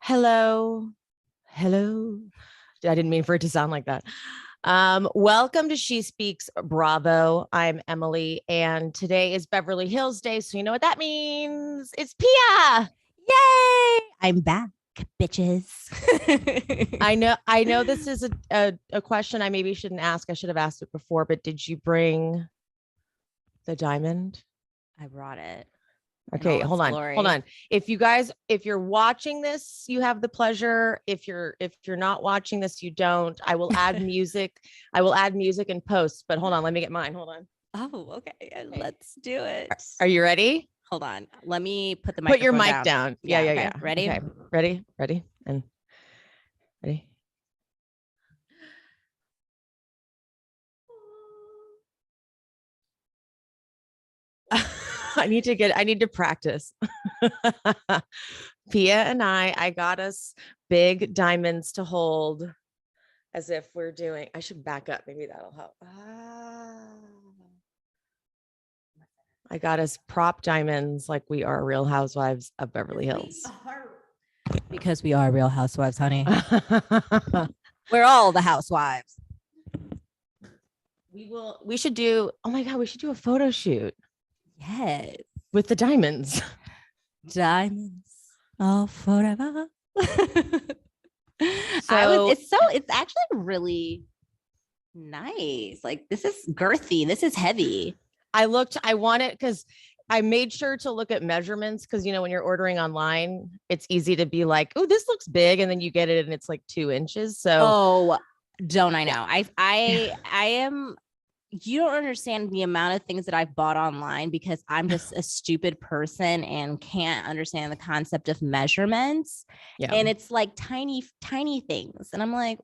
Hello. Hello. I didn't mean for it to sound like that. Welcome to She Speaks Bravo. I'm Emily, and today is Beverly Hills Day. So you know what that means. It's Pia. Yay! I'm back, bitches. I know this is a question I maybe shouldn't ask. I should have asked it before, but did you bring the diamond? I brought it. Okay, hold on. If you're watching this, you have the pleasure. If you're not watching this, you don't. I will add music. I will add music in post, but hold on, let me get mine. Hold on. Oh, okay. Let's do it. Are you ready? Hold on. Let me put the Put your mic down. down. Yeah. Okay. Ready? Okay. Ready. And ready. I need to practice. Pia and I got us big diamonds to hold as if we're doing, I should back up. Maybe that'll help. I got us prop diamonds like we are Real Housewives of Beverly Hills. Because we are Real Housewives, honey. We're all the housewives. We should do a photo shoot. Yes. With the diamonds. Diamonds all forever. It's actually really nice. Like, this is girthy. This is heavy. I wanted, because I made sure to look at measurements, because when you're ordering online, it's easy to be like, oh, this looks big, and then you get it and it's like 2 inches. So don't I know? I am. You don't understand the amount of things that I've bought online because I'm just a stupid person and can't understand the concept of measurements. Yeah. And it's like tiny things. And I'm like,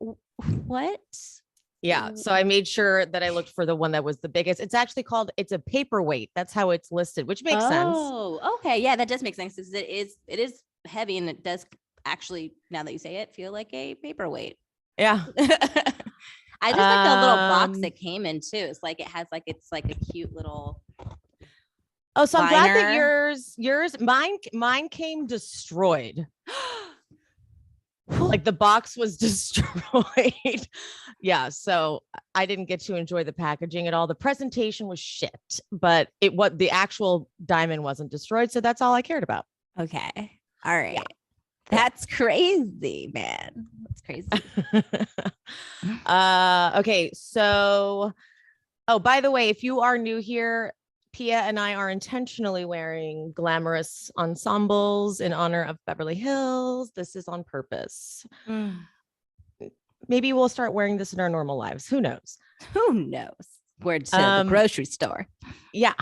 what? Yeah. So I made sure that I looked for the one that was the biggest. It's actually it's a paperweight. That's how it's listed, which makes sense. Oh, okay. Yeah, that does make sense. It is heavy, and it does actually, now that you say it, feel like a paperweight. Yeah. I just like the little box it came in too. It's like it's like a cute little. Oh, so I'm glad that mine came destroyed. Like the box was destroyed. Yeah, so I didn't get to enjoy the packaging at all. The presentation was shit, but the actual diamond wasn't destroyed, so that's all I cared about. Okay. All right. Yeah. That's crazy, man. That's crazy. Okay. So, by the way, if you are new here, Pia and I are intentionally wearing glamorous ensembles in honor of Beverly Hills. This is on purpose. Maybe we'll start wearing this in our normal lives. Who knows? We're to the grocery store. Yeah.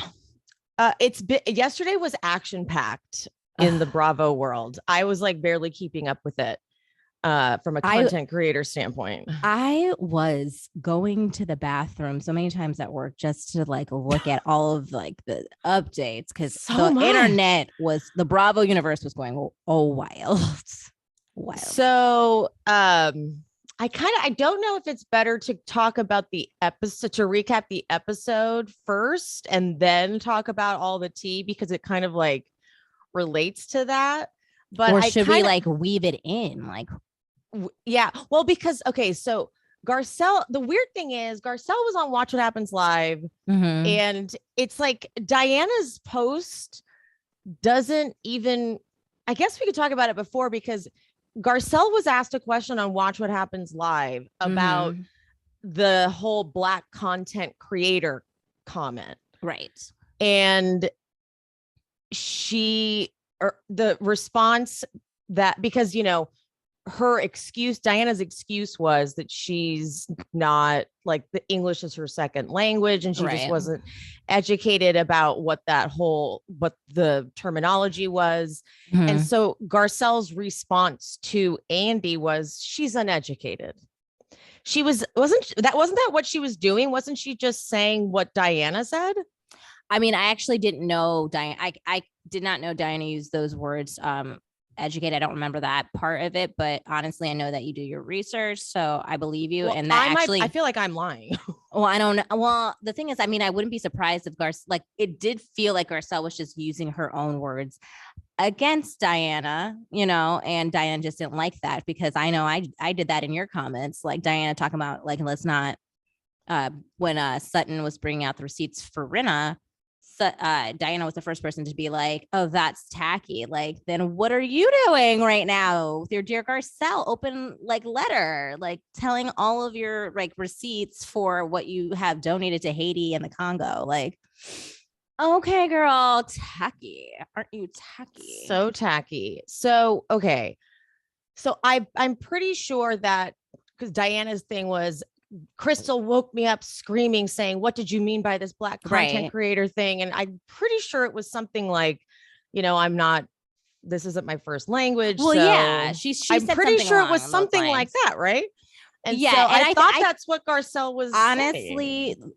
Yesterday was action packed in the Bravo world. I was like barely keeping up with it from a content creator standpoint. I was going to the bathroom so many times at work just to like look at all of like the updates, because internet the Bravo universe was going wild. So I don't know if it's better to talk about the episode, to recap the episode first and then talk about all the tea, because it kind of like relates to that. But or should we like weave it in? Like, yeah, well, because so Garcelle, the weird thing is Garcelle was on Watch What Happens Live, and it's like Diana's post doesn't even, I guess we could talk about it before, because Garcelle was asked a question on Watch What Happens Live about the whole Black content creator comment, right? And the response that, because Diana's excuse was that she's not, like, the English is her second language, and she just wasn't educated about what the terminology was. And so Garcelle's response to Andy was, she's uneducated. Wasn't that what she was doing? Wasn't she just saying what Diana said? I mean, I actually didn't know Diana. I did not know Diana used those words. Educate. I don't remember that part of it, but honestly, I know that you do your research, so I believe you. Well, and that I feel like I'm lying. Well, I don't know. Well, the thing is, I mean, I wouldn't be surprised if it did feel like Garcelle was just using her own words. against Diana, and Diana just didn't like that because I know I did that in your comments, like Diana talking about like, let's not, when Sutton was bringing out the receipts for Rinna, Diana was the first person to be like, oh, that's tacky. Like, then what are you doing right now with your dear Garcelle? Open like letter, like telling all of your like receipts for what you have donated to Haiti and the Congo. Like, okay, girl, tacky. Aren't you tacky? So tacky. So, okay. So I'm pretty sure that because Diana's thing was Crystal woke me up screaming, saying, what did you mean by this Black content creator thing? And I'm pretty sure it was something like, this isn't my first language. Well, so yeah, I'm pretty sure it was something like that. Right. And yeah, so and I thought that's what Garcelle was honestly, saying.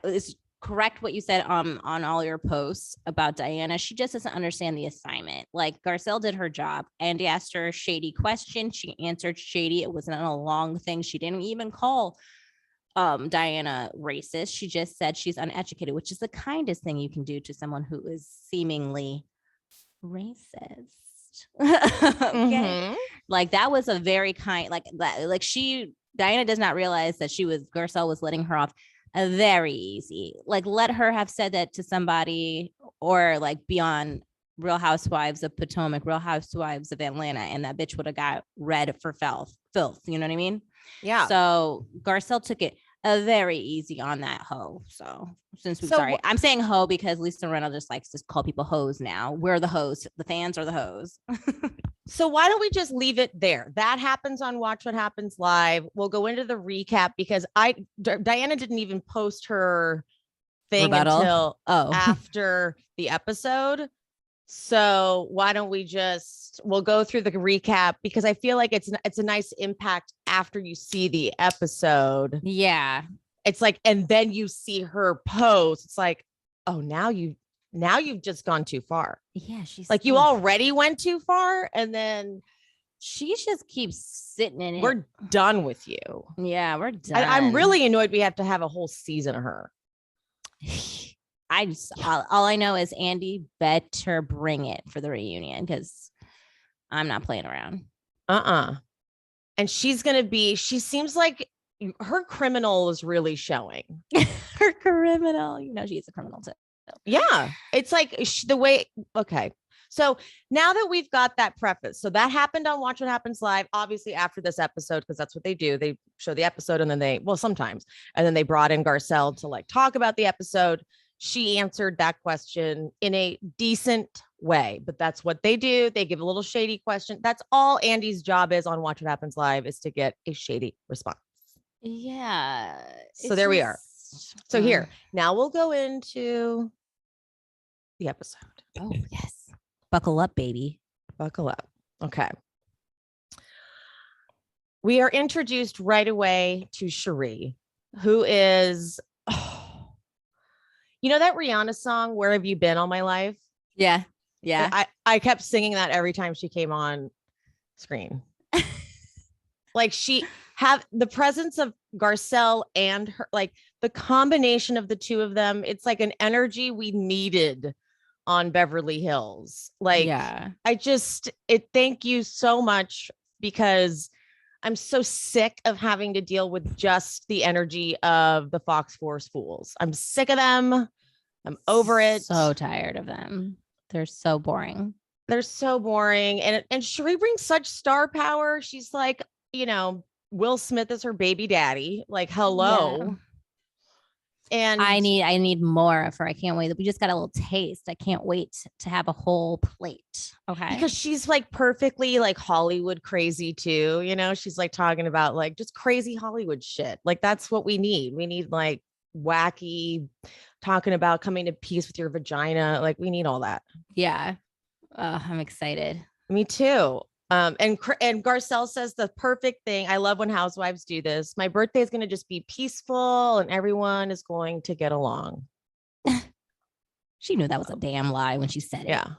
It's correct what you said on all your posts about Diana. She just doesn't understand the assignment. Like Garcelle did her job. Andy asked her a shady question. She answered shady. It wasn't a long thing. She didn't even call Diana racist. She just said she's uneducated, which is the kindest thing you can do to someone who is seemingly racist. Okay. Like that was a very kind, Diana does not realize that Garcelle was letting her off very easy. Like let her have said that to somebody, or like beyond Real Housewives of Potomac, Real Housewives of Atlanta, and that bitch would have got red for filth. You know what I mean? Yeah. So Garcelle took it very easy on that hoe. So sorry, I'm saying hoe because Lisa Rinna just likes to call people hoes now. We're the hoes. The fans are the hoes. So why don't we just leave it there? That happens on Watch What Happens Live. We'll go into the recap because Diana didn't even post her thing until after the episode. So why don't we'll go through the recap because I feel like it's a nice impact after you see the episode. Yeah. It's like, and then you see her post. It's like, oh, now you've just gone too far. Yeah. She's like, you already went too far. And then she just keeps sitting in it. We're done with you. Yeah, we're done. I'm really annoyed we have to have a whole season of her. All I know is Andy better bring it for the reunion because I'm not playing around. And she seems like her criminal is really showing. Her criminal, she's a criminal too. Yeah. It's like the way, okay. So now that we've got that preface, so that happened on Watch What Happens Live, obviously after this episode, because that's what they do. They show the episode and then sometimes, and then they brought in Garcelle to like talk about the episode. She answered that question in a decent way, but that's what they do. They give a little shady question. That's all Andy's job is on Watch What Happens Live, is to get a shady response. Yeah. So there we are. So here, now we'll go into the episode. Oh, yes. Buckle up, baby. Buckle up. Okay. We are introduced right away to Cherie, who is, that Rihanna song, Where Have You Been All My Life? Yeah. Yeah. I kept singing that every time she came on screen. Like she have the presence of Garcelle and her, like the combination of the two of them. It's like an energy we needed on Beverly Hills. Like, yeah, thank you so much because I'm so sick of having to deal with just the energy of the Fox Force fools. I'm sick of them. I'm over it. So tired of them. They're so boring. And Cherie brings such star power. She's like, Will Smith is her baby daddy. Like, hello. Yeah. And I need more of her. I can't wait. We just got a little taste. I can't wait to have a whole plate. Okay. Because she's like perfectly like Hollywood crazy too. She's like talking about like just crazy Hollywood shit. Like that's what we need. We need like wacky talking about coming to peace with your vagina. Like we need all that. Yeah. I'm excited. Me too. And Garcelle says the perfect thing. I love when housewives do this. My birthday is going to just be peaceful and everyone is going to get along. She knew that was a damn lie when she said it. Yeah.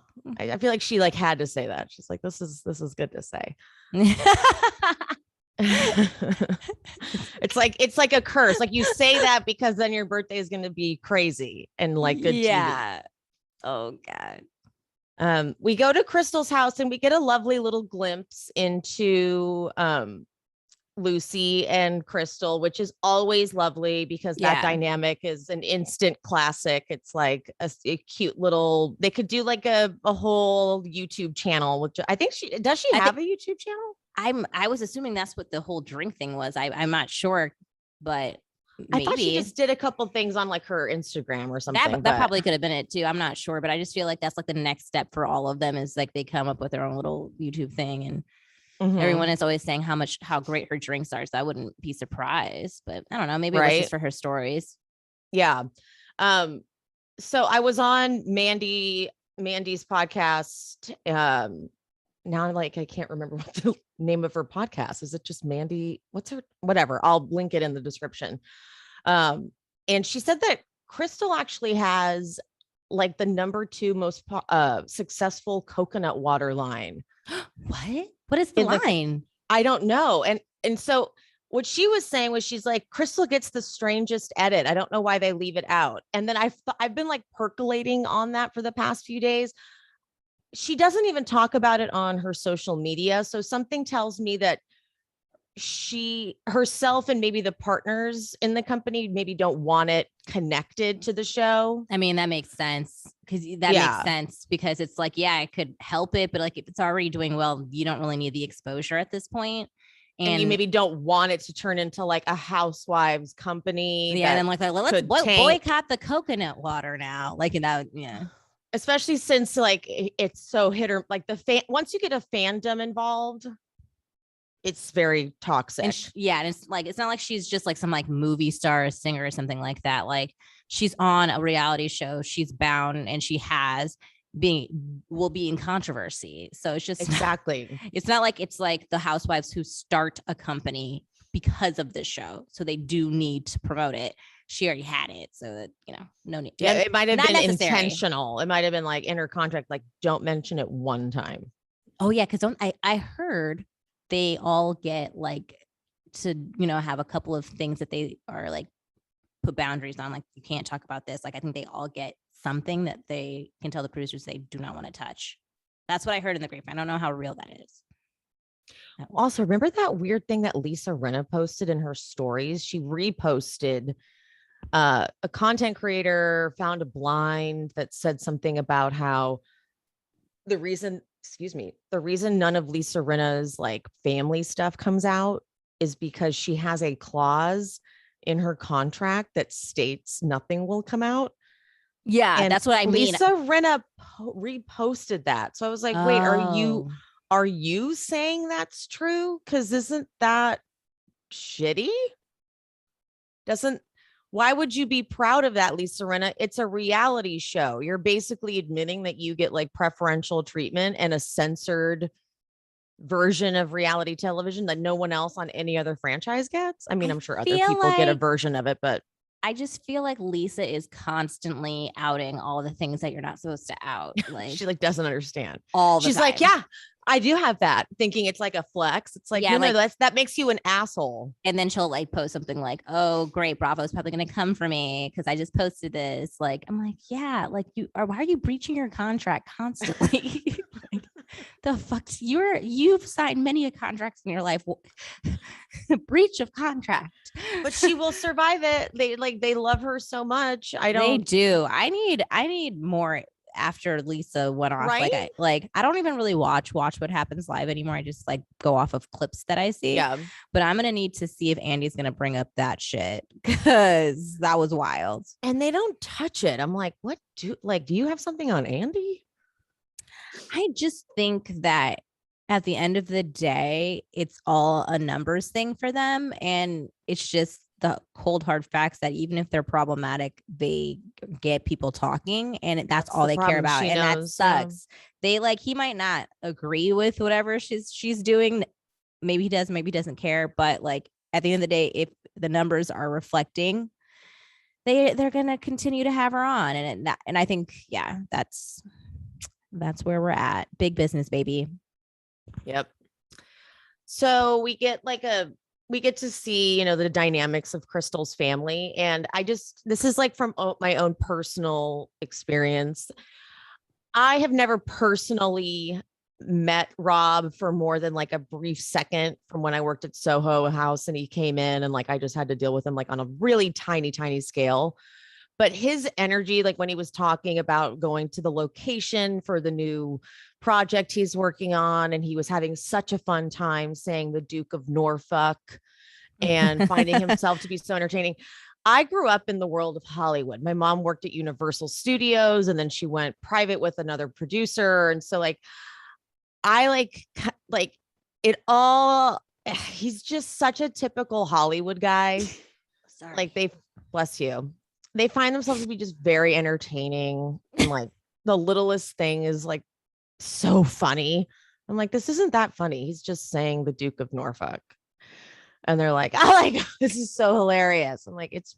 I feel like she like had to say that. She's like, this is good to say. It's like a curse. Like you say that because then your birthday is going to be crazy and like good. Yeah. TV. Oh God. We go to Crystal's house and we get a lovely little glimpse into Lucy and Crystal, which is always lovely because that dynamic is an instant classic. It's like a cute little, they could do like a whole YouTube channel, which I think she have a YouTube channel? I was assuming that's what the whole drink thing was. I'm not sure, but maybe. I thought she just did a couple things on like her Instagram or something. That probably could have been it too. I'm not sure, but I just feel like that's like the next step for all of them is like they come up with their own little YouTube thing, and everyone is always saying how great her drinks are. So I wouldn't be surprised, but I don't know. Maybe it was just for her stories. Yeah. So I was on Mandy's podcast. Now like I can't remember what the name of her podcast is. It just Mandy? What's her? Whatever. I'll link it in the description. And she said that Crystal actually has like the number 2 most successful coconut water line. What is the line? I don't know. And so what she was saying was she's like, Crystal gets the strangest edit. I don't know why they leave it out. And then I've been like percolating on that for the past few days. She doesn't even talk about it on her social media. So something tells me that she herself and maybe the partners in the company maybe don't want it connected to the show. I mean, that makes sense makes sense because it's like, I could help it, but like if it's already doing well, you don't really need the exposure at this point. And you maybe don't want it to turn into like a housewives company. Yeah. And then like let's boycott the coconut water now. Like, especially since like it's so hit or like once you get a fandom involved, it's very toxic. And it's like, it's not like she's just like some like movie star singer or something like that. Like she's on a reality show, she's bound and she will be in controversy. So it's just exactly. It's not like it's like the housewives who start a company because of this show. So they do need to promote it. She already had it. So that, no need. Yeah, it might have been intentional. It might have been like in her contract, like don't mention it one time. Oh yeah. Cause I heard they all get like to, have a couple of things that they are like put boundaries on. Like you can't talk about this. Like I think they all get something that they can tell the producers they do not want to touch. That's what I heard in the grapevine. I don't know how real that is. Also, remember that weird thing that Lisa Rinna posted in her stories? She reposted a content creator found a blind that said something about how the reason none of Lisa Rinna's like family stuff comes out is because she has a clause in her contract that states nothing will come out. Yeah, and that's what I mean. Lisa Rinna reposted that. So I was like, wait, are you saying that's true? Because isn't that shitty? Why would you be proud of that, Lisa Rinna? It's a reality show. You're basically admitting that you get like preferential treatment and a censored version of reality television that no one else on any other franchise gets. I mean, I'm sure other people get a version of it, but I just feel like Lisa is constantly outing all the things that you're not supposed to out. Like she like doesn't understand. She's time. Like, yeah, I do have that, thinking it's like a flex. It's like, that makes you an asshole. And then she'll like post something like, oh, great, Bravo's probably going to come for me because I just posted this. Like, I'm like, yeah, like why are you breaching your contract constantly? Like, the fuck, you've signed many contracts in your life. Breach of contract. But she will survive it. They love her so much. They do. I need more after Lisa went off. Right? I don't even really watch What Happens Live anymore. I just like go off of clips that I see. Yeah. But I'm gonna need to see if Andy's gonna bring up that shit because that was wild. And they don't touch it. I'm like, do you have something on Andy? I just think that at the end of the day, it's all a numbers thing for them. And it's just the cold hard facts that even if they're problematic, they get people talking and that's all they care about. And that sucks. Yeah. He might not agree with whatever she's doing. Maybe he does, maybe he doesn't care. But like at the end of the day, if the numbers are reflecting, they're going to continue to have her on. And I think, that's where we're at. Big business, baby. Yep. So we get to see, the dynamics of Crystal's family. And this is like from my own personal experience. I have never personally met Rob for more than like a brief second from when I worked at Soho House and he came in and like I just had to deal with him like on a really tiny scale. But his energy, like when he was talking about going to the location for the new project he's working on, and he was having such a fun time saying the Duke of Norfolk and finding himself to be so entertaining. I grew up in the world of Hollywood. My mom worked at Universal Studios and then she went private with another producer. And so like, I like it all. He's just such a typical Hollywood guy. Sorry. Like bless you. They find themselves to be just very entertaining. And like the littlest thing is like so funny. I'm like, this isn't that funny. He's just saying the Duke of Norfolk. And they're like, oh my God, this is so hilarious. I'm like, it's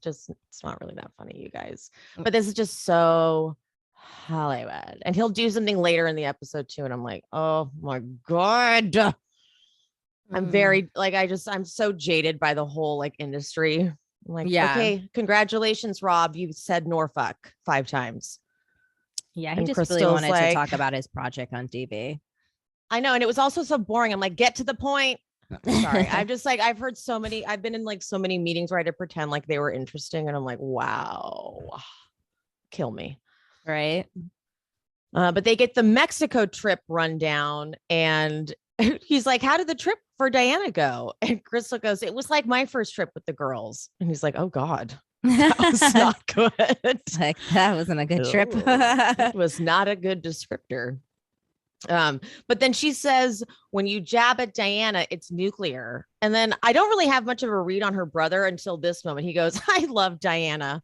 not really that funny, you guys. But this is just so Hollywood. And he'll do something later in the episode too. And I'm like, oh my God. I'm very like, I'm so jaded by the whole like industry. I'm like, okay, congratulations, Rob. You said Norfolk 5 times. Yeah, he just Crystal's really wanted to talk about his project on TV. I know. And it was also so boring. I'm like, get to the point. Sorry. I'm just like, I've been in like so many meetings where I had to pretend like they were interesting. And I'm like, wow, kill me. Right. But they get the Mexico trip rundown and he's like, how did the trip for Diana go? And Crystal goes, it was like my first trip with the girls. And he's like, oh God, that was not good. Like that wasn't a good trip. It was not a good descriptor. But then she says, when you jab at Diana, it's nuclear. And then I don't really have much of a read on her brother until this moment. He goes, I love Diana.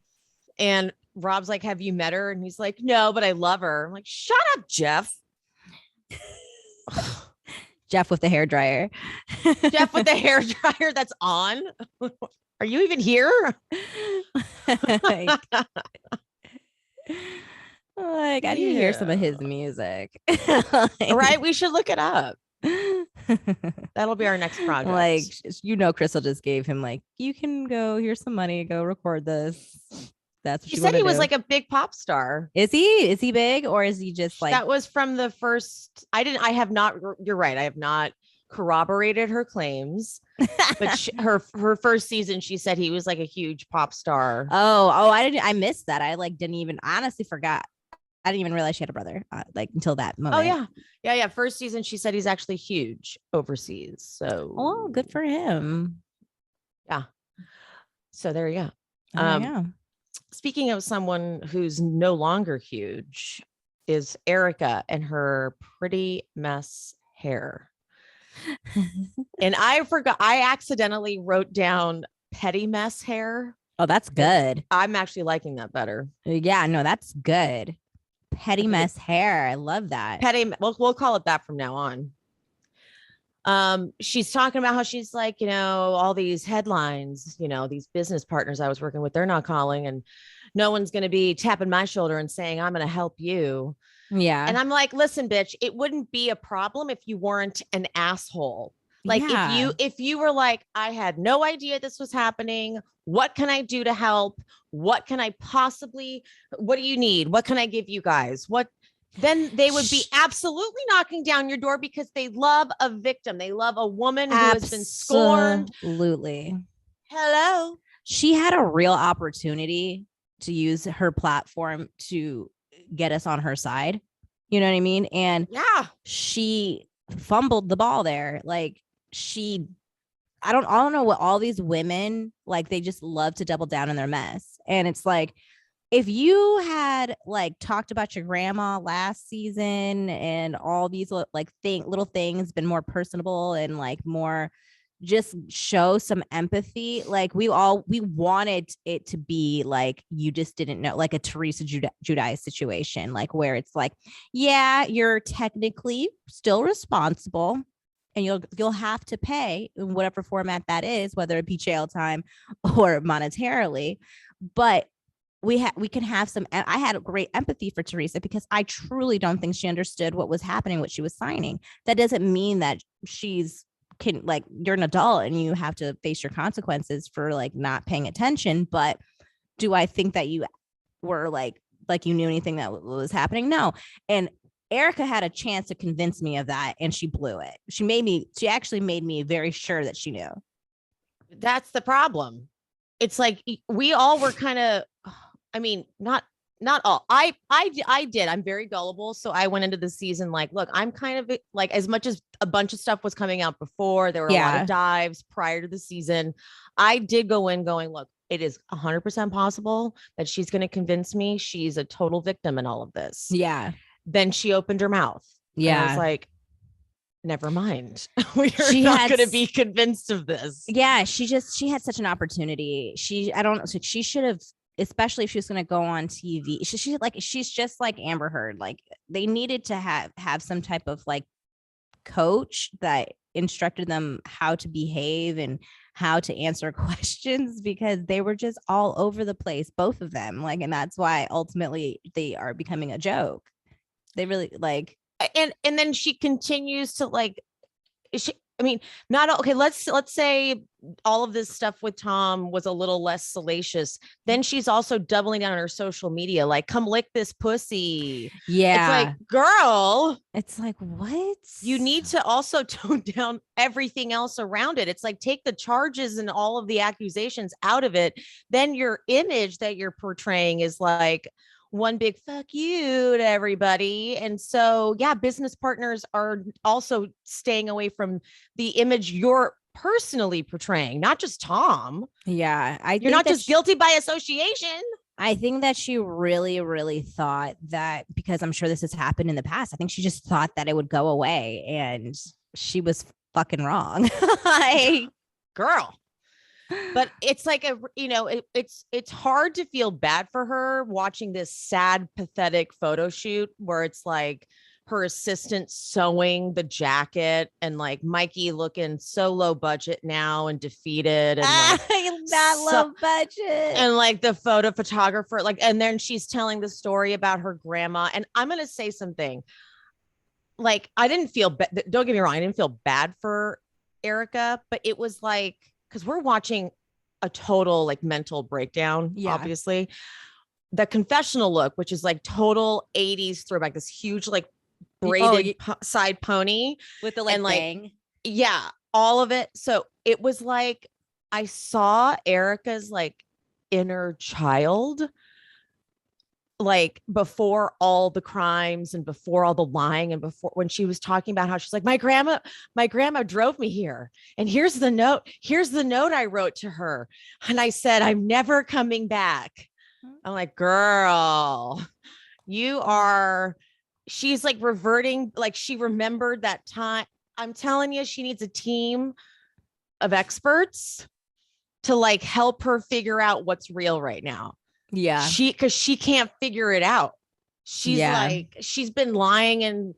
And Rob's like, have you met her? And he's like, no, but I love her. I'm like, shut up, Jeff. Jeff with the hairdryer. Jeff with the hairdryer that's on. Are you even here? Like, I need to hear some of his music. Right? We should look it up. That'll be our next project. Like, Crystal just gave him like, you can go, here's some money, go record this. That's what she said. He was like a big pop star. Is he big, or is he just like? That was from the first. I have not. You're right. I have not corroborated her claims, but her first season, she said he was like a huge pop star. Oh, I missed that. I like didn't even honestly forgot. I didn't even realize she had a brother like until that moment. Oh yeah. First season, she said he's actually huge overseas. So, oh, good for him. Yeah. So there you go. Yeah. Speaking of someone who's no longer huge, is Erika and her pretty mess hair. And I accidentally wrote down petty mess hair. Oh, that's good. I'm actually liking that better. Yeah, no, that's good. Petty mess hair. I love that. We'll call it that from now on. She's talking about how she's like, all these headlines, these business partners I was working with, they're not calling and no one's going to be tapping my shoulder and saying, I'm going to help you. Yeah. And I'm like, listen, bitch, it wouldn't be a problem if you weren't an asshole. Like if you were like, I had no idea this was happening. What can I do to help? What do you need? What can I give you guys? Then they would be absolutely knocking down your door because they love a victim. They love a woman who has been scorned. Absolutely. Hello. She had a real opportunity to use her platform to get us on her side. You know what I mean? And she fumbled the ball there. Like I don't know what all these women, like, they just love to double down in their mess. And it's like, if you had like talked about your grandma last season and all these like little things, been more personable and like more just show some empathy. Like we wanted it to be like, you just didn't know, like a Theresa Giudice situation, like where it's like, yeah, you're technically still responsible and you'll have to pay in whatever format that is, whether it be jail time or monetarily. But we can have some. I had great empathy for Theresa because I truly don't think she understood what was happening, what she was signing. That doesn't mean that you're an adult and you have to face your consequences for like not paying attention. But do I think that you were like like you knew anything that was happening. No. And Erika had a chance to convince me of that, and she blew it. She actually made me very sure that she knew. That's the problem. It's like we all were kind of, I mean, not all. I did. I'm very gullible. So I went into the season like, look, I'm kind of like, as much as a bunch of stuff was coming out before, there were a lot of dives prior to the season. I did go in going, look, it is 100% possible that she's going to convince me she's a total victim in all of this. Yeah. Then she opened her mouth. Yeah. I was like, never mind. We're not going to be convinced of this. Yeah. She had such an opportunity. She should have, especially if she was going to go on TV. She's just like Amber Heard. Like they needed to have some type of like coach that instructed them how to behave and how to answer questions, because they were just all over the place, both of them. Like, and that's why ultimately they are becoming a joke. They really like, and then she continues to like, let's say all of this stuff with Tom was a little less salacious. Then she's also doubling down on her social media, like, come lick this pussy. Yeah. It's like, girl, it's like, what? You need to also tone down everything else around it. It's like, take the charges and all of the accusations out of it. Then your image that you're portraying is like one big fuck you to everybody. And so, yeah, business partners are also staying away from the image you're personally portraying, not just Tom. Yeah. You're not just guilty by association. I think that she really, really thought that, because I'm sure this has happened in the past, I think she just thought that it would go away, and she was fucking wrong. Girl. But it's like it's hard to feel bad for her watching this sad, pathetic photo shoot where it's like her assistant sewing the jacket and like Mikey looking so low budget now and defeated and low budget, and like the photo photographer, like, and then she's telling the story about her grandma. And I'm gonna say something, like, I didn't feel don't get me wrong, I didn't feel bad for Erika, but it was like, because we're watching a total like mental breakdown, obviously. The confessional look, which is like total 80s throwback, this huge like braided side pony with the like bang. Yeah, all of it. So it was like I saw Erika's like inner child, like before all the crimes and before all the lying, and before when she was talking about how she's like, my grandma drove me here, and here's the note I wrote to her, and I said, I'm never coming back. I'm like, girl, she's like reverting, like she remembered that time. I'm telling you, she needs a team of experts to like help her figure out what's real right now. Yeah. Because she can't figure it out. She's like, she's been lying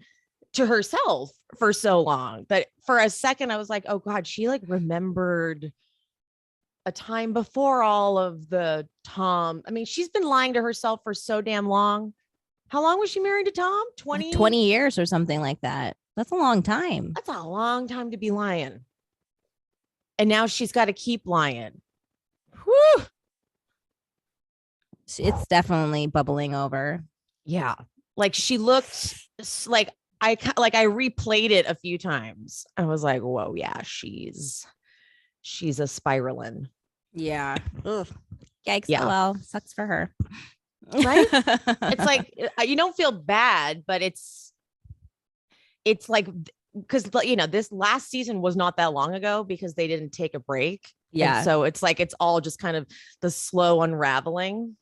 to herself for so long. But for a second, I was like, oh God, she like remembered a time before all of the Tom. I mean, she's been lying to herself for so damn long. How long was she married to Tom? 20 years or something like that. That's a long time. That's a long time to be lying. And now she's got to keep lying. Whew. It's definitely bubbling over. Yeah. Like she looked like I replayed it a few times. I was like, whoa, yeah, she's a spiraling. Yeah. Ugh. Yikes. Yeah. Oh, well, sucks for her. Right? It's like, you don't feel bad, but it's like, because this last season was not that long ago because they didn't take a break. Yeah. And so it's like, it's all just kind of the slow unraveling.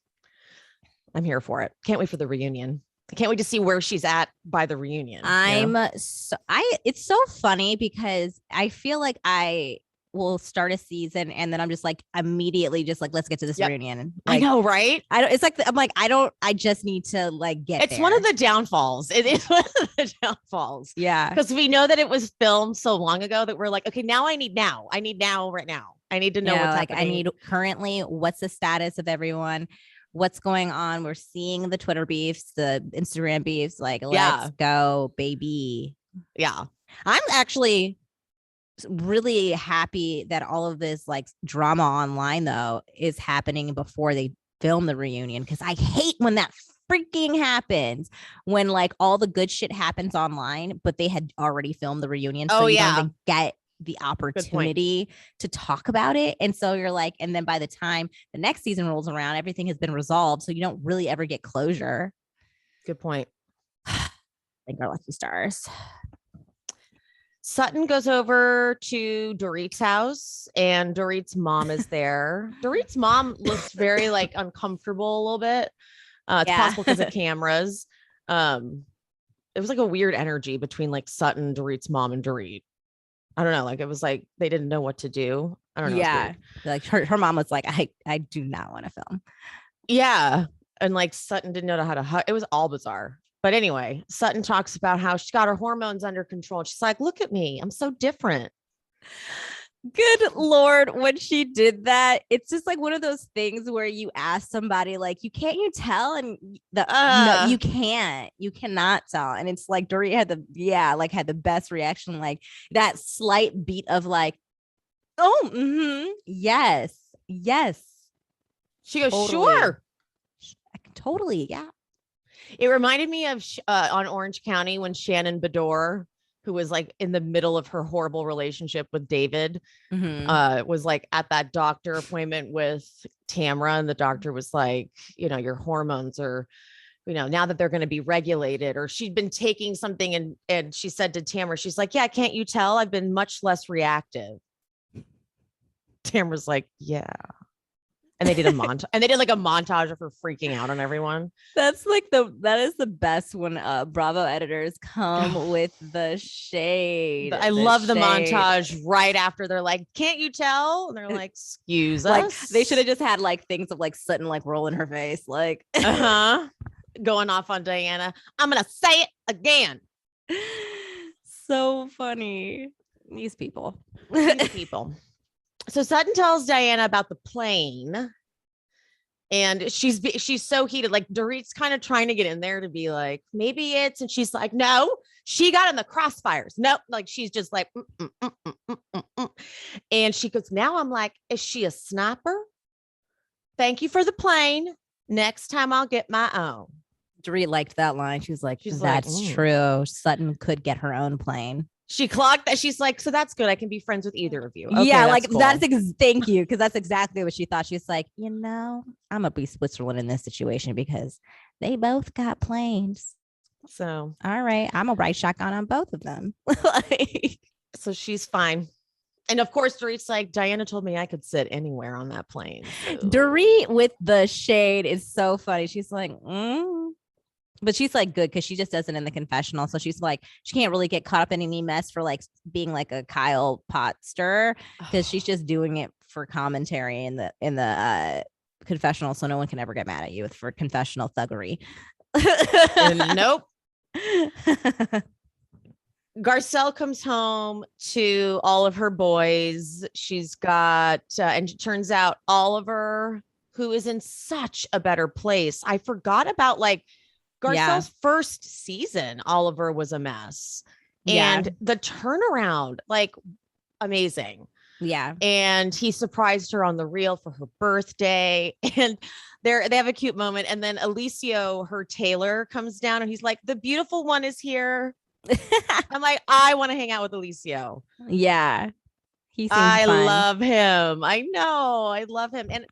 I'm here for it. Can't wait for the reunion. I can't wait to see where she's at by the reunion. It's so funny because I feel like I will start a season and then I'm just like immediately just like, let's get to this reunion. Like, I know, right? I just need to like get It's there. one of the downfalls. It is one of the downfalls. Yeah. Because we know that it was filmed so long ago that we're like, okay, I need now right now. I need to know what's happening. I need currently, what's the status of everyone? What's going on? We're seeing the Twitter beefs, the Instagram beefs, like, let's go, baby. Yeah. I'm actually really happy that all of this like drama online though is happening before they film the reunion, because I hate when that freaking happens when like all the good shit happens online, but they had already filmed the reunion. So you don't even get the opportunity to talk about it. And so you're like, and then by the time the next season rolls around, everything has been resolved. So you don't really ever get closure. Good point. Thank our lucky stars. Sutton goes over to Dorit's house and Dorit's mom is there. Dorit's mom looks very like uncomfortable a little bit. It's possible because of cameras. It was like a weird energy between like Sutton, Dorit's mom, and Dorit. I don't know. Like it was like they didn't know what to do. I don't know. Yeah. Like her mom was like, I do not want to film. Yeah. And like Sutton didn't know how to hug. It was all bizarre. But anyway, Sutton talks about how she got her hormones under control. She's like, look at me. I'm so different. Good Lord. When she did that, it's just like one of those things where you ask somebody like, you tell? And no, you cannot tell. And it's like Dorit had the best reaction, like that slight beat of like, oh, yes. She goes, totally. Sure. Totally. Yeah. It reminded me of on Orange County when Shannon Bedore, who was like in the middle of her horrible relationship with David, was like at that doctor appointment with Tamra. And the doctor was like, your hormones are, now that they're going to be regulated, or she'd been taking something and she said to Tamra, she's like, yeah, can't you tell? I've been much less reactive. Tamra's like, yeah. And they did a montage, and they did like a montage of her freaking out on everyone. That's like that is the best when Bravo editors come with the shade. I love the montage right after they're like, can't you tell? And they're like, excuse us. Like they should have just had like things of like Sutton like rolling her face, like going off on Diana. I'm gonna say it again. So funny. These people. So Sutton tells Diana about the plane, and she's so heated. Like Dorit's kind of trying to get in there to be like, maybe it's, and she's like, no, she got in the crossfires. Nope. Like she's just like, and she goes, now I'm like, is she a sniper? Thank you for the plane. Next time I'll get my own. Dorit liked that line. She's like, that's true. Sutton could get her own plane. She clocked that. She's like, so that's good. I can be friends with either of you. Okay, yeah, like cool. Thank you. Because that's exactly what she thought. She's like, I'm gonna be Switzerland in this situation because they both got planes. So all right, I'm a right shotgun on both of them. So she's fine. And of course, Dorit's like, Diana told me I could sit anywhere on that plane. So. Dorit with the shade is so funny. She's like, But she's like good because she just does it in the confessional. So she's like, she can't really get caught up in any mess for like being like a Kyle pot stirrer because she's just doing it for commentary in the confessional. So no one can ever get mad at you for confessional thuggery. Nope. Garcelle comes home to all of her boys. She's got, and it turns out Oliver, who is in such a better place. I forgot about like, Garcelle's first season, Oliver was a mess. And the turnaround, like amazing. Yeah. And he surprised her on the reel for her birthday. And they have a cute moment. And then Alicio, her tailor, comes down and he's like, the beautiful one is here. I'm like, I want to hang out with Alicio. Yeah. I love him. I know. I love him. And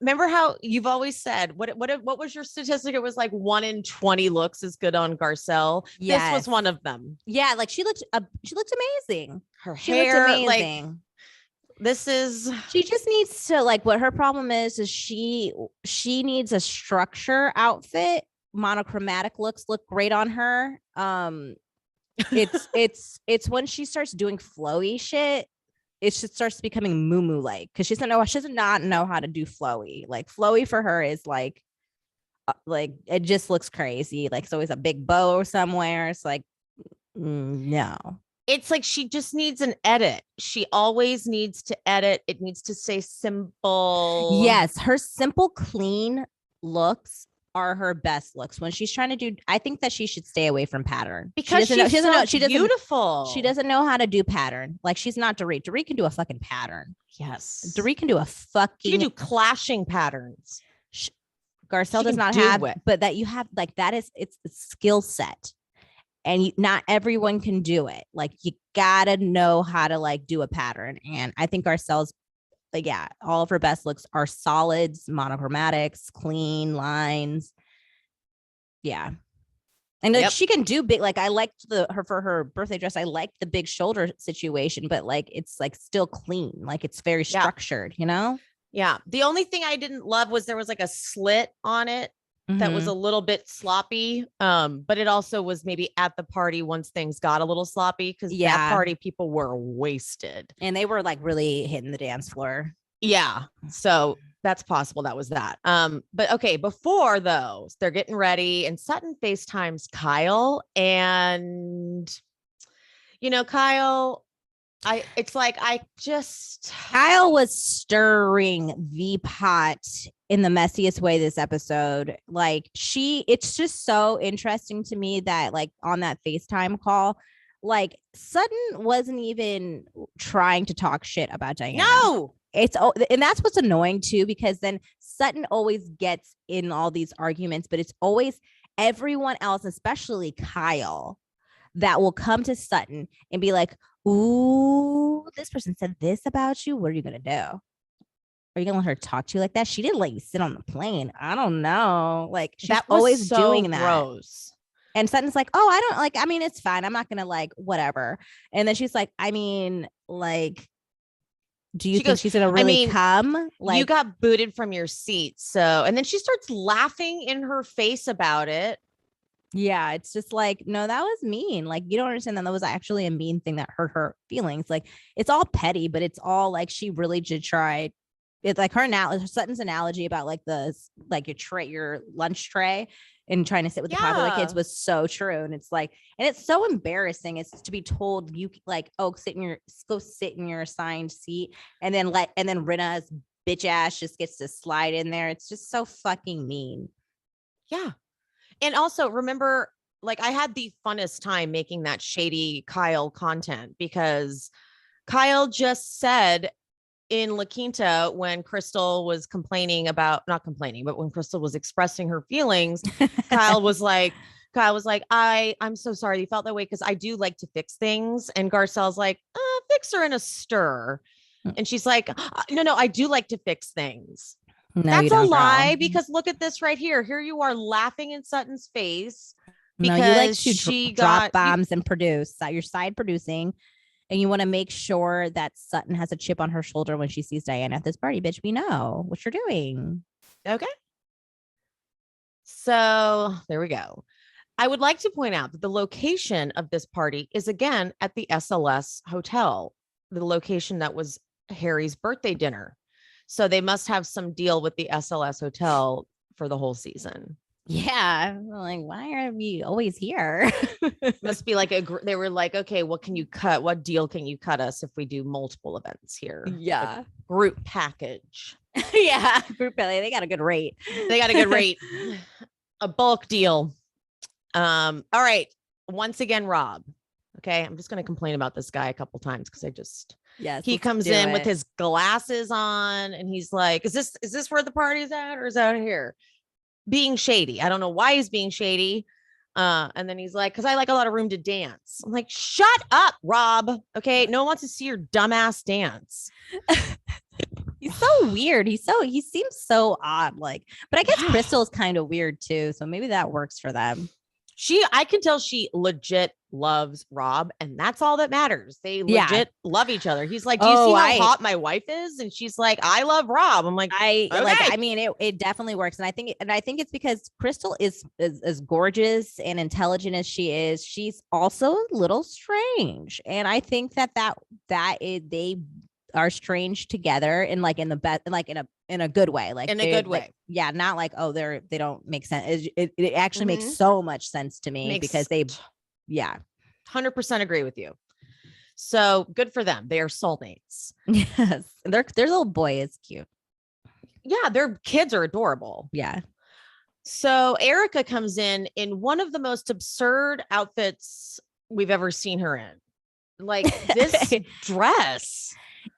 remember how you've always said, what was your statistic? It was like 1 in 20 looks is good on Garcelle. Yes. This was one of them. Yeah. Like she looked amazing. Her hair, looked amazing. She just needs to like, what her problem is she needs a structure outfit. Monochromatic looks look great on her. It's when she starts doing flowy shit, it just starts becoming moo like because she does not know how to do flowy. Like flowy for her is like it just looks crazy. Like it's always a big bow somewhere. It's like no. It's like she just needs an edit. She always needs to edit. It needs to say simple. Yes, her simple, clean looks are her best looks. When she's trying to do, I think that she should stay away from pattern because she doesn't know. Beautiful. She doesn't know how to do pattern. Like she's not Dorit. Dorit can do a fucking pattern. Yes. Dorit can do a fucking. She can do clashing patterns. Garcelle does not have, but that you have like that is it's a skill set. And not everyone can do it. Like you gotta know how to like do a pattern. And I think Garcelle's like, yeah, all of her best looks are solids, monochromatics, clean lines. Yeah. And like, she can do big, like I liked her for her birthday dress. I liked the big shoulder situation, but like, it's like still clean. Like it's very structured, you know? Yeah. The only thing I didn't love was there was like a slit on it that was a little bit sloppy. But it also was maybe at the party once things got a little sloppy because that party people were wasted. And they were like really hitting the dance floor. Yeah. So that's possible. That was that. But okay, before those, they're getting ready and Sutton FaceTimes Kyle. And you know, Kyle, Kyle was stirring the pot in the messiest way this episode. Like it's just so interesting to me that like on that FaceTime call, like Sutton wasn't even trying to talk shit about Diana. No, and that's what's annoying too, because then Sutton always gets in all these arguments, but it's always everyone else, especially Kyle, that will come to Sutton and be like, ooh, this person said this about you. What are you going to do? Are you going to let her talk to you like that? She didn't let you sit on the plane. I don't know. Like she's always doing that. Gross. And Sutton's like, oh, I don't like, I mean, it's fine. I'm not going to like, whatever. And then she's like, I mean, like, do you think she's going to really come? Like, you got booted from your seat. So, and then she starts laughing in her face about it. Yeah, it's just like, no, that was mean. Like, you don't understand that was actually a mean thing that hurt her feelings. Like, it's all petty, but it's all like she really did try. It's like Sutton's analogy about like your lunch tray and trying to sit with the popular kids was so true. And it's like, and it's so embarrassing. It's to be told you like, oh, go sit in your assigned seat, and then Rinna's bitch ass just gets to slide in there. It's just so fucking mean. Yeah. And also remember, like I had the funnest time making that shady Kyle content because Kyle just said in La Quinta when Crystal was not complaining, but when Crystal was expressing her feelings, Kyle was like, I'm so sorry you felt that way because I do like to fix things. And Garcelle's like, fix her in a stir. And she's like, no, I do like to fix things. No, that's a lie because look at this right here. Here you are laughing in Sutton's face because you like to drop bombs and produce. You're side producing, and you want to make sure that Sutton has a chip on her shoulder when she sees Diana at this party. Bitch, we know what you're doing. Okay. So there we go. I would like to point out that the location of this party is again at the SLS hotel, the location that was Harry's birthday dinner. So they must have some deal with the SLS hotel for the whole season. Yeah. I'm like, why are we always here? Must be like they were like, okay, what can you cut? What deal can you cut us if we do multiple events here? Yeah. A group package. Yeah. Group, they got a good rate. A bulk deal. All right. Once again, Rob. Okay. I'm just going to complain about this guy a couple times because he comes in with his glasses on and he's like, is this where the party's at or is that here? Being shady. I don't know why he's being shady. And then he's like, because I like a lot of room to dance. I'm like, shut up, Rob. Okay. No one wants to see your dumbass dance. He's so weird. He seems so odd. Like, but I guess Crystal's kind of weird too. So maybe that works for them. I can tell she legit loves Rob, and that's all that matters. They legit love each other. He's like, do you see how hot my wife is? And she's like, I love Rob. I'm like, I mean, it definitely works. And I think it's because Crystal is as gorgeous and intelligent as she is. She's also a little strange. And I think they are strange together and like in the best, like in a good way, like in a good way. Like, yeah. Not like, oh, they don't make sense. It actually makes so much sense to me because 100% agree with you. So good for them. They are soulmates. Yes. Their little boy is cute. Yeah. Their kids are adorable. Yeah. So Erika comes in one of the most absurd outfits we've ever seen her in. Like this dress.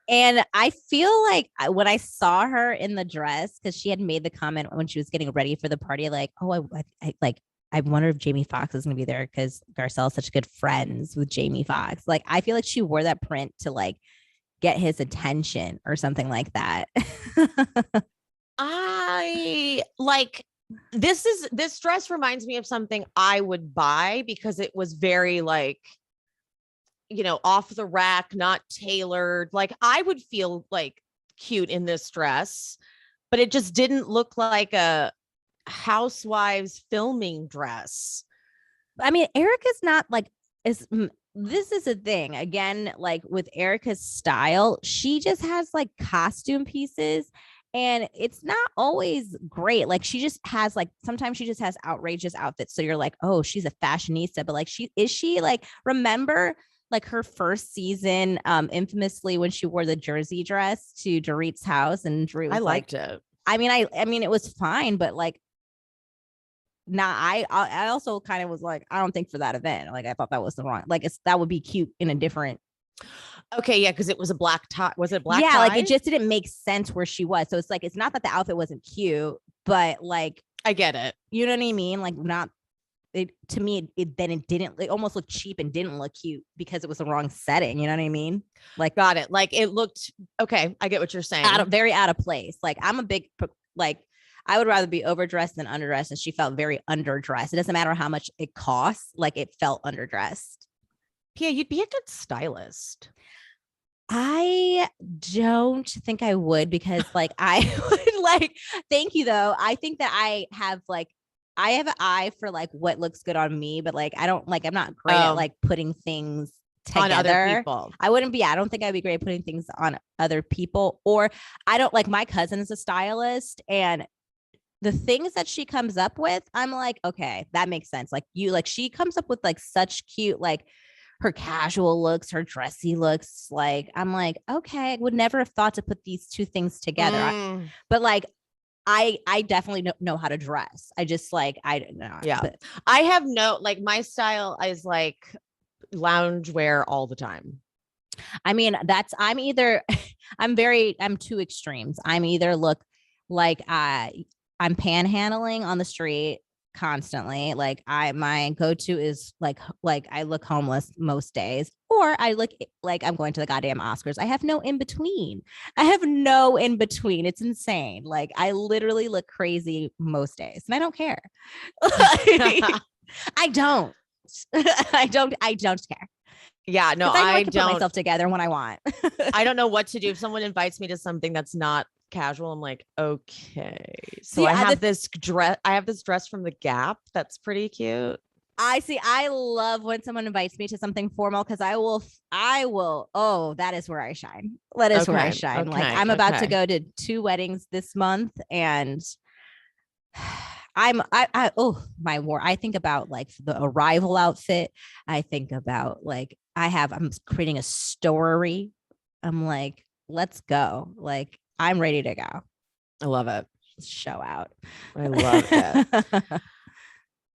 And I feel like when I saw her in the dress, because she had made the comment when she was getting ready for the party, like, oh, I like, I wonder if Jamie Foxx is going to be there because Garcelle is such good friends with Jamie Foxx. Like, I feel like she wore that print to like get his attention or something like that. I like this dress reminds me of something I would buy because it was very like, off the rack, not tailored. Like I would feel like cute in this dress, but it just didn't look like a housewives filming dress. I mean, Erika's not like this is a thing again, like with Erika's style, she just has like costume pieces and it's not always great. Like she just has like sometimes she just has outrageous outfits. So you're like, oh, she's a fashionista, but like she like remember like her first season, infamously when she wore the jersey dress to Dorit's house and Dorit was I liked it. I mean, it was fine, but like, I also kind of was like, I don't think for that event. Like, I thought that was the wrong, like, that would be cute in a different. Okay. Yeah. Cause it was a black tie. Was it black? Yeah. Tie? Like, it just didn't make sense where she was. So it's like, it's not that the outfit wasn't cute, but like, I get it. You know what I mean? Like, not. It to me, it didn't. It almost looked cheap and didn't look cute because it was the wrong setting. You know what I mean? Like, got it. Like it looked okay. I get what you're saying. Very out of place. Like I'm a big like. I would rather be overdressed than underdressed, and she felt very underdressed. It doesn't matter how much it costs; like it felt underdressed. Pia, you'd be a good stylist. I don't think I would because like I would like. Thank you though. I think that I have an eye for like what looks good on me, but like I don't like I'm not great at like putting things together. On other people. I don't think I'd be great at putting things on other people. Or I don't like my cousin is a stylist and the things that she comes up with, I'm like, okay, that makes sense. Like she comes up with like such cute, like her casual looks, her dressy looks. Like, I'm like, okay, I would never have thought to put these two things together. But like, I definitely know how to dress. I just like, I don't know. Yeah. But I have like my style is like lounge wear all the time. I mean, I'm two extremes. I'm either look like I'm panhandling on the street constantly. Like my go-to is like I look homeless most days, or I look like I'm going to the goddamn Oscars. I have no in between. It's insane. Like I literally look crazy most days and I don't care. I don't care. Yeah, no, I don't put myself together when I want. I don't know what to do. If someone invites me to something that's not casual, I'm like, okay. So I have this dress from the Gap that's pretty cute. I love when someone invites me to something formal because I will. Oh, that is where I shine. That is where I shine. Like I'm about to go to 2 weddings this month and I think about like the arrival outfit. I think about like I'm creating a story. I'm like, let's go. Like I'm ready to go. I love it. Show out. I love it.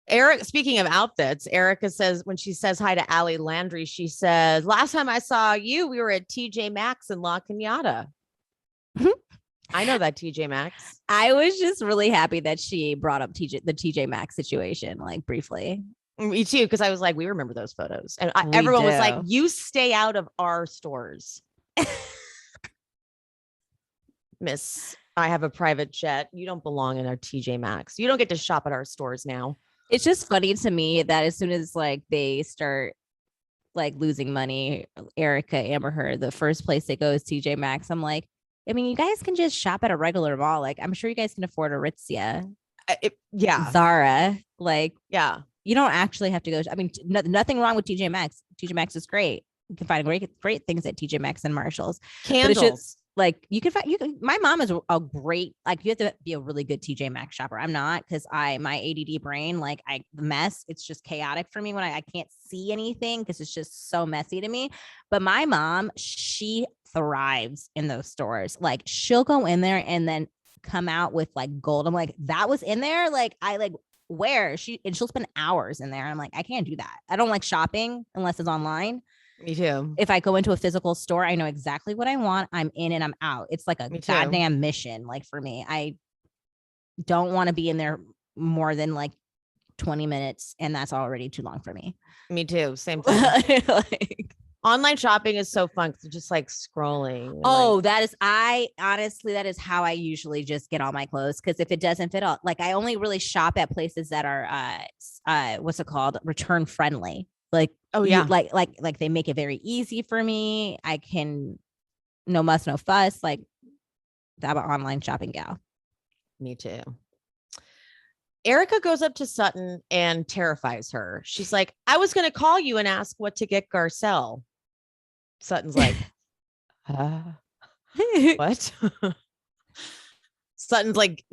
Eric, speaking of outfits, Erika says when she says hi to Allie Landry, she says, last time I saw you, we were at TJ Maxx in La Cañada. I know that TJ Maxx. I was just really happy that she brought up the TJ Maxx situation, like briefly. Me too, because I was like, we remember those photos. And everyone was like, you stay out of our stores. Miss, I have a private jet. You don't belong in our TJ Maxx. You don't get to shop at our stores now. It's just funny to me that as soon as like they start like losing money, Erika, Amber Heard, the first place they go is TJ Maxx. I'm like, I mean, you guys can just shop at a regular mall. Like, I'm sure you guys can afford Aritzia. Yeah. Zara. Like, yeah. You don't actually have to go. I mean, nothing wrong with TJ Maxx. TJ Maxx is great. You can find great things at TJ Maxx and Marshalls. Candles. Like my mom is a great, like you have to be a really good TJ Maxx shopper. I'm not because my ADD brain, like the mess, it's just chaotic for me when I can't see anything because it's just so messy to me. But my mom, she thrives in those stores. Like she'll go in there and then come out with like gold. I'm like, that was in there. Like I like where she'll spend hours in there. I'm like, I can't do that. I don't like shopping unless it's online. Me too. If I go into a physical store, I know exactly what I want. I'm in and I'm out. It's like a goddamn mission. Like for me, I don't want to be in there more than like 20 minutes. And that's already too long for me. Me too. Same thing. Like, online shopping is so fun. Just like scrolling. That is how I usually just get all my clothes. Cause if it doesn't fit all, like I only really shop at places that are, what's it called? Return friendly. Like, like they make it very easy for me. I can no muss, no fuss. Like I'm an online shopping gal. Me too. Erika goes up to Sutton and terrifies her. She's like, I was going to call you and ask what to get Garcelle. Sutton's like, what? Sutton's like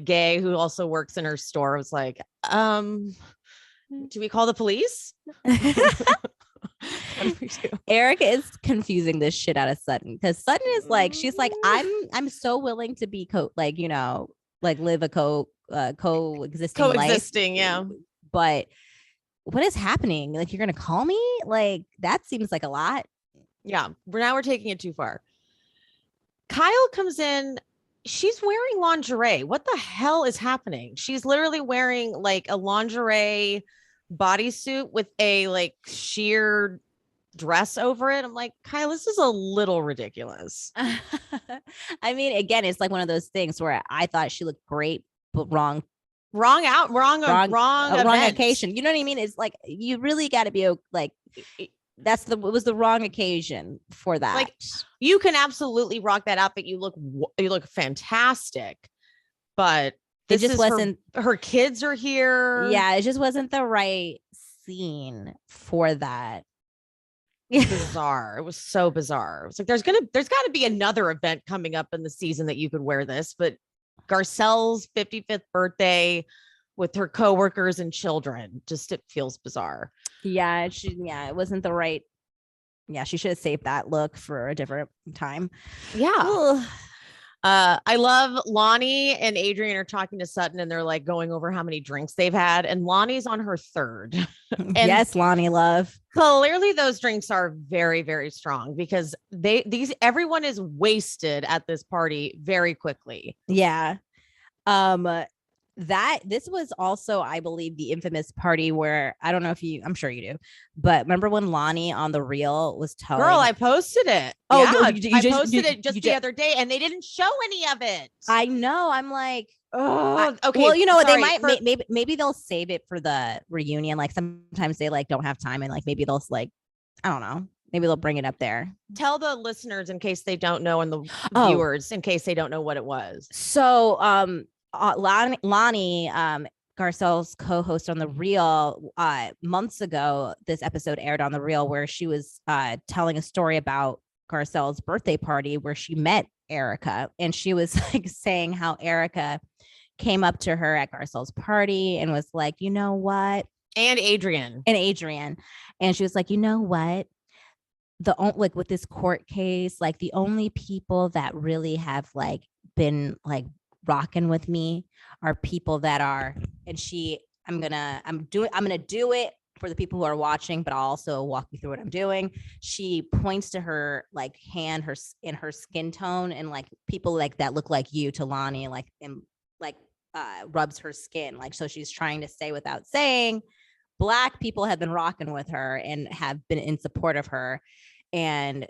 gay, who also works in her store. Was like, do we call the police? Erika is confusing this shit out of Sutton, because Sutton is like, she's like, I'm so willing to be live a coexisting life. Yeah. But what is happening? Like, you're gonna call me? Like, that seems like a lot. Yeah, we're taking it too far. Kyle comes in. She's wearing lingerie. What the hell is happening? She's literally wearing like a lingerie bodysuit with a like sheer dress over it. I'm like, Kyle, this is a little ridiculous. I mean, again, it's like one of those things where I thought she looked great, but wrong occasion. You know what I mean? It's like, you really got to be like, it was the wrong occasion for that. Like, you can absolutely rock that outfit. You look fantastic, but it just wasn't. Her kids are here. Yeah, it just wasn't the right scene for that. Bizarre. It was so bizarre. It's like there's got to be another event coming up in the season that you could wear this, but Garcelle's 55th birthday with her coworkers and children, just it feels bizarre. Yeah, it wasn't the right. Yeah, she should have saved that look for a different time. Yeah. I love Lonnie and Adrian are talking to Sutton, and they're like going over how many drinks they've had, and Lonnie's on her third. And yes, Lonnie love. Clearly those drinks are very, very strong, because everyone is wasted at this party very quickly. Yeah. This was also, I believe, the infamous party where, I don't know if I'm sure you do, but remember when Lonnie on the reel was telling. Girl, I posted it. Oh, yeah, I posted it the other day, and they didn't show any of it. I know. I'm like, oh, okay. Well, you know what? They might, maybe they'll save it for the reunion. Like sometimes they like don't have time, and like maybe they'll like, I don't know. Maybe they'll bring it up there. Tell the listeners in case they don't know, and the viewers in case they don't know what it was. So, Lonnie, Garcelle's co-host on The Real, months ago, this episode aired on The Real, where she was telling a story about Garcelle's birthday party where she met Erika, and she was like saying how Erika came up to her at Garcelle's party and was like, you know what? And Adrian. And she was like, you know what? Like with this court case, like the only people that really have like been like rocking with me are people that are, and I'm gonna do it for the people who are watching, but I'll also walk you through what I'm doing. She points to her like hand, in her skin tone, and like people like that look like you to Lonnie, like, and like rubs her skin, like, so she's trying to say without saying, Black people have been rocking with her and have been in support of her. And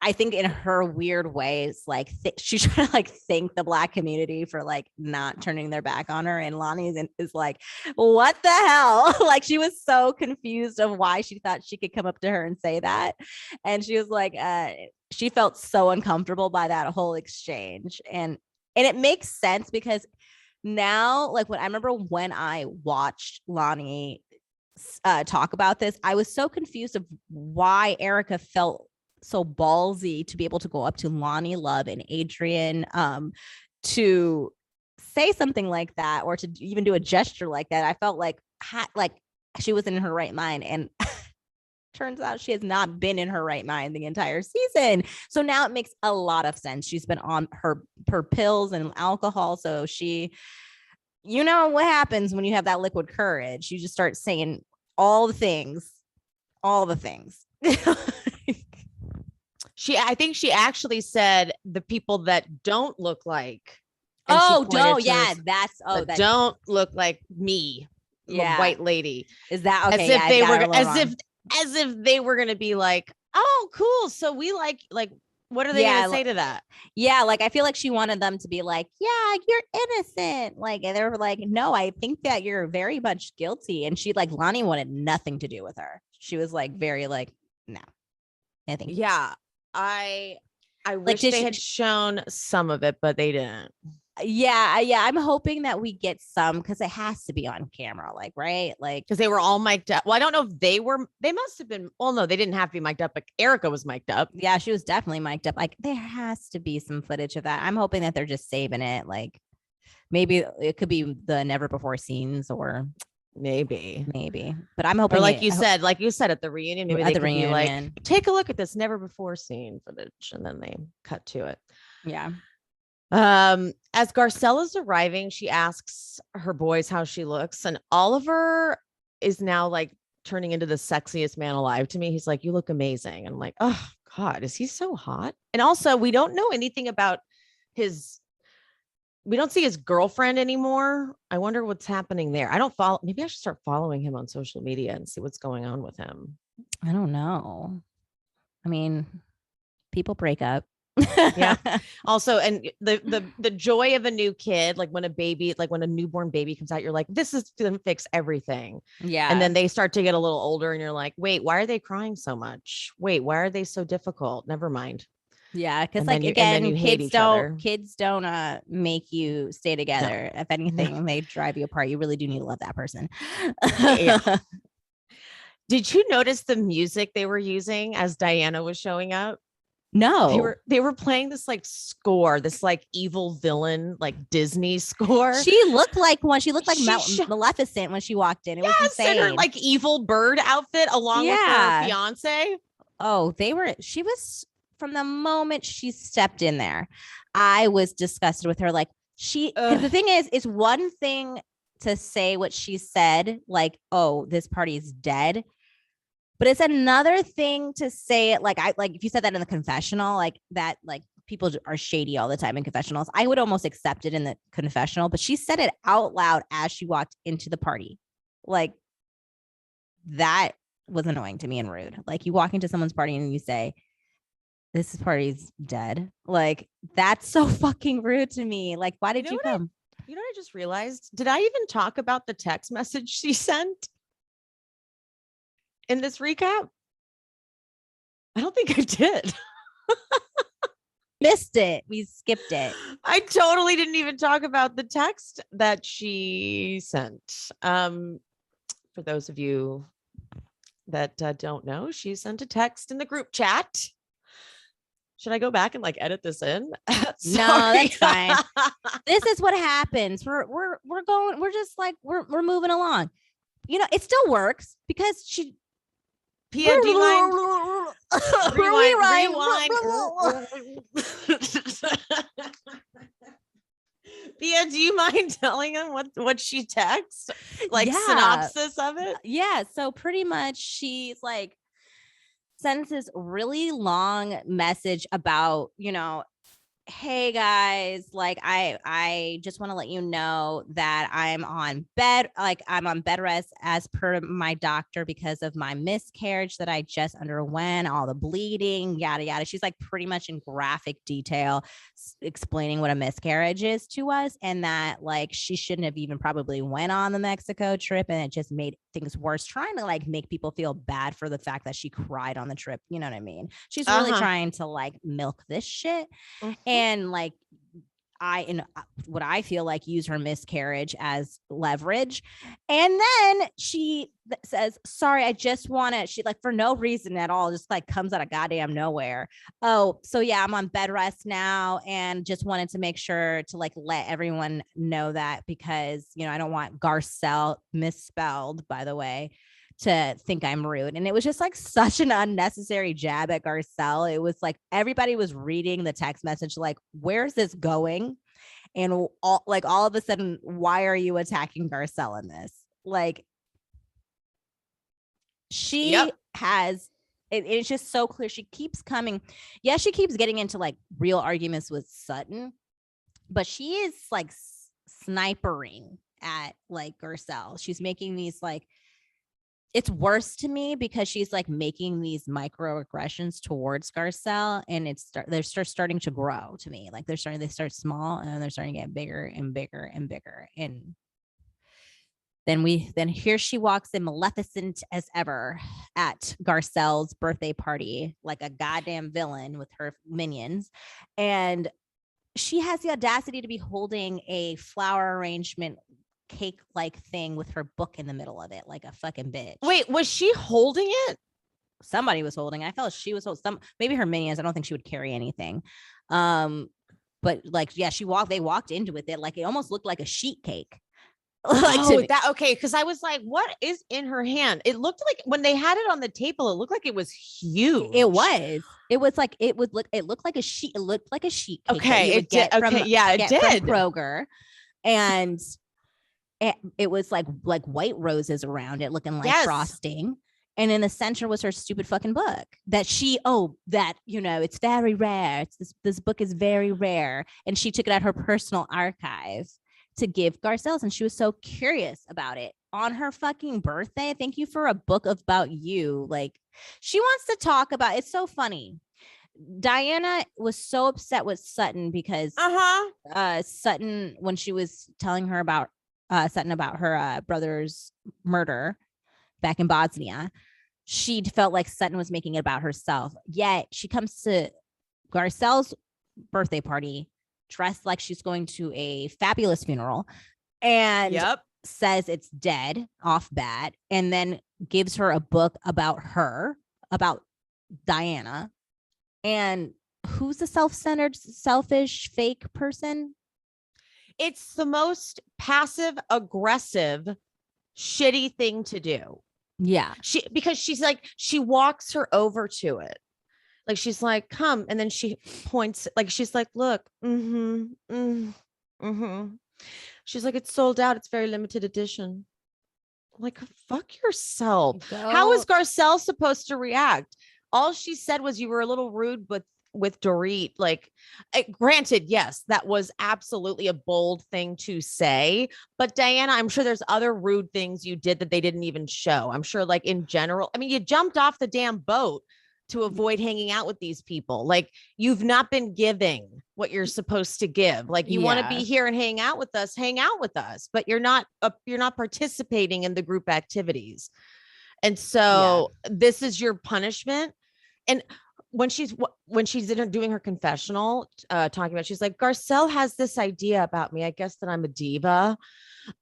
I think in her weird ways, like she's trying to like thank the Black community for like not turning their back on her. And Lonnie is like, what the hell? Like, she was so confused of why she thought she could come up to her and say that. And she was like, she felt so uncomfortable by that whole exchange. And it makes sense, because now, like, when I remember when I watched Lonnie talk about this, I was so confused of why Erika felt so ballsy to be able to go up to Lonnie Love and Adrian to say something like that, or to even do a gesture like that. I felt like she was in her right mind, and turns out she has not been in her right mind the entire season. So now it makes a lot of sense. She's been on her pills and alcohol, so you know what happens when you have that liquid courage. You just start saying all the things. I think she actually said the people that don't look like. Oh, don't. Yeah, that don't look like me. Yeah. White lady. Is that okay? As if they were, as if they were going to be like, oh, cool. So we like, what are they going to say to that? Yeah. Like, I feel like she wanted them to be like, yeah, you're innocent. Like, and they were like, no, I think that you're very much guilty. And she like, Lonnie wanted nothing to do with her. She was like, very like, no, I think. Yeah. I wish they had shown some of it, but they didn't. Yeah. I'm hoping that we get some, because it has to be on camera, like, right? Like, because they were all mic'd up. Well, I don't know if they must have been. Well, no, they didn't have to be mic'd up, but Erika was mic'd up. Yeah, she was definitely mic'd up. Like, there has to be some footage of that. I'm hoping that they're just saving it. Like, maybe it could be the never before scenes, or maybe, but I'm hoping, or like you said at the reunion, maybe they could be like, take a look at this never before scene footage, and then they cut to it. Yeah. As Garcella's arriving, she asks her boys how she looks, and Oliver is now like turning into the sexiest man alive to me. He's like, you look amazing. And I'm like, oh God, is he so hot? And also, we don't know anything about we don't see his girlfriend anymore. I wonder what's happening there. I don't follow. Maybe I should start following him on social media and see what's going on with him. I don't know. I mean, people break up. Yeah. Also, and the joy of a new kid, like when a newborn baby comes out, you're like, this is gonna fix everything. Yeah. And then they start to get a little older and you're like, wait, why are they crying so much? Wait, why are they so difficult? Never mind. Yeah, because like again, kids don't make you stay together. No. If anything, they drive you apart. You really do need to love that person. Yeah. Did you notice the music they were using as Diana was showing up? No, they were playing this like score, this like evil villain, like Disney score. She looked like Maleficent when she walked in. It was insane. Her like evil bird outfit along with her fiance. Oh, she was, from the moment she stepped in there, I was disgusted with her. Like, because the thing is one thing to say what she said, like, oh, this party is dead. But it's another thing to say it like if you said that in the confessional, like that, like people are shady all the time in confessionals, I would almost accept it in the confessional. But she said it out loud as she walked into the party. Like, that was annoying to me and rude. Like, you walk into someone's party and you say, this party's dead. Like, that's so fucking rude to me. Like, why did you come? You know what I just realized? Did I even talk about the text message she sent in this recap? I don't think I did. Missed it. We skipped it. I totally didn't even talk about the text that she sent. For those of you that don't know, she sent a text in the group chat. Should I go back and like edit this in? No, that's fine. This is what happens. We're moving along. You know, it still works because she. Pia, do you mind? Rewind. Pia, do you mind telling him what she texts? Like, synopsis of it? Yeah. So pretty much she's like, sends this really long message about, you know, hey guys, like I just want to let you know that I'm on bed rest as per my doctor because of my miscarriage that I just underwent, all the bleeding, yada yada. She's like pretty much in graphic detail explaining what a miscarriage is to us, and that like she shouldn't have even probably went on the Mexico trip, and it just made things worse, trying to like make people feel bad for the fact that she cried on the trip. You know what I mean? She's really trying to like milk this shit. And like what I feel like use her miscarriage as leverage. And then she says, sorry, I just want to, she like for no reason at all, just like comes out of goddamn nowhere. Oh, so yeah, I'm on bed rest now. And just wanted to make sure to like let everyone know that, because, you know, I don't want Garcelle, misspelled, by the way, to think I'm rude. And it was just like such an unnecessary jab at Garcelle. It was like everybody was reading the text message like, where's this going? And all of a sudden, why are you attacking Garcelle in this? Like, she has it's just so clear. She keeps coming. Yeah, she keeps getting into like real arguments with Sutton, but she is like snipering at like Garcelle. She's making these like, it's worse to me because she's like making these microaggressions towards Garcelle, and they're starting to grow to me. Like they start small and then they're starting to get bigger and bigger and bigger. And then here she walks in maleficent as ever at Garcelle's birthday party, like a goddamn villain with her minions. And she has the audacity to be holding a flower arrangement cake like thing with her book in the middle of it, like a fucking bitch. Wait, was she holding it? Somebody was holding it. I felt she was holding maybe her minions. I don't think she would carry anything. But like, yeah, they walked into it. Like it almost looked like a sheet cake. Okay, because I was like, what is in her hand? It looked like when they had it on the table, it looked like it was huge. It looked like a sheet. It looked like a sheet cake. Okay, it did. Okay, yeah, it did. From Kroger, and it was like white roses around it, looking like frosting. And in the center was her stupid fucking book it's very rare. This book is very rare. And she took it at her personal archive to give Garcelle's, and she was so curious about it on her fucking birthday. Thank you for a book about you. Like she wants to talk about, it's so funny. Diana was so upset with Sutton because Sutton, when she was telling her about Sutton about her brother's murder back in Bosnia, she felt like Sutton was making it about herself. Yet she comes to Garcelle's birthday party dressed like she's going to a fabulous funeral and says it's dead off bat, and then gives her a book about Diana. And who's the self-centered, selfish, fake person? It's the most passive aggressive, shitty thing to do. Yeah. Because she's like, she walks her over to it. Like, she's like, come. And then she points, like, she's like, look, She's like, it's sold out. It's very limited edition. Like, fuck yourself. How is Garcelle supposed to react? All she said was, you were a little rude, but with Dorit, like, granted, yes, that was absolutely a bold thing to say, but Diana, I'm sure there's other rude things you did that they didn't even show. I'm sure, like, in general, I mean, you jumped off the damn boat to avoid hanging out with these people. Like, you've not been giving what you're supposed to give. Like, you want to be here and hang out with us, but you're not participating in the group activities. And so this is your punishment. And when she's doing her confessional, talking about, she's like, Garcelle has this idea about me, I guess, that I'm a diva.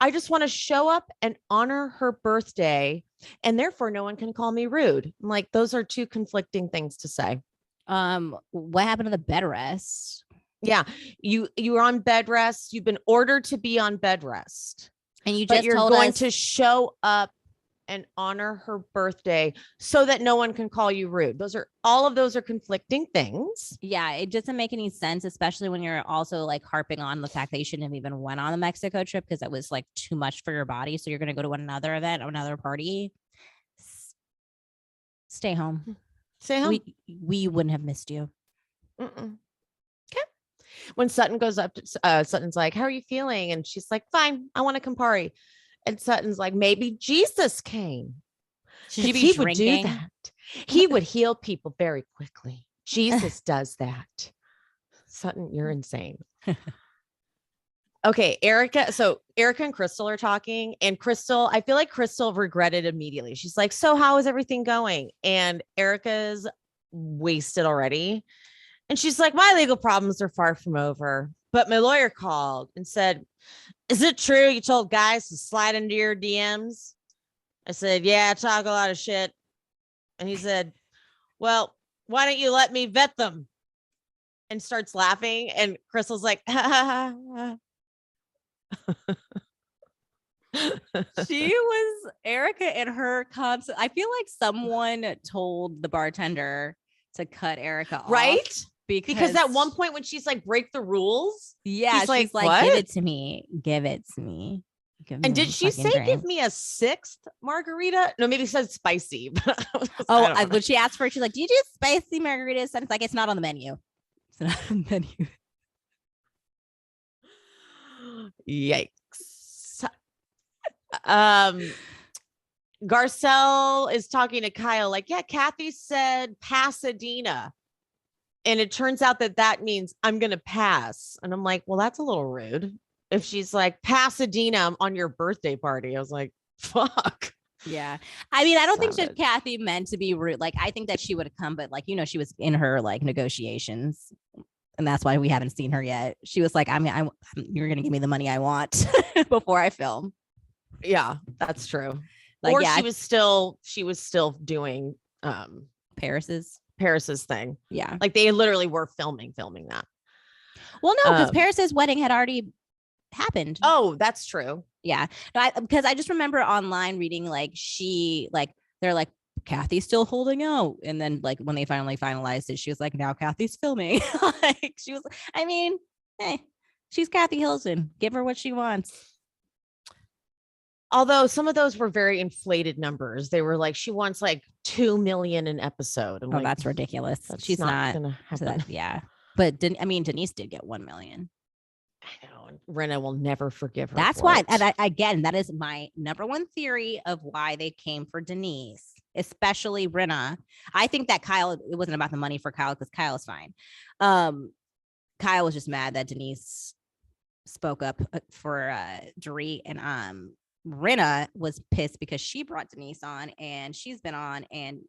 I just want to show up and honor her birthday, and therefore no one can call me rude. I'm like, those are two conflicting things to say. What happened to the bed rest? Yeah, you were on bed rest. You've been ordered to be on bed rest, and you're going to show up and honor her birthday so that no one can call you rude. All of those are conflicting things. Yeah, it doesn't make any sense, especially when you're also like harping on the fact that you shouldn't have even went on the Mexico trip because it was like too much for your body. So you're going to go to another event, another party. Stay home. Stay home. We wouldn't have missed you. Okay. When Sutton goes up, Sutton's like, how are you feeling? And she's like, fine, I want a Campari. And Sutton's like, maybe Jesus came. He would do that. He would heal people very quickly. Jesus does that. Sutton, you're insane. Okay, Erika. So Erika and Crystal are talking, and Crystal, I feel like Crystal regretted immediately. She's like, so how is everything going? And Erika's wasted already. And she's like, my legal problems are far from over, but my lawyer called and said, is it true you told guys to slide into your DMs? I said, yeah, I talk a lot of shit. And he said, well, why don't you let me vet them? And starts laughing. And Crystal's like, She was Erika and her concept. I feel like someone told the bartender to cut Erika off. Right? Because at one point when she's like, break the rules. Yeah. She's like, give it to me. Give it to me. And did she say give me a 6th margarita? No, maybe it said spicy. When she asked for it, she's like, do you do spicy margaritas? And it's like, it's not on the menu. It's not on the menu. Yikes. Garcelle is talking to Kyle like, yeah, Kathy said Pasadena. And it turns out that means I'm going to pass. And I'm like, well, that's a little rude. If she's like Pasadena on your birthday party, I was like, fuck. Yeah. I mean, I don't think that Kathy meant to be rude. Like, I think that she would have come, but like, she was in her like negotiations. And that's why we haven't seen her yet. She was like, you're going to give me the money I want before I film. Yeah, that's true. Like, or she was still doing Paris's thing. Yeah. Like they literally were filming that. Well, no, because Paris's wedding had already happened. Oh, that's true. Yeah. No, because I just remember online reading like they're like, Kathy's still holding out. And then like when they finally finalized it, she was like, now Kathy's filming. Like she was, I mean, hey, she's Kathy Hilton. Give her what she wants. Although some of those were very inflated numbers. They were like, she wants like 2 million an episode. I'm like, that's ridiculous. She's not gonna happen. Yeah. But Denise did get 1 million. I know. Rinna will never forgive her. That's why. And again, that is my number one theory of why they came for Denise, especially Rinna. I think that Kyle, it wasn't about the money for Kyle because Kyle is fine. Kyle was just mad that Denise spoke up for Dorit, and Rinna was pissed because she brought Denise on and she's been on and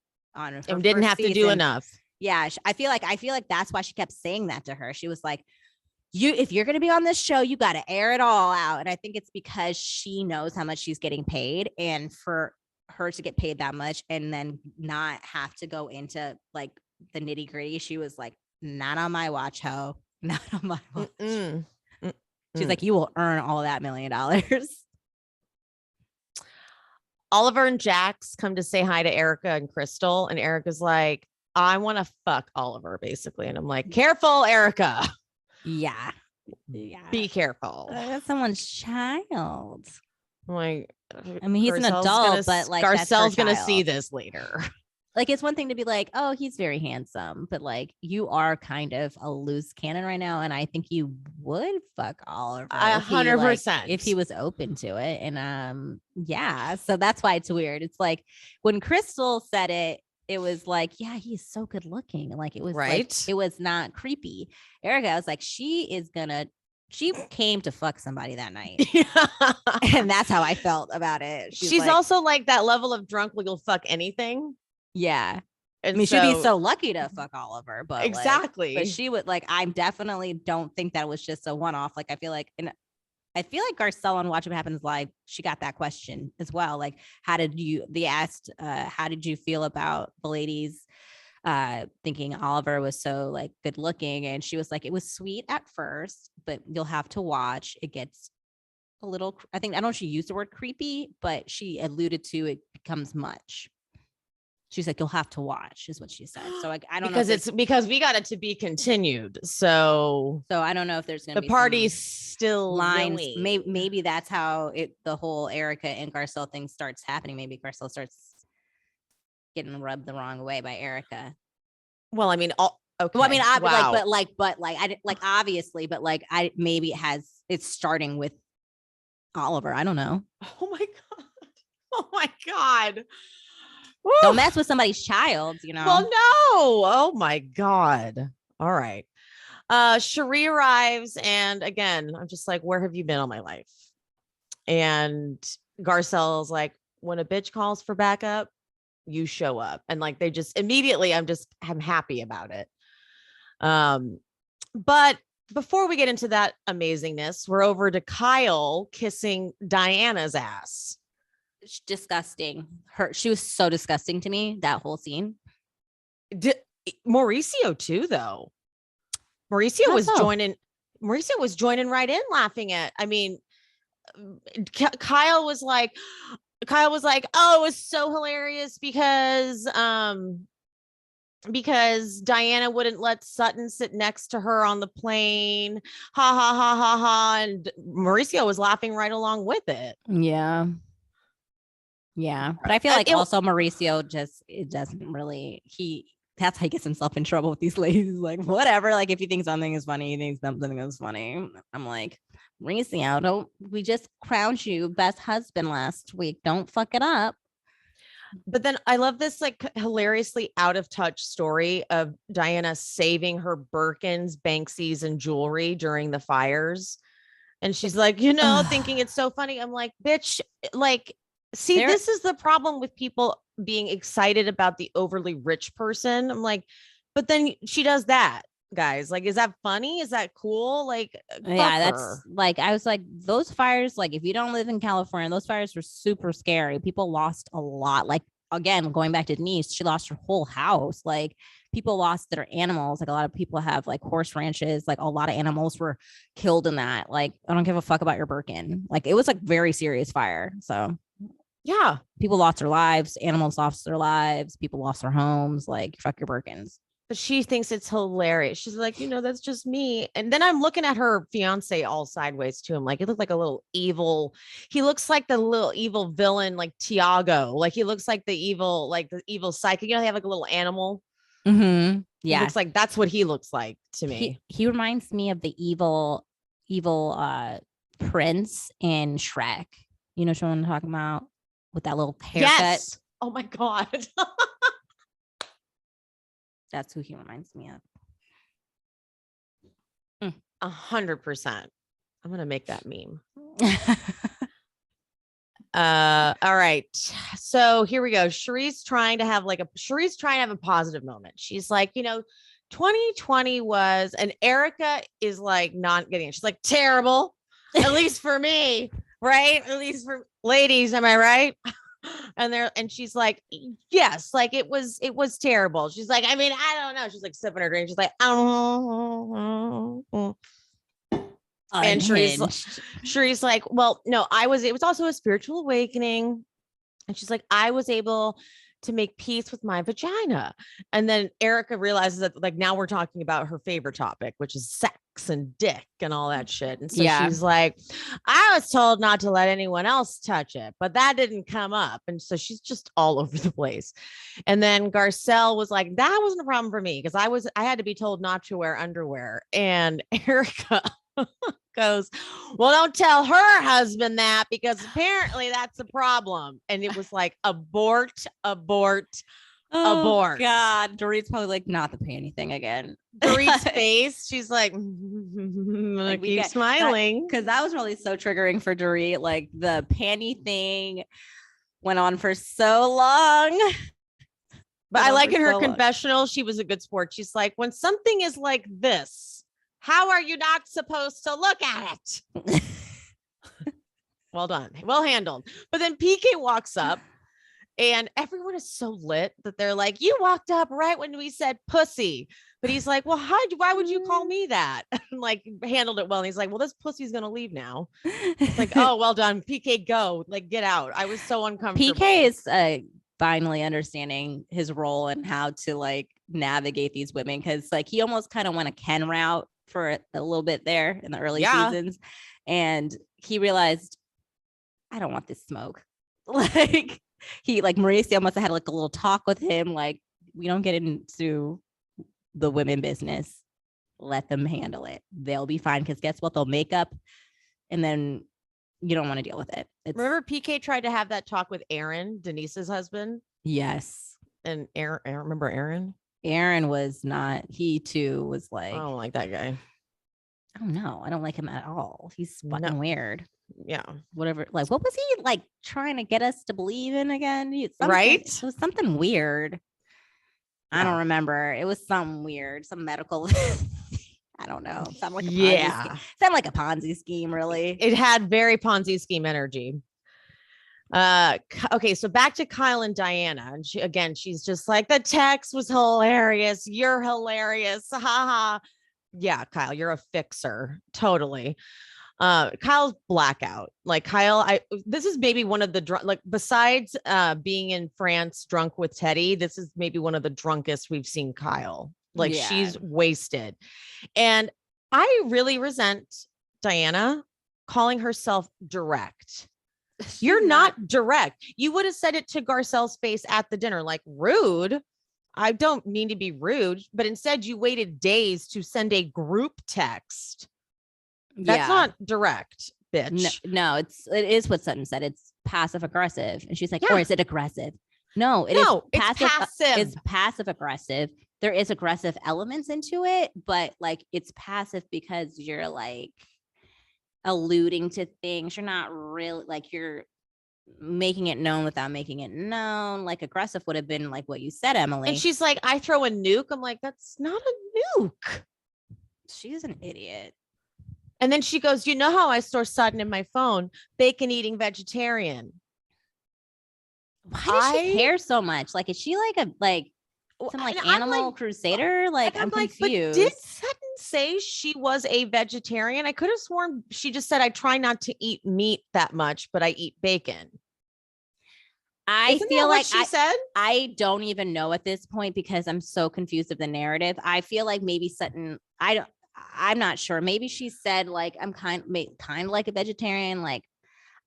didn't have to do enough. Yeah. I feel like that's why she kept saying that to her. She was like, if you're going to be on this show, you got to air it all out. And I think it's because she knows how much she's getting paid, and for her to get paid that much and then not have to go into like the nitty gritty. She was like, not on my watch, ho. Not on my watch. She's like, you will earn all that $1 million. Oliver and Jax come to say hi to Erika and Crystal, and Erika's like, I want to fuck Oliver, basically. And I'm like, careful, Erika. Yeah. Be careful. That's someone's child. I'm like, I mean, he's an adult, but like Garcelle's gonna see this later. Like, it's one thing to be like, oh, he's very handsome, but like, you are kind of a loose cannon right now, and I think you would fuck Oliver 100% if he was open to it. And yeah, so that's why it's weird. It's like when Crystal said it, it was like, yeah, he's so good looking. Like it was right. Like, it was not creepy. Erika was like, she came to fuck somebody that night. Yeah. And that's how I felt about it. She's like, also like that level of drunk where you'll fuck anything. Yeah. And I mean, she'd be so lucky to fuck Oliver, but exactly. But she would like, I definitely don't think that was just a one-off. Like, I feel like Garcelle on Watch What Happens Live, she got that question as well. Like, how did you feel about the ladies thinking Oliver was so like good looking? And she was like, it was sweet at first, but you'll have to watch. It gets a little, I don't know if she used the word creepy, but she alluded to it becomes much. She's like, you'll have to watch, is what she said. So like, I don't know. Because we got it to be continued. So I don't know if there's going to be the party's still lines. Maybe that's how the whole Erika and Garcelle thing starts happening. Maybe Garcelle starts getting rubbed the wrong way by Erika. Well, I mean, okay. Well, I mean, obviously, but like, it's starting with Oliver. I don't know. Oh my God. Oh my God. Woo. Don't mess with somebody's child, you know. Well, no. Oh my God. All right. Cherie arrives, and again, I'm just like, where have you been all my life? And Garcelle's like, when a bitch calls for backup, you show up. And like, they just immediately, I'm happy about it. But before we get into that amazingness, we're over to Kyle kissing Diana's ass. Disgusting. She was so disgusting to me, that whole scene. Mauricio too, though. Mauricio was joining right in, laughing at. I mean, Kyle was like, oh, it was so hilarious because because Diana wouldn't let Sutton sit next to her on the plane. Ha ha ha ha ha. And Mauricio was laughing right along with it. Yeah. Yeah. But I feel like also Mauricio it doesn't really, that's how he gets himself in trouble with these ladies. Like, whatever. Like, if you think something is funny, he thinks something is funny. I'm like, Mauricio, we just crowned you best husband last week. Don't fuck it up. But then I love this like hilariously out of touch story of Diana saving her Birkins, Banksies, and jewelry during the fires. And she's like, thinking it's so funny. I'm like, bitch, like, see, this is the problem with people being excited about the overly rich person. I'm like, but then she does that, guys. Like, is that funny? Is that cool? Like, yeah, that's like, I was like, those fires, like, if you don't live in California, those fires were super scary. People lost a lot. Like, again, going back to Denise, she lost her whole house. Like, people lost their animals. Like, a lot of people have like horse ranches. Like, a lot of animals were killed in that. Like, I don't give a fuck about your Birkin. Like, it was like very serious fire. So yeah, people lost their lives. Animals lost their lives. People lost their homes. Like, fuck your Birkins. But she thinks it's hilarious. She's like, that's just me. And then I'm looking at her fiance all sideways to him. Like, it looked like a little evil. He looks like the little evil villain, like Tiago. Like, he looks like the evil psychic. They have like a little animal. Mm-hmm. Yeah. It looks like that's what he looks like to me. He reminds me of the evil prince in Shrek. You know what I'm talking about? With that little haircut. Yes. Oh my God. That's who he reminds me of. 100%. I'm gonna make that meme. All right. So here we go. Cherie's trying to have a positive moment. She's like, 2020 was, and Erika is like not getting it. She's like, terrible, at least for me, right? At least for ladies, am I right? And she's like, yes, like it was terrible. She's like, I mean, I don't know. She's like sipping her drink. She's like, and Cherie's like, well, no, it was also a spiritual awakening. And she's like, I was able to make peace with my vagina. And then Erika realizes that like now we're talking about her favorite topic, which is sex and dick and all that shit. And so she's like, I was told not to let anyone else touch it, but that didn't come up. And so she's just all over the place. And then Garcelle was like, that wasn't a problem for me because I had to be told not to wear underwear. And Erika goes, well, don't tell her husband that because apparently that's a problem. And it was like abort. Oh God, Dorit's probably like not the panty thing again. Dorit's face, she's like, keep smiling because that was really so triggering for Dorit. Like the panty thing went on for so long. But I like in her confessional, she was a good sport. She's like, when something is like this, how are you not supposed to look at it? Well done. Well handled. But then PK walks up and everyone is so lit that they're like, you walked up right when we said pussy. But he's like, well, why would you call me that? And like handled it well. And he's like, well, this pussy's going to leave now. It's like, oh, well done. PK, go. Like, get out. I was so uncomfortable. PK is finally understanding his role and how to like navigate these women. Cause like he almost kind of went a Ken route for a little bit there in the early seasons. And he realized, I don't want this smoke. Like Mauricio must have had like a little talk with him. Like, we don't get into the women business. Let them handle it. They'll be fine. Cause guess what? They'll make up and then you don't want to deal with it. Remember PK tried to have that talk with Aaron, Denise's husband? Yes. And Aaron, remember Aaron? Aaron was not, he too was like, I don't like that guy. I don't know. I don't like him at all. He's fucking weird. Yeah. Whatever. Like, what was he like trying to get us to believe in again? Right? It was something weird. I don't remember. It was something weird, some medical. I don't know. Sound like a Ponzi scheme, really. It had very Ponzi scheme energy. Okay, so back to Kyle and Diana. And she's just like, the text was hilarious. You're hilarious. Ha ha. Yeah, Kyle, you're a fixer. Totally. Kyle's blackout. Like Kyle, this is maybe one of the like besides being in France drunk with Teddy, this is maybe one of the drunkest we've seen Kyle. Like she's wasted. And I really resent Diana calling herself direct. You're not direct. You would have said it to Garcelle's face at the dinner, like rude. I don't mean to be rude, but instead you waited days to send a group text. That's not direct, bitch. No, it is what Sutton said. It's passive aggressive. And she's like, or is it aggressive? No, it's passive. It's passive aggressive. There is aggressive elements into it, but like it's passive because you're like alluding to things. You're not really like you're making it known without making it known. Like aggressive would have been like what you said, Emily. And she's like, I throw a nuke. I'm like, that's not a nuke. She's an idiot. And then she goes, you know how I store Sutton in my phone? Bacon eating vegetarian. Why does she care so much? Like, is she like some animal crusader? Like, I'm confused. But did Sutton say she was a vegetarian? I could have sworn she just said, I try not to eat meat that much, but I eat bacon. I feel like she said, I don't even know at this point because I'm so confused of the narrative. I feel like maybe Sutton, I'm not sure. Maybe she said like, I'm kind of like a vegetarian. Like,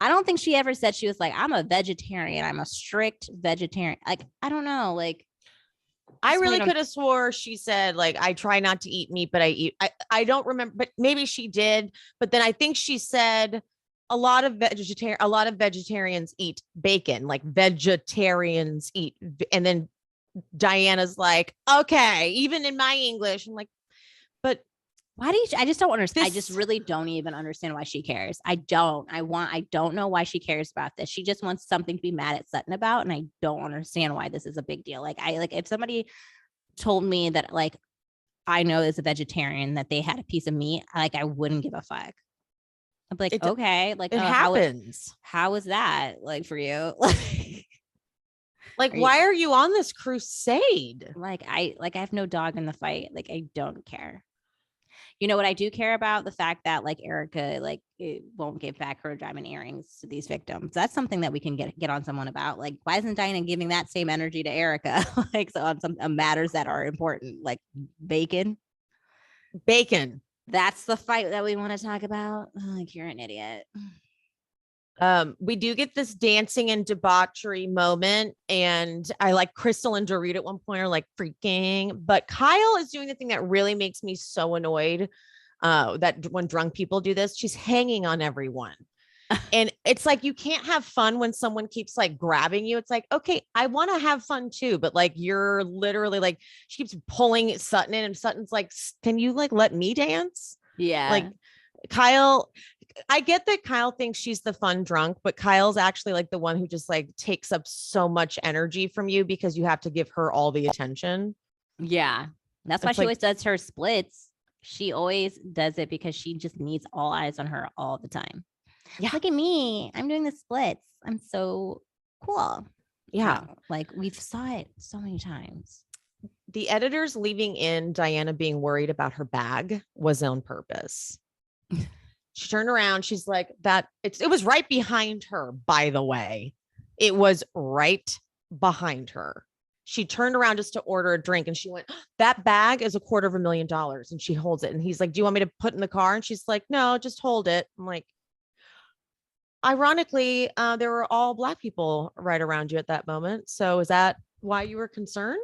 I don't think she ever said she was like, I'm a vegetarian. I'm a strict vegetarian. Like, I don't know. Like, I really could have swore she said like, I try not to eat meat, but I eat, I don't remember, but maybe she did. But then I think she said a lot of vegetarians eat bacon, like vegetarians eat. And then Diana's like, okay, even in my English, I'm like, but why do you, I just don't understand. I just really don't even understand why she cares. I don't know why she cares about this. She just wants something to be mad at Sutton about. And I don't understand why this is a big deal. Like if somebody told me that like, I know as a vegetarian that they had a piece of meat, like I wouldn't give a fuck. I'm like, okay, like it happens. How is that like for you? Like, why are you on this crusade? Like, I have no dog in the fight. Like, I don't care. You know what I do care about? The fact that like Erika, like it won't give back her diamond earrings to these victims. That's something that we can get on someone about. Like, why isn't Diana giving that same energy to Erika? Like, so on some matters that are important, like bacon. That's the fight that we want to talk about. Like, you're an idiot. We do get this dancing and debauchery moment, and I like Crystal and Dorinda at one point are like freaking, but Kyle is doing the thing that really makes me so annoyed. That when drunk people do this, she's hanging on everyone. And it's like, you can't have fun when someone keeps like grabbing you. It's like, okay, I want to have fun too, but like, you're literally like, she keeps pulling Sutton in and Sutton's like, can you like, let me dance? Yeah. Like Kyle, I get that Kyle thinks she's the fun drunk, but Kyle's actually like the one who just like takes up so much energy from you because you have to give her all the attention. Yeah. That's why she always does her splits. She always does it because she just needs all eyes on her all the time. Yeah. Look at me. I'm doing the splits. I'm so cool. Yeah. Like we've saw it so many times. The editors leaving in Diana being worried about her bag was on purpose. She turned around. She's like it was right behind her, by the way. It was right behind her. She turned around just to order a drink and she went, that bag is $250,000. And she holds it. And he's like, do you want me to put in the car? And she's like, no, just hold it. I'm like, ironically, there were all Black people right around you at that moment. So is that why you were concerned?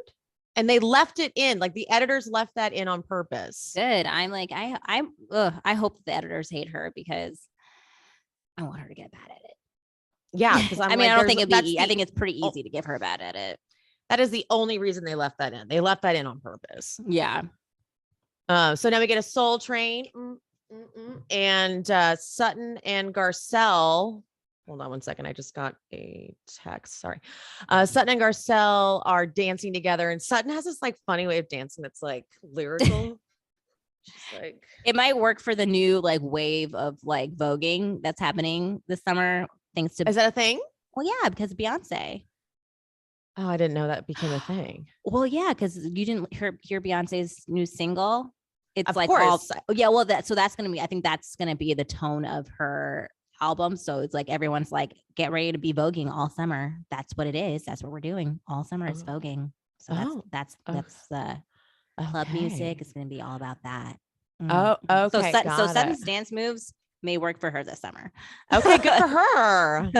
And they left it in, like the editors left that in on purpose. Good. I'm like, I hope the editors hate her because I want her to get bad at it. Yeah. Because I don't think it'd be, I think it's pretty easy to give her bad at it. That is the only reason they left that in. They left that in on purpose. Yeah. So now we get a Soul Train. And Sutton and Garcelle. Hold on one second. I just got a text. Sorry. Sutton and Garcelle are dancing together, and Sutton has this like funny way of dancing that's like lyrical. She's like, it might work for the new like wave of like voguing that's happening this summer. Thanks to is that a thing? Well, yeah, because of Beyonce. Oh, I didn't know that became a thing. Well, yeah, because you didn't hear Beyonce's new single. It's of like course. well, that's going to be, I think that's going to be the tone of her album. So it's like, everyone's like, get ready to be voguing all summer. That's what it is. That's what we're doing all summer. It's voguing. So that's club music. It's going to be all about that. Oh, okay. So Sutton's dance moves may work for her this summer. Okay, good for her.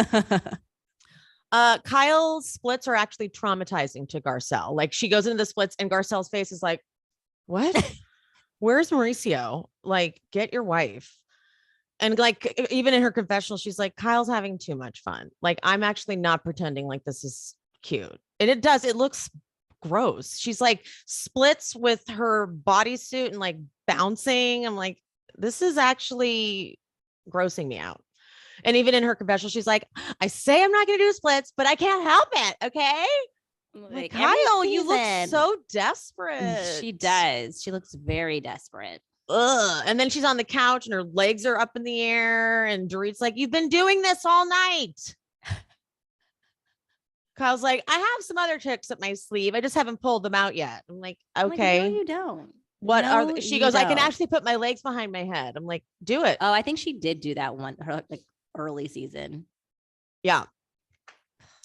Kyle's splits are actually traumatizing to Garcelle. Like, she goes into the splits and Garcelle's face is like, what? Where's Mauricio? Like, get your wife. And like, even in her confessional, she's like, Kyle's having too much fun. Like, I'm actually not pretending like this is cute. And it looks gross. She's like splits with her bodysuit and like bouncing. I'm like, this is actually grossing me out. And even in her confessional, she's like, I say I'm not going to do splits, but I can't help it. Okay. Like, Kyle, you look so desperate. She does. She looks very desperate. Ugh. And then she's on the couch and her legs are up in the air. And Dorit's like, you've been doing this all night. Kyle's like, I have some other tricks up my sleeve. I just haven't pulled them out yet. I'm like, okay. Like, no, you don't. What are they? She goes, I can actually put my legs behind my head. I'm like, do it. Oh, I think she did do that one, her like early season. Yeah.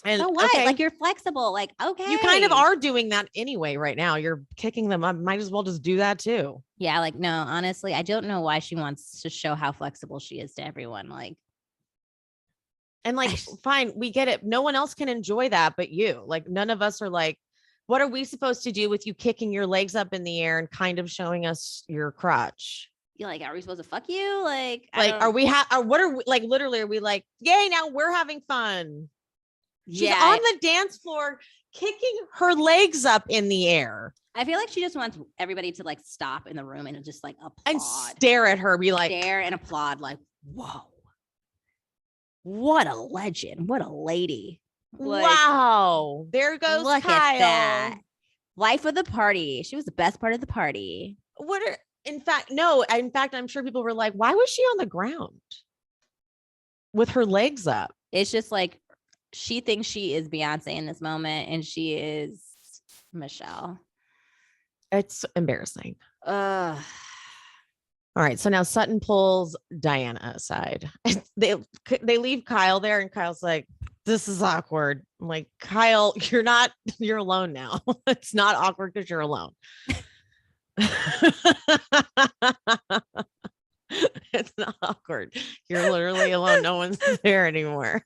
And so what? Like, you're flexible. Like, okay. You kind of are doing that anyway right now. You're kicking them up. Might as well just do that too. Yeah. Like, no, honestly, I don't know why she wants to show how flexible she is to everyone. Like, and like, fine, we get it. No one else can enjoy that but you. Like, none of us are like, what are we supposed to do with you kicking your legs up in the air and kind of showing us your crotch? You're like, are we supposed to fuck you? Like, are we what are we like? Literally, are we like, yay, now we're having fun? She's on the dance floor kicking her legs up in the air. I feel like she just wants everybody to like stop in the room and just like applaud and stare at her, be like, stare and applaud, like, whoa, what a legend, what a lady. Like, wow, there goes look Kyle. At that. Life of the party. She was the best part of the party. In fact, I'm sure people were like, why was she on the ground with her legs up? It's just like, she thinks she is Beyonce in this moment, and she is Michelle. It's embarrassing. All right, so now Sutton pulls Diana aside. They leave Kyle there, and Kyle's like, this is awkward. I'm like, Kyle, you're alone now. It's not awkward because you're alone. It's not awkward. You're literally alone. No one's there anymore.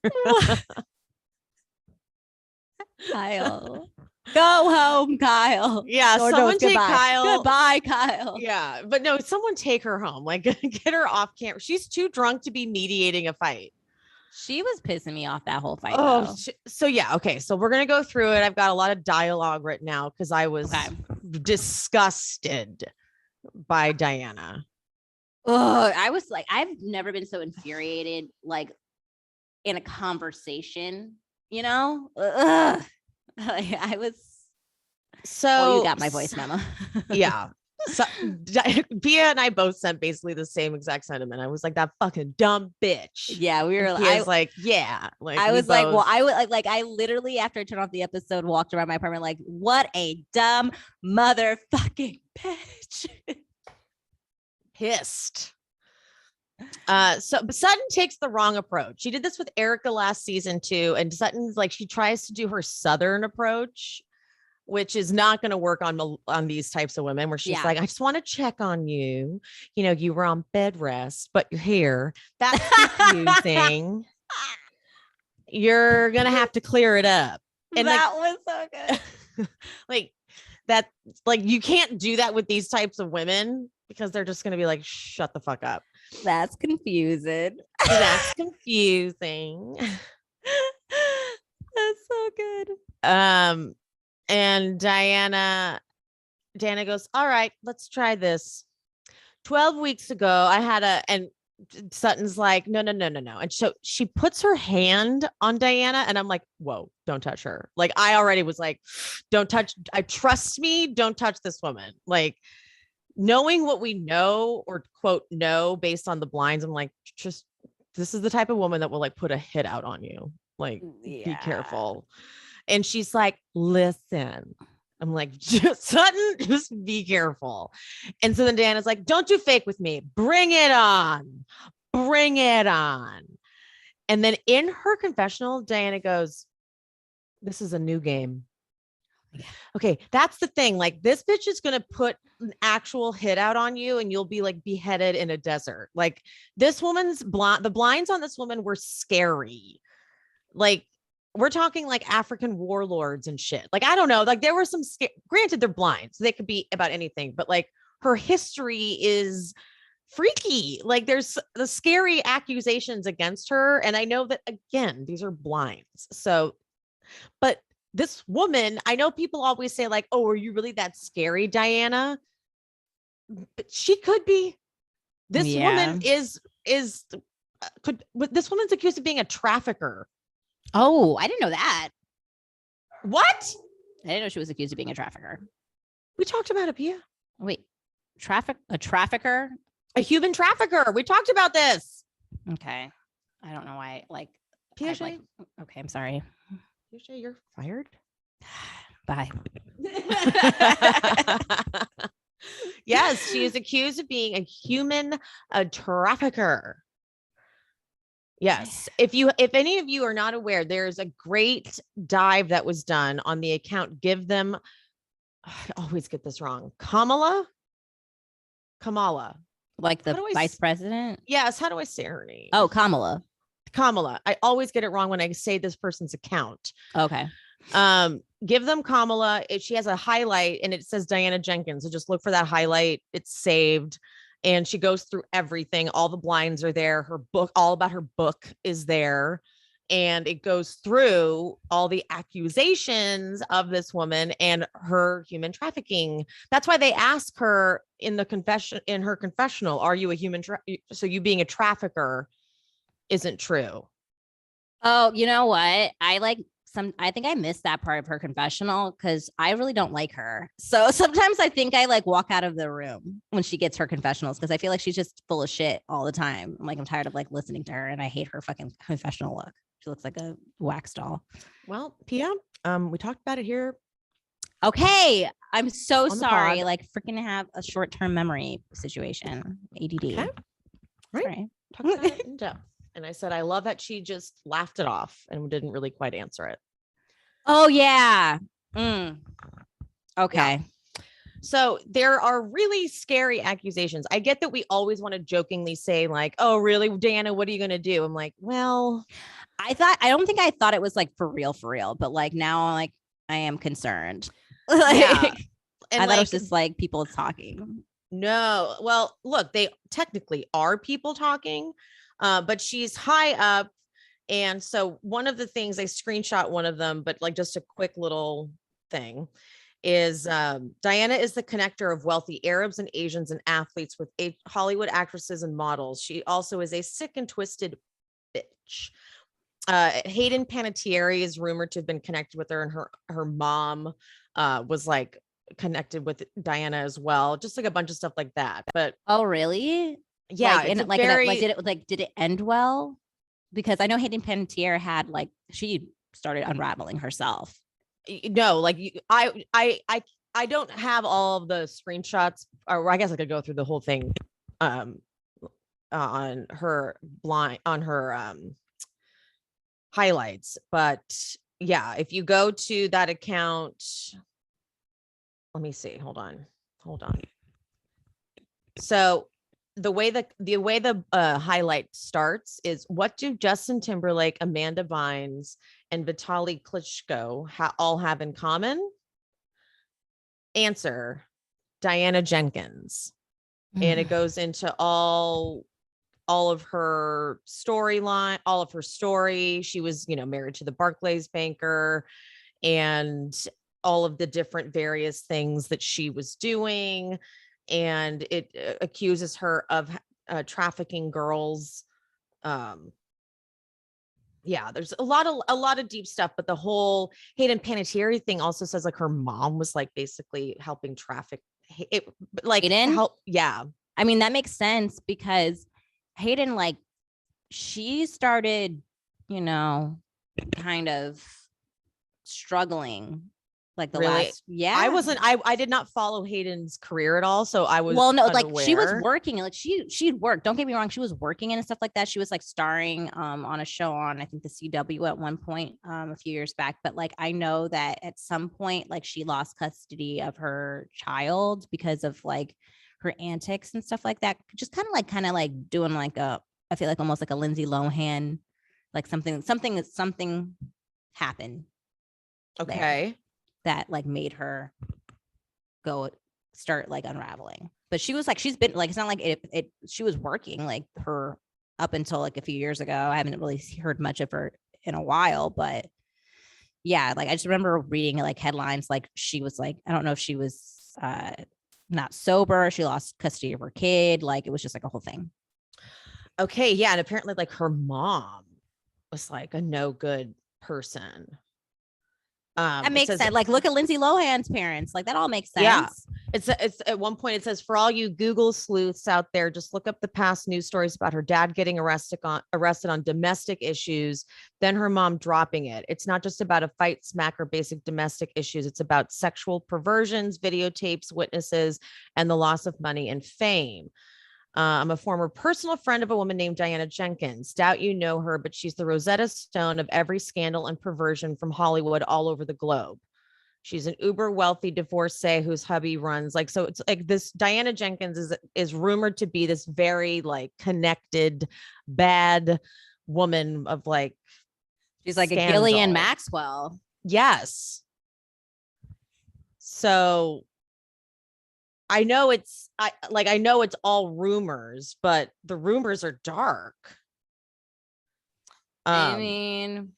Kyle, go home, Kyle. Yeah, someone take Kyle. Goodbye, Kyle. Yeah, but no, someone take her home. Like, get her off camera. She's too drunk to be mediating a fight. She was pissing me off that whole fight. So yeah, okay. So we're gonna go through it. I've got a lot of dialogue written out because I was disgusted by Diana. I was like, I've never been so infuriated, like, in a conversation. You know, I was. So you got my voice memo. Yeah. So Pia and I both sent basically the same exact sentiment. I was like, that fucking dumb bitch. Yeah, we were. I was like, yeah. Like, I was like, well, I would like I literally, after I turned off the episode, walked around my apartment like, what a dumb motherfucking bitch. Pissed. So Sutton takes the wrong approach. She did this with Erika last season too, and Sutton's like, she tries to do her Southern approach, which is not going to work on these types of women, where she's like, I just want to check on you. You know, you were on bed rest, but you're here. That's confusing. You're going to have to clear it up. And that was so good. Like that, like, you can't do that with these types of women because they're just going to be like, shut the fuck up. That's confusing. That's confusing. That's so good. And Diana goes, all right, let's try this. 12 weeks ago, I had and Sutton's like, no. And so she puts her hand on Diana, and I'm like, whoa, don't touch her. Like, I already was like, don't touch. Trust me, don't touch this woman. Like, knowing what we know, or quote, know based on the blinds, I'm like, just, this is the type of woman that will like put a hit out on you. Like, be careful. And she's like, listen, I'm like, Sutton, just be careful. And so then Diana's like, don't do fake with me. Bring it on. Bring it on. And then in her confessional, Diana goes, this is a new game. Okay, that's the thing. Like, this bitch is going to put an actual hit out on you and you'll be like beheaded in a desert. Like, this woman's the blinds on this woman were scary. Like, we're talking like African warlords and shit. Like, I don't know. Like, there were some, granted, they're blind, so they could be about anything, but like, her history is freaky. Like, there's the scary accusations against her. And I know that, again, these are blinds. So, but this woman, I know people always say like, oh, are you really that scary, Diana? But she could be. This woman is this woman's accused of being a trafficker. Oh, I didn't know that. What? I didn't know she was accused of being a trafficker. We talked about it, Pia. Wait, a trafficker? A human trafficker. We talked about this. Okay. I don't know why. Like, Piaget. Okay, I'm sorry. Piaget, you're fired. Bye. Yes, she is accused of being a human trafficker. Yes. If any of you are not aware, there's a great dive that was done on the account. Give them, I always get this wrong. Kamala. Like the vice president? Yes. How do I say her name? Oh, Kamala. I always get it wrong when I say this person's account. Okay. Give them Kamala. She has a highlight and it says Diana Jenkins. So just look for that highlight. It's saved. And she goes through everything. All the blinds are there. Her book, all about her book, is there. And it goes through all the accusations of this woman and her human trafficking. That's why they ask her in her confessional, are you a human so you being a trafficker isn't true. Oh, you know what? I think I missed that part of her confessional because I really don't like her. So sometimes I think I like walk out of the room when she gets her confessionals because I feel like she's just full of shit all the time. I'm tired of like listening to her and I hate her fucking confessional look. She looks like a wax doll. Well, Pia, we talked about it here. Okay. I'm so sorry. Like freaking have a short-term memory situation. ADD. Okay. Right. Sorry. Talked about it in depth. And I said, I love that she just laughed it off and didn't really quite answer it. Oh, yeah. Okay. Yeah. So there are really scary accusations. I get that we always want to jokingly say like, oh, really, Diana, what are you going to do? I'm like, well, I don't think I thought it was like for real, but like now like I am concerned. Yeah. And I thought it was just like people talking. No. Well, look, they technically are people talking. But she's high up. And so one of the things I screenshot one of them, but like just a quick little thing is Diana is the connector of wealthy Arabs and Asians and athletes with Hollywood actresses and models. She also is a sick and twisted bitch. Hayden Panettiere is rumored to have been connected with her, and her mom was like connected with Diana as well. Just like a bunch of stuff like that. But oh, really? Yeah, did it end well? Because I know Hayden Panettiere had she started unraveling herself. No, I don't have all of the screenshots, or I guess I could go through the whole thing on her highlights, but yeah, if you go to that account, let me see. Hold on. So the way the highlight starts is, what do Justin Timberlake, Amanda Bynes, and Vitaly Klitschko all have in common? Answer: Diana Jenkins. And it goes into all of her storyline, all of her story. She was, married to the Barclays banker, and all of the different various things that she was doing. And it accuses her of trafficking girls. Yeah, there's a lot of deep stuff, but the whole Hayden Panettiere thing also says like her mom was like basically helping traffic it, like Hayden? Yeah. I mean, that makes sense because Hayden, she started, kind of struggling Like the Really? last, yeah. I did not follow Hayden's career at all. So I was, well, no, like unaware. she was working, like she'd worked. Don't get me wrong. She was working and stuff like that. She was like starring on a show on, I think the CW at one point a few years back. But like, I know that at some point, like she lost custody of her child because of like her antics and stuff like that. Just kind of like doing like I feel like almost like a Lindsay Lohan, like something happened. Okay. That like made her start like unraveling. But she was like, she's been like, it's not like she was working like her up until like a few years ago. I haven't really heard much of her in a while, but yeah, like I just remember reading like headlines, like she was like, I don't know if she was not sober, she lost custody of her kid, like it was just like a whole thing. Okay, yeah, and apparently like her mom was like a no good person. That makes sense. Like, look at Lindsay Lohan's parents. Like, that all makes sense. Yeah. It's at one point it says, for all you Google sleuths out there, just look up the past news stories about her dad getting arrested on domestic issues, then her mom dropping it. It's not just about a fight, smack, or basic domestic issues. It's about sexual perversions, videotapes, witnesses, and the loss of money and fame. I'm a former personal friend of a woman named Diana Jenkins. Doubt you know her, but she's the Rosetta Stone of every scandal and perversion from Hollywood all over the globe. She's an uber wealthy divorcee whose hubby runs like, so it's like this Diana Jenkins is rumored to be this very like connected, bad woman of like, she's like scandal. A Ghislaine Maxwell. Yes. So I know it's all rumors, but the rumors are dark. I mean,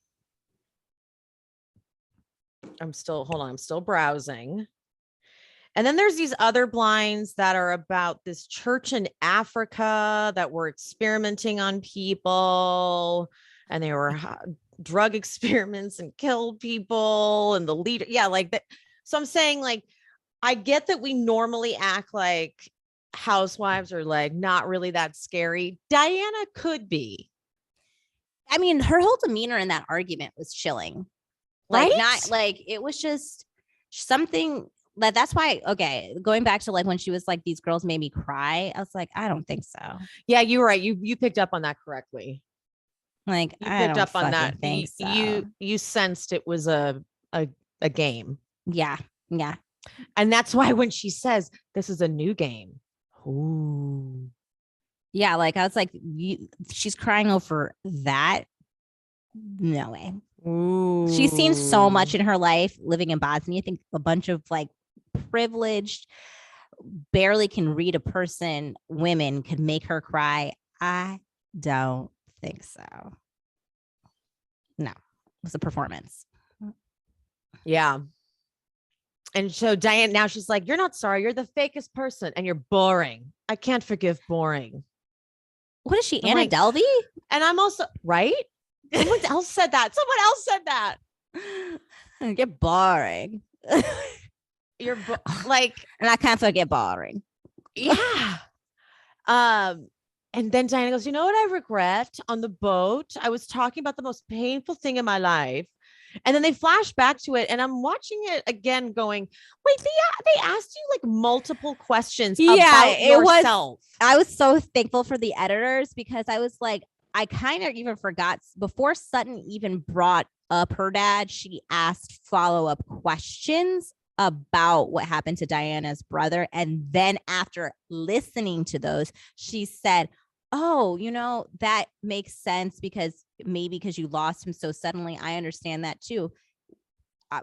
I'm still browsing. And then there's these other blinds that are about this church in Africa that were experimenting on people, and they were drug experiments and killed people, and the leader. Yeah. Like that. So I'm saying like, I get that we normally act like housewives are like not really that scary. Diana could be. I mean, her whole demeanor in that argument was chilling. Like, right? Not like it was just something that's why. Okay. Going back to like when she was like, these girls made me cry. I was like, I don't think so. Yeah, you were right. You picked up on that correctly. Like you picked up on that. You sensed it was a game. Yeah. Yeah. And that's why when she says this is a new game. Ooh. Yeah, like I was like, she's crying over that. No way. Ooh. She's seen so much in her life living in Bosnia. I think a bunch of like privileged, barely can read a person, women could make her cry. I don't think so. No, it was a performance. Yeah. And so Diane, now she's like, you're not sorry. You're the fakest person and you're boring. I can't forgive boring. What is she, Anna Delvey? And I'm also, right? Someone else said that. You're boring. You're like, and I can't forget boring. Yeah. And then Diana goes, you know what I regret on the boat? I was talking about the most painful thing in my life. And then they flash back to it, and I'm watching it again going, wait, they asked you like multiple questions about yourself. I was so thankful for the editors because I was like, I kind of even forgot before Sutton even brought up her dad, she asked follow-up questions about what happened to Diana's brother. And then after listening to those, she said, oh, you know, that makes sense because you lost him so suddenly. I understand that too.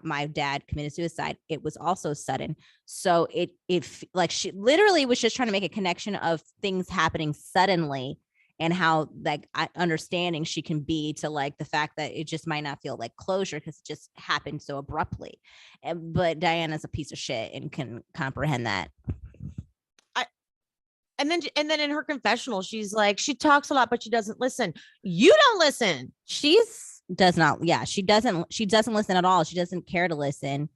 My dad committed suicide. It was also sudden. So it like she literally was just trying to make a connection of things happening suddenly and how like understanding she can be to like the fact that it just might not feel like closure because it just happened so abruptly. But Diana's a piece of shit and can comprehend that. And then in her confessional, she's like, she talks a lot, but she doesn't listen. You don't listen. She doesn't listen at all. She doesn't care to listen.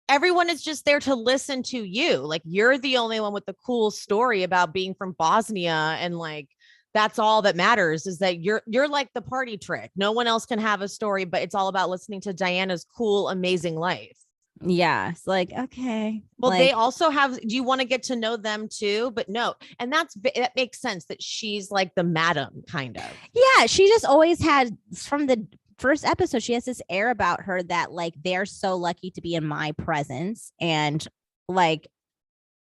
Everyone is just there to listen to you. Like you're the only one with the cool story about being from Bosnia. And like, that's all that matters is that you're like the party trick. No one else can have a story, but it's all about listening to Diana's cool, amazing life. Yeah. It's like, okay. Well, like, they also have, do you want to get to know them too? But no. And that makes sense that she's like the madam kind of. yeah, she just always had from the first episode, she has this air about her that like they're so lucky to be in my presence and like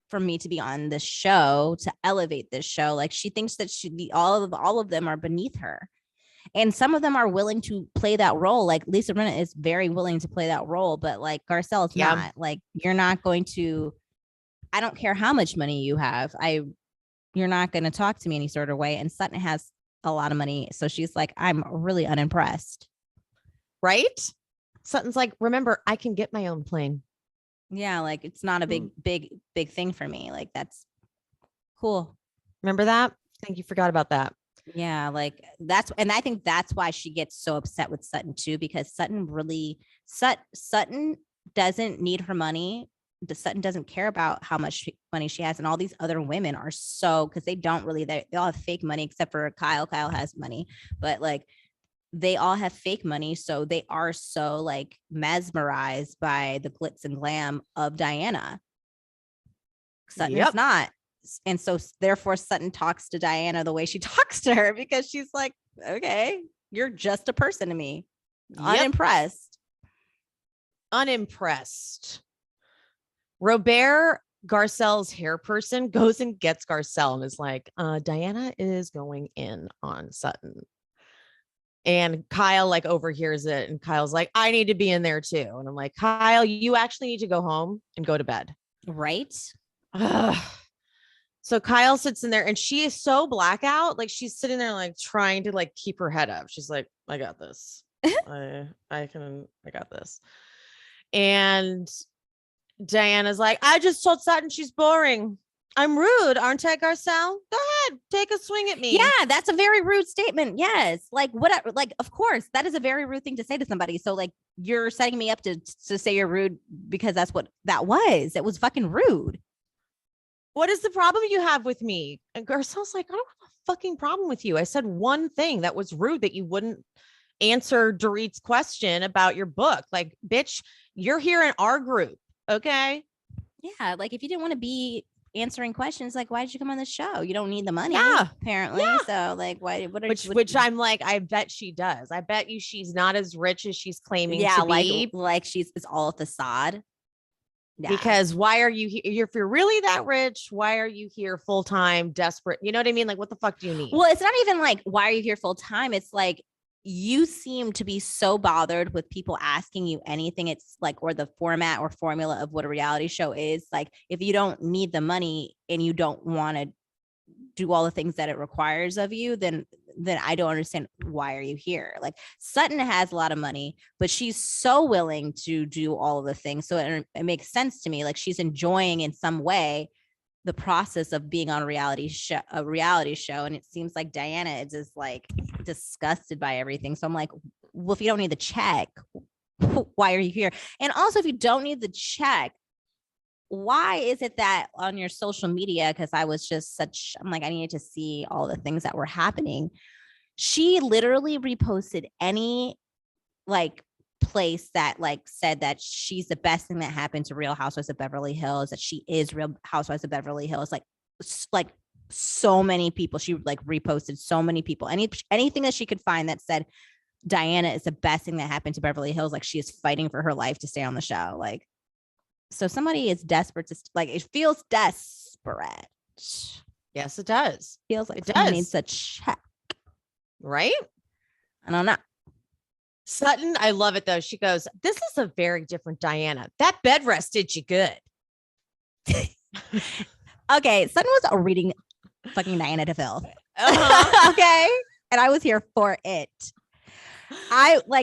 for me to be on this show to elevate this show. Like she thinks that all of them are beneath her. And some of them are willing to play that role. Like Lisa Rinna is very willing to play that role, but like Garcelle is not. Like you're not going to, I don't care how much money you have. You're not going to talk to me any sort of way. And Sutton has a lot of money. So she's like, I'm really unimpressed. Right? Sutton's like, remember, I can get my own plane. Yeah. Like it's not a big thing for me. Like that's cool. Remember that? I think you forgot about that. Yeah, like and I think that's why she gets so upset with Sutton too, because Sutton doesn't need her money. Sutton doesn't care about how much money she has, and all these other women are so, because they all have fake money except for Kyle. Kyle has money, but like they all have fake money, so they are so like mesmerized by the glitz and glam of Diana. Sutton is not. And so therefore Sutton talks to Diana the way she talks to her, because she's like, okay, you're just a person to me. Unimpressed. RHOBH, Garcelle's hair person, goes and gets Garcelle and is like, Diana is going in on Sutton. And Kyle like overhears it. And Kyle's like, I need to be in there too. And I'm like, Kyle, you actually need to go home and go to bed. Right. So Kyle sits in there and she is so blackout. Like she's sitting there, like trying to like keep her head up. She's like, I got this. I got this. And Diana's like, I just told Sutton she's boring. I'm rude, aren't I, Garcelle? Go ahead, take a swing at me. Yeah, that's a very rude statement. Yes. Like whatever. Like, of course, that is a very rude thing to say to somebody. So like you're setting me up to say you're rude because that's what that was. It was fucking rude. What is the problem you have with me? And Garcelle's like, I don't have a fucking problem with you. I said one thing that was rude, that you wouldn't answer Dorit's question about your book. Like, bitch, you're here in our group. Okay. Yeah. Like if you didn't want to be answering questions, like why did you come on the show? You don't need the money, apparently. So like which I'm like, I bet she does. I bet you she's not as rich as she's claiming to be. Like it's all a facade. Yeah. Because why are you here? If you're really that rich, why are you here full time, desperate? You know what I mean? Like, what the fuck do you need? Well, it's not even like, why are you here full time? It's like, you seem to be so bothered with people asking you anything. It's like, or the format or formula of what a reality show is. Like, if you don't need the money and you don't want to do all the things that it requires of you, then I don't understand, why are you here? Like Sutton has a lot of money, but she's so willing to do all of the things. So it makes sense to me. Like she's enjoying in some way the process of being on a reality show. And it seems like Diana is just like disgusted by everything. So I'm like, well, if you don't need the check, why are you here? And also, if you don't need the check, why is it that on your social media, because I'm like, I needed to see all the things that were happening. She literally reposted any like place that like said that she's the best thing that happened to Real Housewives of Beverly Hills, that she is Real Housewives of Beverly Hills. Like so many people, she like reposted so many people, anything that she could find that said Diana is the best thing that happened to Beverly Hills. Like she is fighting for her life to stay on the show. Like, so somebody is desperate to like, it feels desperate. Yes, it does. Feels like it needs a check. Right? I don't know. Sutton, I love it though. She goes, this is a very different Diana. That bed rest did you good. Okay, Sutton was reading fucking Diana to filth. Okay. And I was here for it.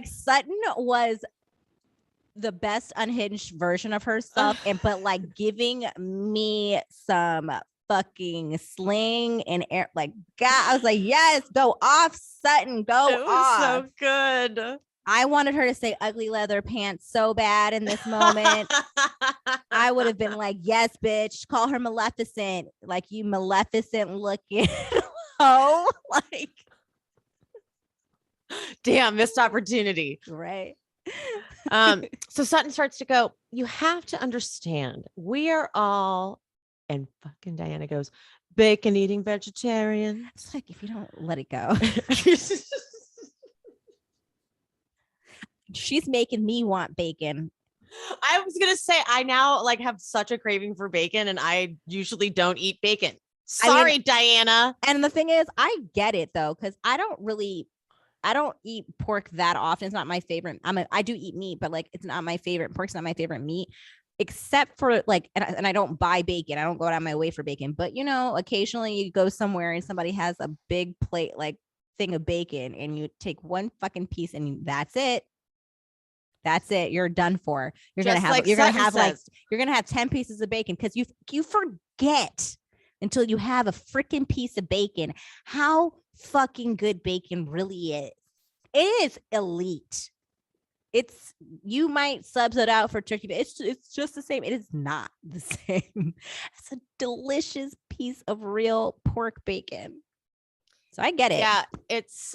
Sutton was the best unhinged version of herself, but like giving me some fucking sling and air. Like, God, I was like, yes, go off, Sutton, go off. It was so good. I wanted her to say ugly leather pants so bad in this moment. I would have been like, yes, bitch, call her Maleficent. Like, you Maleficent looking. Like, damn, missed opportunity. Right. So Sutton starts to go, you have to understand, we are all, and fucking Diana goes, bacon eating vegetarian. It's like, if you don't let it go. She's making me want bacon. I was going to say, I now like have such a craving for bacon and I usually don't eat bacon. Sorry, Diana. And the thing is, I get it though, because I don't eat pork that often. It's not my favorite. I do eat meat, but like, it's not my favorite. Pork's not my favorite meat, except for like, and I don't buy bacon. I don't go out of my way for bacon, but you know, occasionally you go somewhere and somebody has a big plate, like thing of bacon, and you take one fucking piece and that's it. That's it. You're done for. You're going to have 10 pieces of bacon because you forget until you have a freaking piece of bacon how fucking good bacon really is. It is elite. You might subs it out for turkey, but it's just the same. It is not the same. It's a delicious piece of real pork bacon. So I get it. Yeah, it's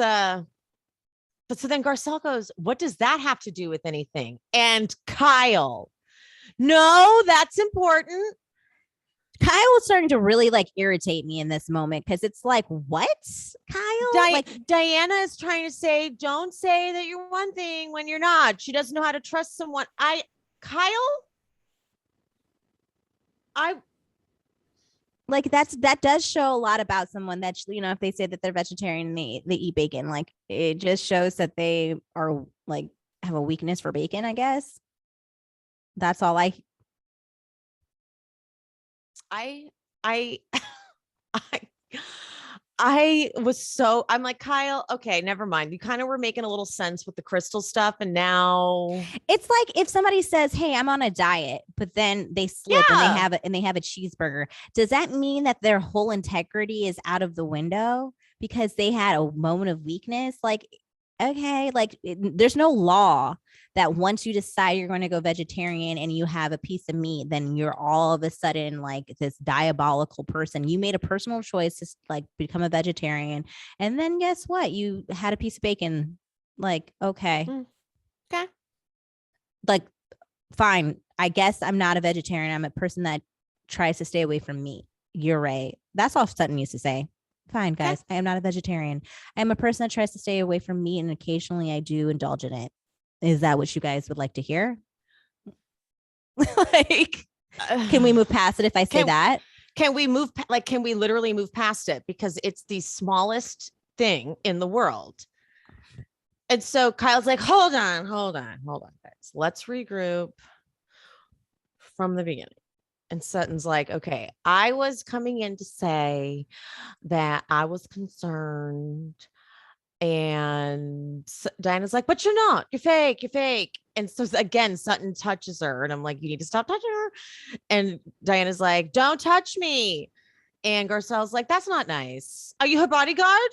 but so then Garcelle goes, what does that have to do with anything? And Kyle, no, that's important. Kyle was starting to really like irritate me in this moment because it's like, what, Kyle? Diana is trying to say, don't say that you're one thing when you're not. She doesn't know how to trust someone. Like that does show a lot about someone that, you know, if they say that they're vegetarian and they eat bacon, like it just shows that they are like have a weakness for bacon, I guess. That's all I I'm like, Kyle, okay, never mind. You kind of were making a little sense with the crystal stuff. And now it's like if somebody says, hey, I'm on a diet, but then they slip and they have a cheeseburger. Does that mean that their whole integrity is out of the window because they had a moment of weakness? Like, okay, like there's no law that once you decide you're going to go vegetarian and you have a piece of meat, then you're all of a sudden like this diabolical person. You made a personal choice to like become a vegetarian. And then guess what? You had a piece of bacon. Like, okay. Okay. Like, fine. I guess I'm not a vegetarian. I'm a person that tries to stay away from meat. You're right. That's all Sutton used to say. Fine, guys. Okay. I am not a vegetarian. I'm a person that tries to stay away from meat, and occasionally I do indulge in it. Is that what you guys would like to hear? Like, can we move past it if I say that? Can we literally move past it? Because it's the smallest thing in the world. And so Kyle's like, hold on, guys. Let's regroup from the beginning. And Sutton's like, okay, I was coming in to say that I was concerned. And Diana's like, but you're not, you're fake. And so again, Sutton touches her and I'm like, you need to stop touching her. And Diana's like, don't touch me. And Garcelle's like, that's not nice. Are you her bodyguard?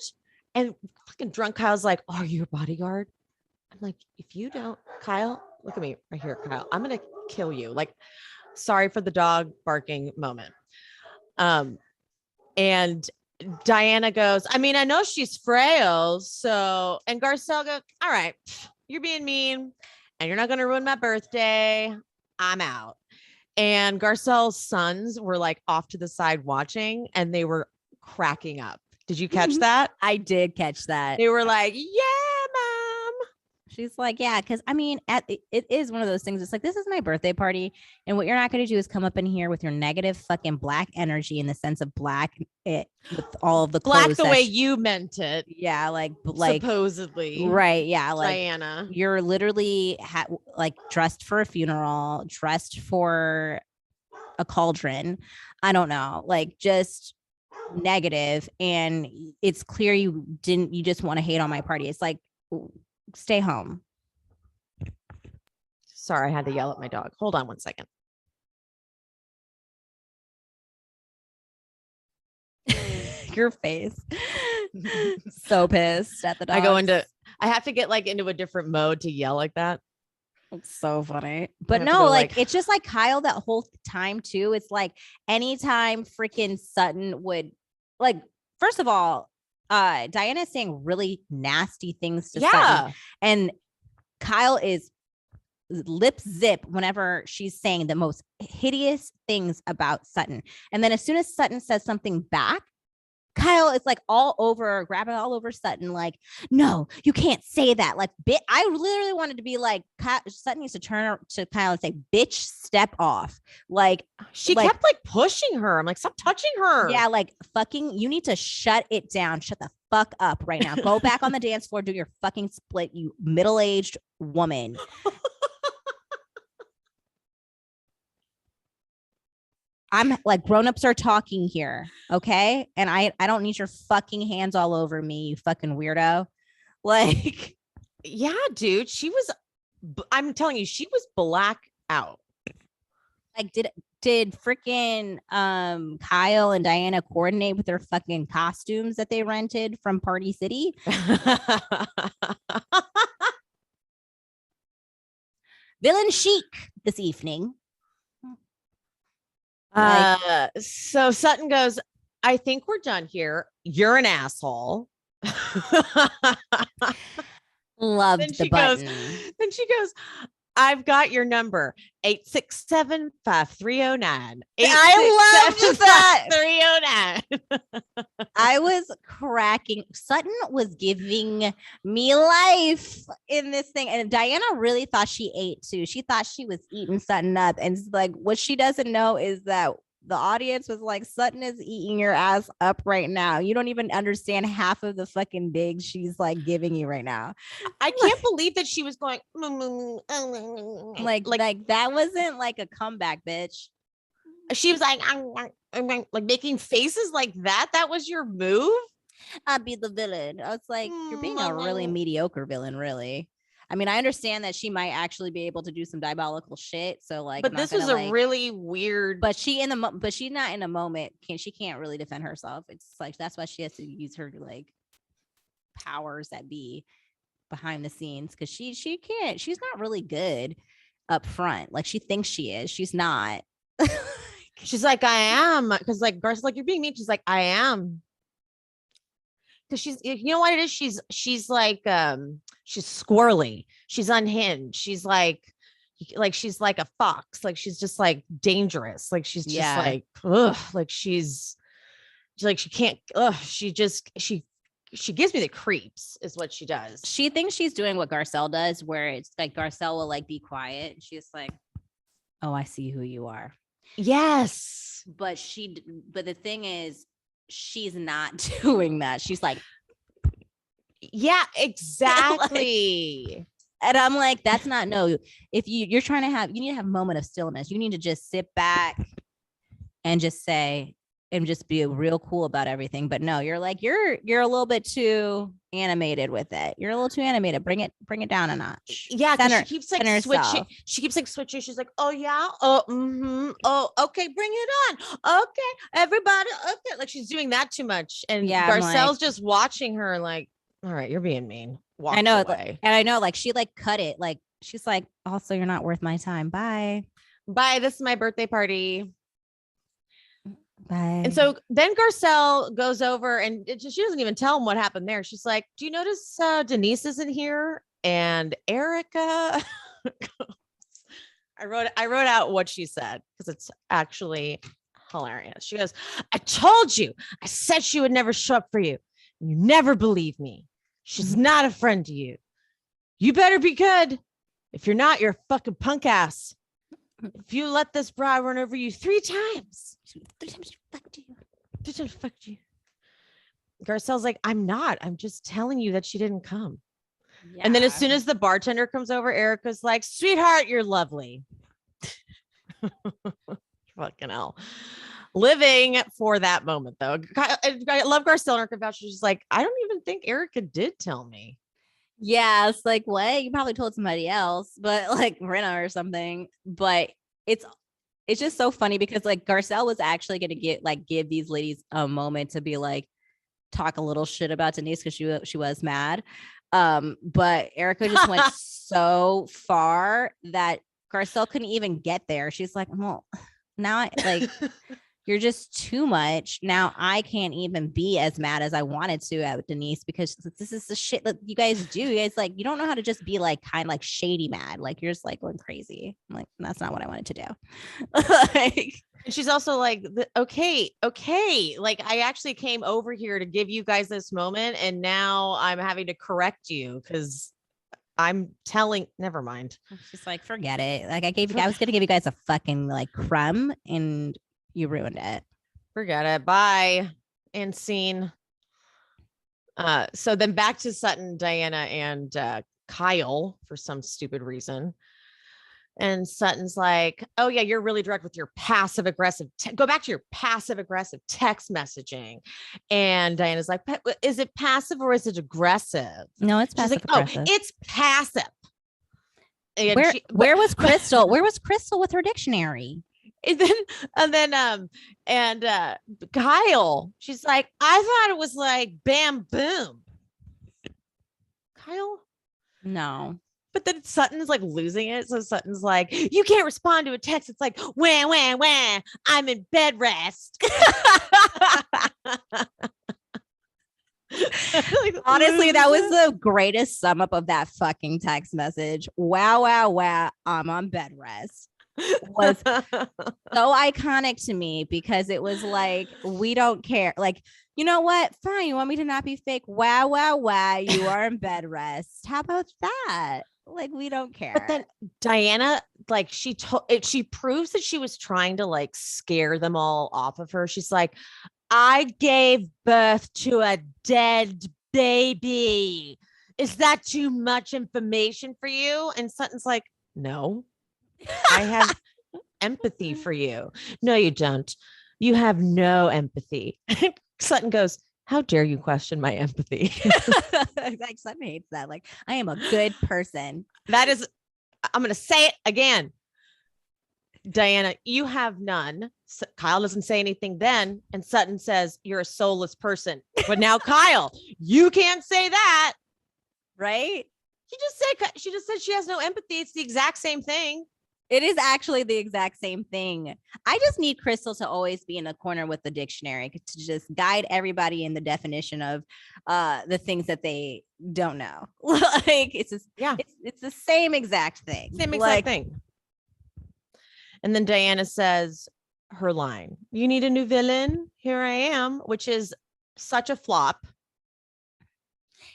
And fucking drunk Kyle's like, are you her bodyguard? I'm like, if you don't, Kyle, look at me right here, Kyle, I'm going to kill you. Like, sorry for the dog barking moment. And Diana goes, I mean, I know she's frail. So, and Garcelle goes, all right, you're being mean and you're not going to ruin my birthday. I'm out. And Garcelle's sons were like off to the side watching and they were cracking up. Did you catch that? I did catch that. They were like, yeah, mom. She's like, yeah, because I mean, it is one of those things. It's like, this is my birthday party. And what you're not going to do is come up in here with your negative fucking black energy in the sense of black with all of the black the way you meant it. Yeah. Like supposedly. Right. Yeah. Like Diana. You're literally like dressed for a funeral, dressed for a cauldron. I don't know. Like just negative. And it's clear you just want to hate on my party. It's like, stay home. Sorry, I had to yell at my dog. Hold on one second. Your face. So pissed at the dog. I have to get like into a different mode to yell like that. It's so funny. But no, like it's just like Kyle that whole time too. It's like anytime freaking Sutton would like, first of all, Diana is saying really nasty things to Sutton, and Kyle is lip zip whenever she's saying the most hideous things about Sutton. And then as soon as Sutton says something back, Kyle is like all over, grabbing all over Sutton, like, no, you can't say that. Like, I literally wanted to be like, Sutton needs to turn to Kyle and say, bitch, step off. Like, she kept like pushing her. I'm like, stop touching her. Yeah, like fucking, you need to shut it down. Shut the fuck up right now. Go back on the dance floor, do your fucking split, you middle-aged woman. I'm like, grown-ups are talking here, okay? And I don't need your fucking hands all over me, you fucking weirdo. Like, yeah, dude, I'm telling you, she was black out. Like, did freaking Kyle and Diana coordinate with their fucking costumes that they rented from Party City? Villain chic this evening. So Sutton goes, I think we're done here. You're an asshole. Loved the button. Then she goes, I've got your number, 867-5309. I loved that. 309. I was cracking. Sutton was giving me life in this thing. And Diana really thought she ate too. She thought she was eating Sutton up. And like, what she doesn't know is that the audience was like, Sutton is eating your ass up right now. You don't even understand half of the fucking digs she's like giving you right now. I can't believe that she was going like that wasn't like a comeback, bitch. She was like making faces like that. That was your move? I'll be the villain. I was like, you're being a really mediocre villain, really. I mean, I understand that she might actually be able to do some diabolical shit. So like, but this was a really weird. But she's not in a moment. She can't really defend herself. It's like that's why she has to use her like powers that be behind the scenes, because she can't. She's not really good up front. Like she thinks she is. She's not. She's like, I am, because like Garth's like, you're being mean. She's like, I am. Because she's, you know what it is? She's like, she's squirrely. She's unhinged. She's like she's like a fox. Like she's just like dangerous. Like she's just like, ugh. Like she's like, she can't. Ugh. She gives me the creeps. Is what she does. She thinks she's doing what Garcelle does, where it's like Garcelle will like be quiet. And she's like, oh, I see who you are. Yes, but the thing is, she's not doing that. She's like, yeah, exactly. Like, and I'm like, that's not, no. If you're trying to you need to have a moment of stillness. You need to just sit back and just say, and just be real cool about everything. But no, you're like, you're a little bit too animated with it. You're a little too animated. Bring it down a notch. Yeah, she keeps like switching. She keeps like switching. She's like, oh yeah, oh oh okay, bring it on. Okay, everybody, okay. Like she's doing that too much, and Garcelle's just watching her. Like, all right, you're being mean. Walk away. And I know, like she like cut it. Like she's like, also, you're not worth my time. Bye. This is my birthday party. Bye. And so then Garcelle goes over and she doesn't even tell him what happened there. She's like, do you notice Denise isn't here? And Erika, I wrote out what she said because it's actually hilarious. She goes, I told you, I said she would never show up for you. You never believe me. She's not a friend to you. You better be good. If you're not, you're a fucking punk ass. If you let this bride run over you 3 times, 3 times she fucked you. 3 times she fucked you. Garcelle's like, I'm not. I'm just telling you that she didn't come. Yeah. And then as soon as the bartender comes over, Erika's like, sweetheart, you're lovely. Fucking hell. Living for that moment, though. I love Garcelle and her confession. She's like, I don't even think Erika did tell me. Yeah, it's like, what? You probably told somebody else, but like Rinna or something. But it's just so funny because like Garcelle was actually going to give these ladies a moment to be like, talk a little shit about Denise because she was mad. But Erika just went so far that Garcelle couldn't even get there. She's like, well, now I like you're just too much. Now I can't even be as mad as I wanted to at Denise because this is the shit that you guys do. You guys like, you don't know how to just be like kind of like shady mad. Like you're just like going crazy. I'm like, that's not what I wanted to do. Like, and she's also like, okay. Like I actually came over here to give you guys this moment. And now I'm having to correct you because I'm telling, never mind. She's like, forget it. Like I was going to give you guys a fucking like crumb and you ruined it. Forget it. Bye. And scene. So then back to Sutton, Diana, and Kyle for some stupid reason. And Sutton's like, oh yeah, you're really direct with your passive aggressive. Go back to your passive aggressive text messaging. And Diana's like, is it passive or is it aggressive? No, it's passive. She's like, oh, it's passive. And where was Crystal? Where was Crystal with her dictionary? And then Kyle, she's like, I thought it was like bam boom. Kyle? No. But then Sutton's like losing it. So Sutton's like, you can't respond to a text. It's like, wah, wah, wah. I'm in bed rest. Like, honestly, that was the greatest sum up of that fucking text message. Wow, wow, wow. I'm on bed rest. Was so iconic to me because it was like, we don't care. Like, you know what? Fine. You want me to not be fake? Wow, wow, wow. You are in bed rest. How about that? Like, we don't care. But then Diana, like she proves that she was trying to like scare them all off of her. She's like, I gave birth to a dead baby. Is that too much information for you? And Sutton's like, no. I have empathy for you. No, you don't. You have no empathy. Sutton goes, how dare you question my empathy? Like Sutton hates that. Like, I am a good person. That is, I'm going to say it again. Diana, you have none. Kyle doesn't say anything then. And Sutton says, you're a soulless person. But now, Kyle, you can't say that. Right? She just said she has no empathy. It's the exact same thing. It is actually the exact same thing. I just need Crystal to always be in the corner with the dictionary to just guide everybody in the definition of the things that they don't know. Like it's just, it's the same exact thing. Same exact thing. And then Diana says her line, you need a new villain. Here I am, which is such a flop.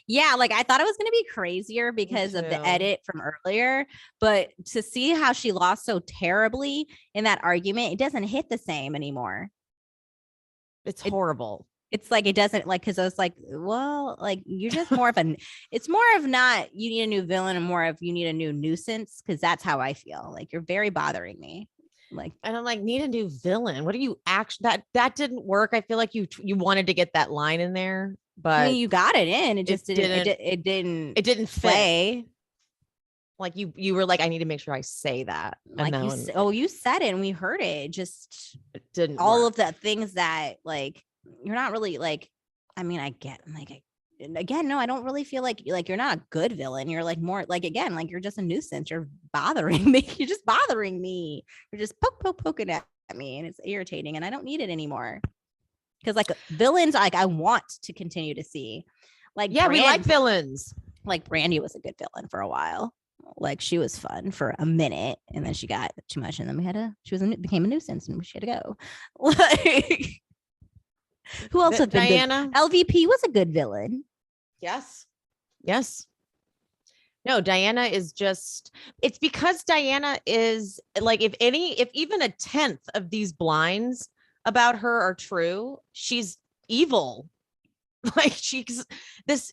Yeah, like I thought it was going to be crazier because of the edit from earlier, but to see how she lost so terribly in that argument, it doesn't hit the same anymore. It's horrible. It's like, it doesn't like, because I was like, well, like you're just more of it's more of not you need a new villain and more of you need a new nuisance, because that's how I feel. Like you're very bothering me. Like, and I'm like, need a new villain. What do you actually that didn't work? I feel like you wanted to get that line in there. But I mean, you got it in. It just didn't play. Like you were like, I need to make sure I say that. Like you said it and we heard it. Just it didn't. All work. of the things that like you're not really like. I mean, I get like again. No, I don't really feel like you're not a good villain. You're like more like again like you're just a nuisance. You're bothering me. You're just bothering me. You're just poking at me, and it's irritating. And I don't need it anymore. Because like villains, like I want to continue to see, like we like villains. Like Brandy was a good villain for a while. Like she was fun for a minute, and then she got too much, and then became a nuisance, and she had to go. Like who else? Diana LVP was a good villain. Yes. No, Diana is just. It's because Diana is like if even a tenth of these blinds about her are true, she's evil. Like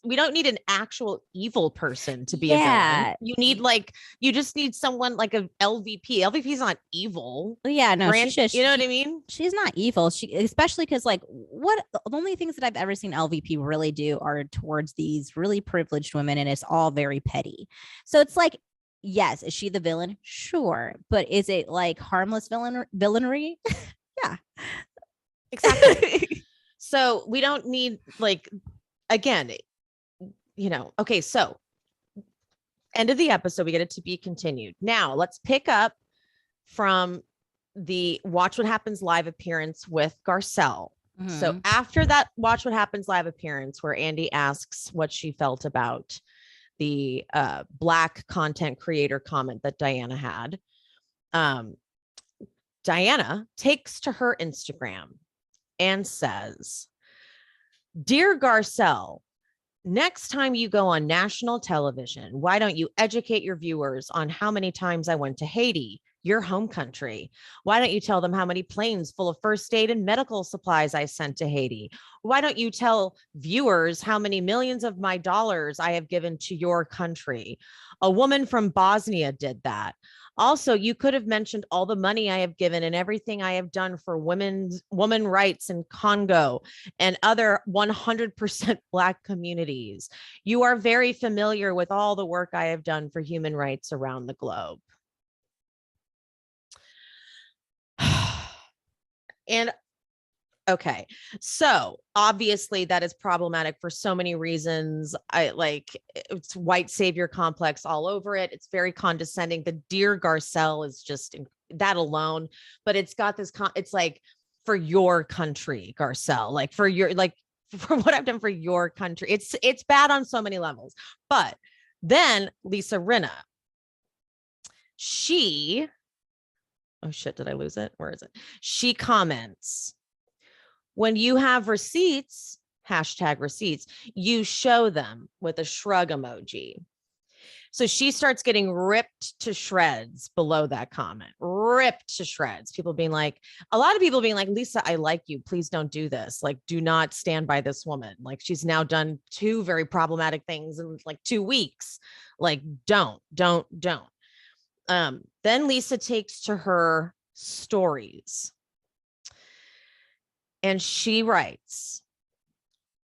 we don't need an actual evil person to be a villain. You just need someone like a LVP. LVP's not evil. Yeah, no, you know what I mean? She's not evil. Especially because like the only things that I've ever seen LVP really do are towards these really privileged women, and it's all very petty. So it's like, yes, is she the villain? Sure. But is it like harmless villainy? Yeah, exactly. So we don't need like, again, okay. So end of the episode, we get it to be continued. Now let's pick up from the Watch What Happens live appearance with Garcelle. So after that Watch What Happens live appearance, where Andy asks what she felt about the Black content creator comment that Diana had, Diana takes to her Instagram and says, "Dear Garcelle, next time you go on national television, why don't you educate your viewers on how many times I went to Haiti, your home country? Why don't you tell them how many planes full of first aid and medical supplies I sent to Haiti? Why don't you tell viewers how many millions of my dollars I have given to your country? A woman from Bosnia did that. Also, you could have mentioned all the money I have given and everything I have done for women rights in Congo and other 100% Black communities. You are very familiar with all the work I have done for human rights around the globe." And okay, so obviously that is problematic for so many reasons. It's white savior complex all over it. It's very condescending. The Dear Garcelle is just that alone, but it's got this, it's like, for your country, Garcelle, like for what I've done for your country. It's bad on so many levels. But then Lisa Rinna, oh shit, did I lose it? Where is it? She comments, "When you have receipts, #receipts, you show them," with a shrug emoji. So she starts getting ripped to shreds below that comment, ripped to shreds. A lot of people being like, "Lisa, I like you. Please don't do this. Like, do not stand by this woman. Like, she's now done 2 very problematic things in like 2 weeks. Like, don't. Then Lisa takes to her stories and she writes,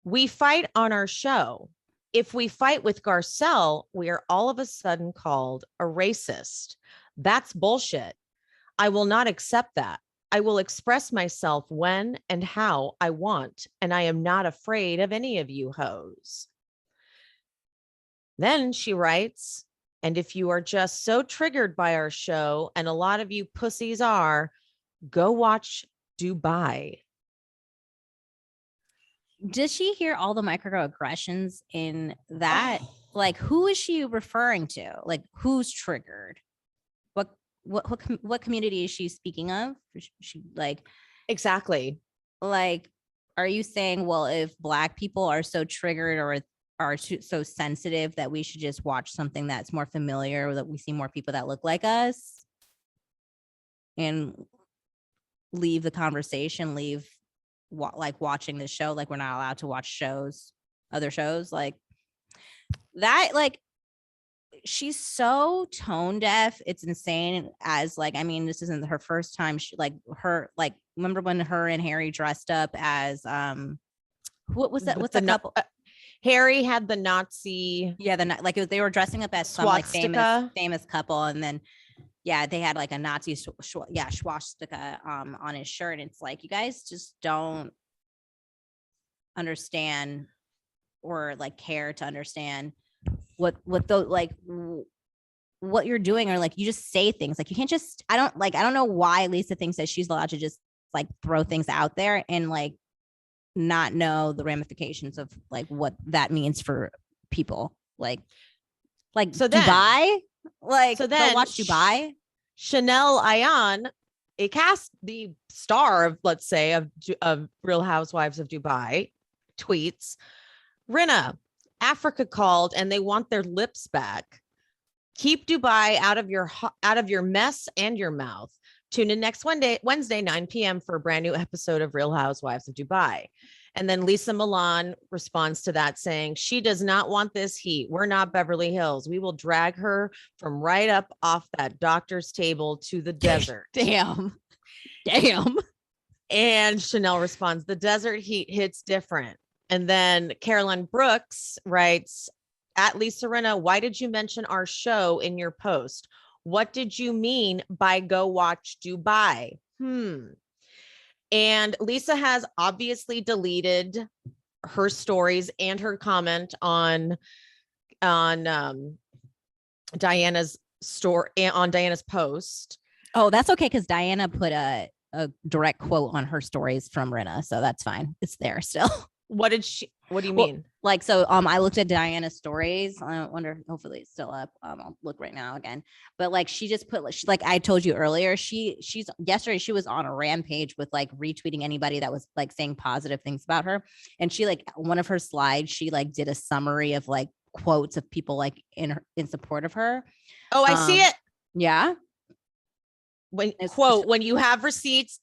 "We fight on our show. If we fight with Garcelle, we are all of a sudden called a racist. That's bullshit. I will not accept that. I will express myself when and how I want, and I am not afraid of any of you hoes." Then she writes, "And if you are just so triggered by our show, and a lot of you pussies are, go watch Dubai." Does she hear all the microaggressions in that? Like, who is she referring to? Like, who's triggered? What community is she speaking of? She like, exactly. Like, are you saying, well, if Black people are so triggered or are so sensitive that we should just watch something that's more familiar, or that we see more people that look like us and leave the conversation, watching the show, like we're not allowed to watch other shows like that? Like, she's so tone deaf. It's insane. As like, I mean, this isn't her first time. Remember when her and Harry dressed up as what was that? What's the couple? Harry had the Nazi. Yeah, they were dressing up as some like famous couple, and then they had like a Nazi swastika on his shirt. And it's like, you guys just don't understand or like care to understand what you're doing, or like you just say things like you can't just. I don't know why Lisa thinks that she's allowed to just like throw things out there and like not know the ramifications of like what that means for people. Like so Dubai. They'll watch Dubai. Chanel Ayan, the star of, let's say, of Real Housewives of Dubai, tweets, "Rinna, Africa called and they want their lips back. Keep Dubai out of your mess and your mouth. Tune in next Wednesday, 9 p.m. for a brand new episode of Real Housewives of Dubai." And then Lisa Milan responds to that saying, "She does not want this heat. We're not Beverly Hills. We will drag her from right up off that doctor's table to the desert." Damn. And Chanel responds, "The desert heat hits different." And then Caroline Brooks writes, "At Lisa Rinna, why did you mention our show in your post? What did you mean by go watch Dubai?" And Lisa has obviously deleted her stories and her comment on Diana's story, on Diana's post. Oh, that's okay because Diana put a direct quote on her stories from Rinna, so that's fine. It's there still. What do you mean? Like, so I looked at Diana's stories. I wonder, hopefully it's still up. I'll look right now again. But like she just put, like I told you earlier, she's yesterday she was on a rampage with like retweeting anybody that was like saying positive things about her. And she like one of her slides, she like did a summary of like quotes of people like in support of her. Oh, I see it. Yeah. When you have receipts, ...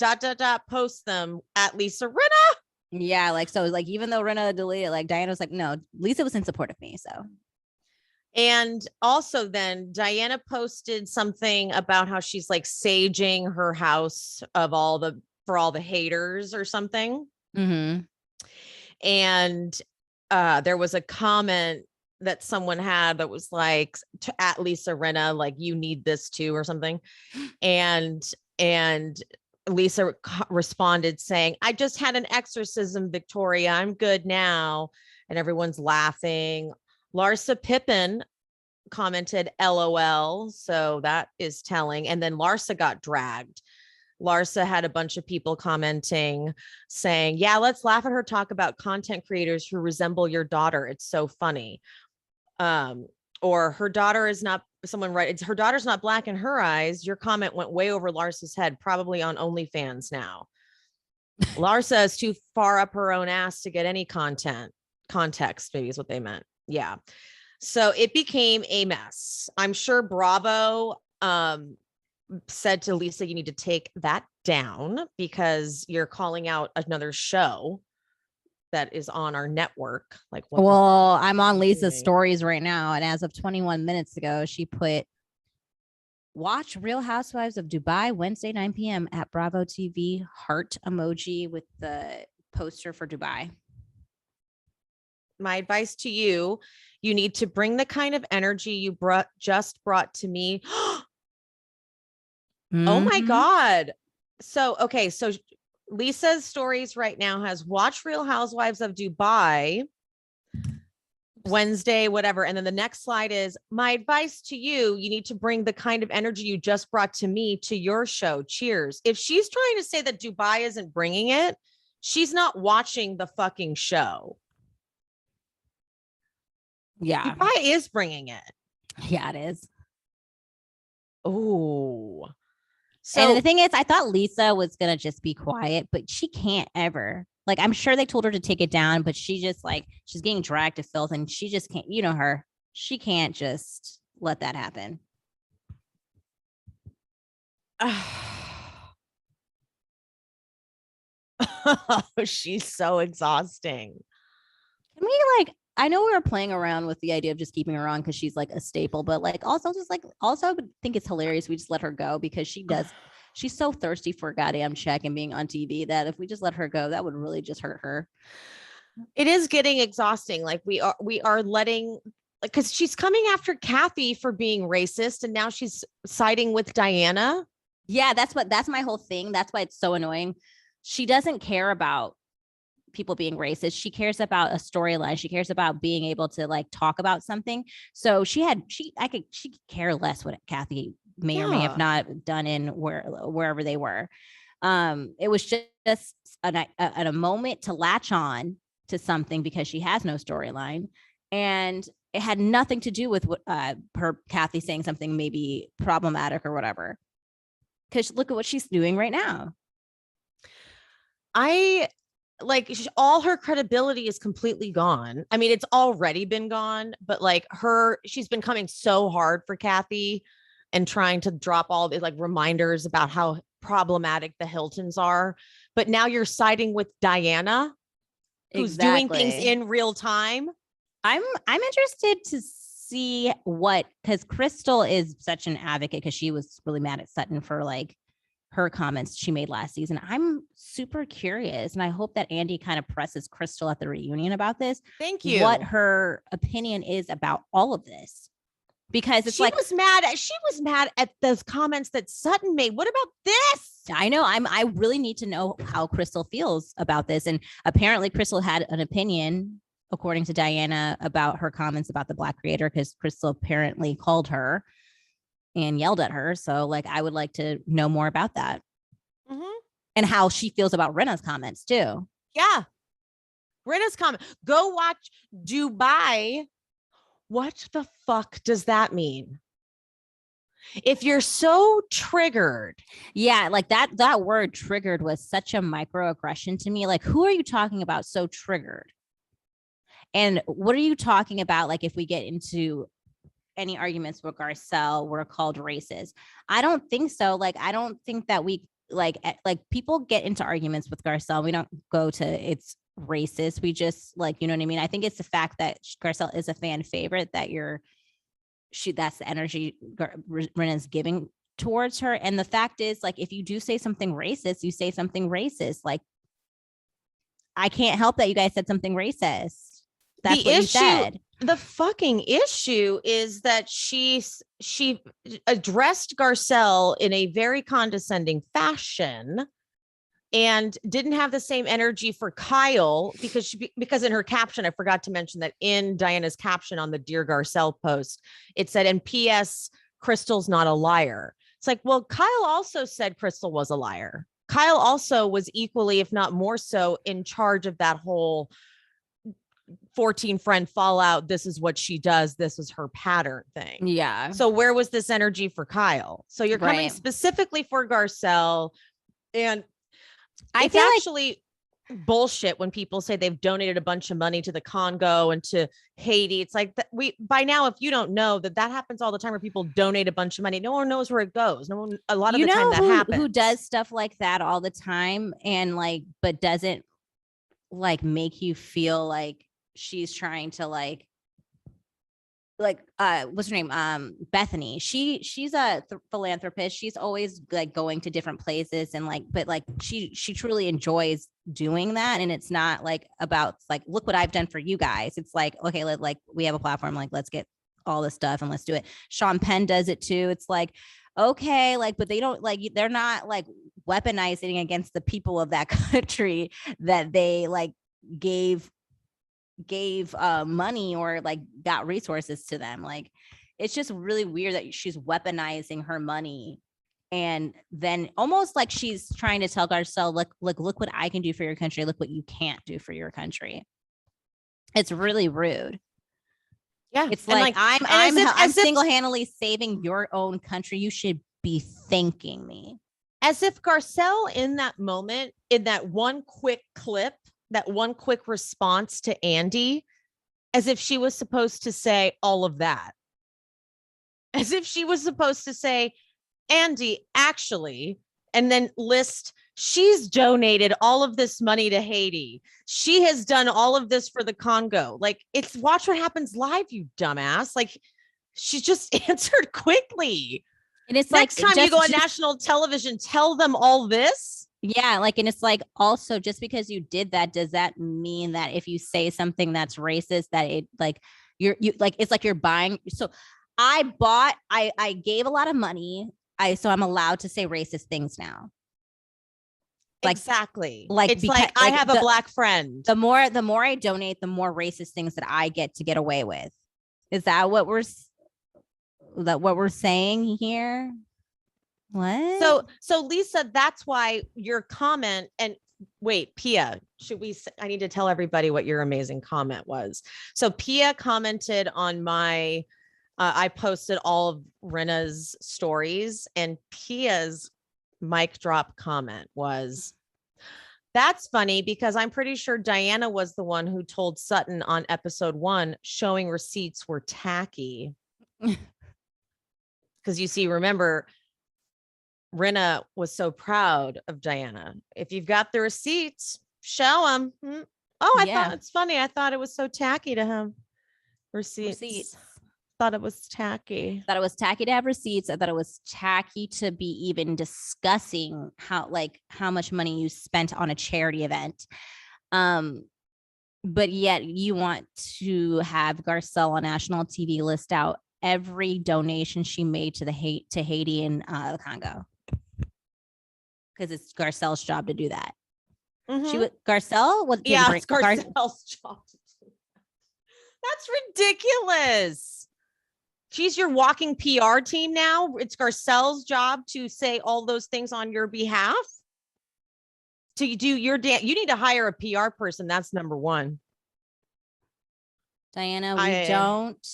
post them at Lisa Rinna. Yeah, like so like even though Rinna deleted, like Diana was like, no, Lisa was in support of me. So and also then Diana posted something about how she's like saging her house of for all the haters or something. Mm-hmm. And there was a comment that someone had that was like at Lisa Rinna, like you need this too or something. And Lisa responded saying, I just had an exorcism, Victoria. I'm good now. And everyone's laughing. Larsa Pippen commented, LOL. So that is telling. And then Larsa got dragged. Larsa had a bunch of people commenting saying, yeah, let's laugh at her talk about content creators who resemble your daughter. It's so funny. Or her daughter is not, someone writes, her daughter's not black in her eyes. Your comment went way over Larsa's head, probably on OnlyFans now. Larsa is too far up her own ass to get any context, maybe is what they meant. Yeah. So it became a mess. I'm sure Bravo said to Lisa, you need to take that down because you're calling out another show that is on our network. Like, well, I'm on Lisa's stories right now, and as of 21 minutes ago, she put, watch Real Housewives of Dubai Wednesday 9 p.m. at Bravo TV, heart emoji with the poster for Dubai. My advice to you, you need to bring the kind of energy you just brought to me. Mm-hmm. Oh my God. So, okay. So Lisa's stories right now has watch Real Housewives of Dubai Wednesday, whatever. And then the next slide is my advice to you. You need to bring the kind of energy you just brought to me to your show. Cheers. If she's trying to say that Dubai isn't bringing it, she's not watching the fucking show. Yeah. Dubai is bringing it. Yeah, it is. Oh. So, and the thing is, I thought Lisa was going to just be quiet, but she can't ever. Like, I'm sure they told her to take it down, but she just like, she's getting dragged to filth and she just can't, you know her, she can't just let that happen. She's so exhausting. Can we like, I know we were playing around with the idea of just keeping her on because she's like a staple, but like also I would think it's hilarious. We just let her go because she's so thirsty for a goddamn check and being on TV that if we just let her go, that would really just hurt her. It is getting exhausting. Like we are letting, because she's coming after Kathy for being racist and now she's siding with Diana. Yeah, that's my whole thing. That's why it's so annoying. She doesn't care about people being racist. She cares about a storyline. She cares about being able to like talk about something. So she could care less what Kathy may or may have not done in wherever they were. It was just a moment to latch on to something because she has no storyline, and it had nothing to do with what her Kathy saying something maybe problematic or whatever. Because look at what she's doing right now. All her credibility is completely gone. I mean, it's already been gone, but like she's been coming so hard for Kathy and trying to drop all the like reminders about how problematic the Hiltons are. But now you're siding with Diana, who's doing things in real time. I'm interested to see because Crystal is such an advocate because she was really mad at Sutton for like her comments she made last season. I'm super curious, and I hope that Andy kind of presses Crystal at the reunion about this. Thank you. What her opinion is about all of this, because it's she was mad at those comments that Sutton made. What about this? I know. I really need to know how Crystal feels about this, and apparently Crystal had an opinion, according to Diana, about her comments about the Black creator because Crystal apparently called her. and yelled at her. So like, I would like to know more about that Mm-hmm. and how she feels about Rinna's comments too. Yeah. Rinna's comment. Go watch Dubai. What the fuck does that mean? If you're so triggered. Yeah, like that word triggered was such a microaggression to me. Like, who are you talking about so triggered? And what are you talking about? Like, if we get into any arguments with Garcelle, we're called racist. I don't think so. Like, I don't think that we like people get into arguments with Garcelle. We don't go to it's racist. We just like, you know what I mean? I think it's the fact that Garcelle is a fan favorite that that's the energy Rinna's giving towards her. And the fact is, like, if you do say something racist, you say something racist. Like, I can't help that you guys said something racist. That's what you said. The fucking issue is that she addressed Garcelle in a very condescending fashion and didn't have the same energy for Kyle because in her caption, I forgot to mention that in Diana's caption on the Dear Garcelle post, it said, and P.S. Crystal's not a liar. It's like, well, Kyle also said Crystal was a liar. Kyle also was equally, if not more so, in charge of that whole 14 friend fallout. This is what she does. This is her pattern thing. Yeah. So where was this energy for Kyle? So you're coming specifically for Garcelle, and I feel actually bullshit when people say they've donated a bunch of money to the Congo and to Haiti. It's like that by now, if you don't know that happens all the time where people donate a bunch of money, no one knows where it goes. No one, a lot of the time that happens. Who does stuff like that all the time and like, but doesn't like make you feel like she's trying to like what's her name? Bethany. She's a philanthropist. She's always like going to different places and like, but like she truly enjoys doing that. And it's not like about like, look what I've done for you guys. It's like, okay, like we have a platform, like let's get all this stuff and let's do it. Sean Penn does it too. It's like, okay, like, but they don't like, they're not like weaponizing against the people of that country that they like gave money or like got resources to them. Like, it's just really weird that she's weaponizing her money and then almost like she's trying to tell Garcelle, look what I can do for your country. Look what you can't do for your country. It's really rude. Yeah. It's like I'm single-handedly saving your own country. You should be thanking me. As if Garcelle in that moment, in that one quick clip, that one quick response to Andy, as if she was supposed to say all of that. As if she was supposed to say, Andy, actually, and then list, she's donated all of this money to Haiti. She has done all of this for the Congo. Like, it's Watch What Happens Live, you dumbass. Like, she just answered quickly. And it's next time you go on national television, tell them all this. Yeah, like, and it's like, also just because you did that, does that mean that if you say something that's racist, that it like you like, it's like you're buying? So I gave a lot of money. So I'm allowed to say racist things now. Like, exactly. Like, it's because, like I have a black friend. The more I donate, the more racist things that I get away with. Is that what we're saying here? What? So Lisa, that's why your comment, and wait, Pia, I need to tell everybody what your amazing comment was. So Pia commented on my, I posted all of Rinna's stories, and Pia's mic drop comment was, that's funny because I'm pretty sure Diana was the one who told Sutton on episode 1 showing receipts were tacky. Because you see, remember, Rinna was so proud of Diana. If you've got the receipts, show them. Oh, I thought it's funny. I thought it was so tacky to have receipts. Thought it was tacky. Thought it was tacky to have receipts. I thought it was tacky to be even discussing how much money you spent on a charity event. But yet you want to have Garcelle on national TV list out every donation she made to Haiti and the Congo. Because it's Garcelle's job to do that. Mm-hmm. Garcelle was it's Garcelle's job to do that. That's ridiculous. She's your walking PR team now. It's Garcelle's job to say all those things on your behalf. So you do your you need to hire a PR person. That's number one. Diana, we don't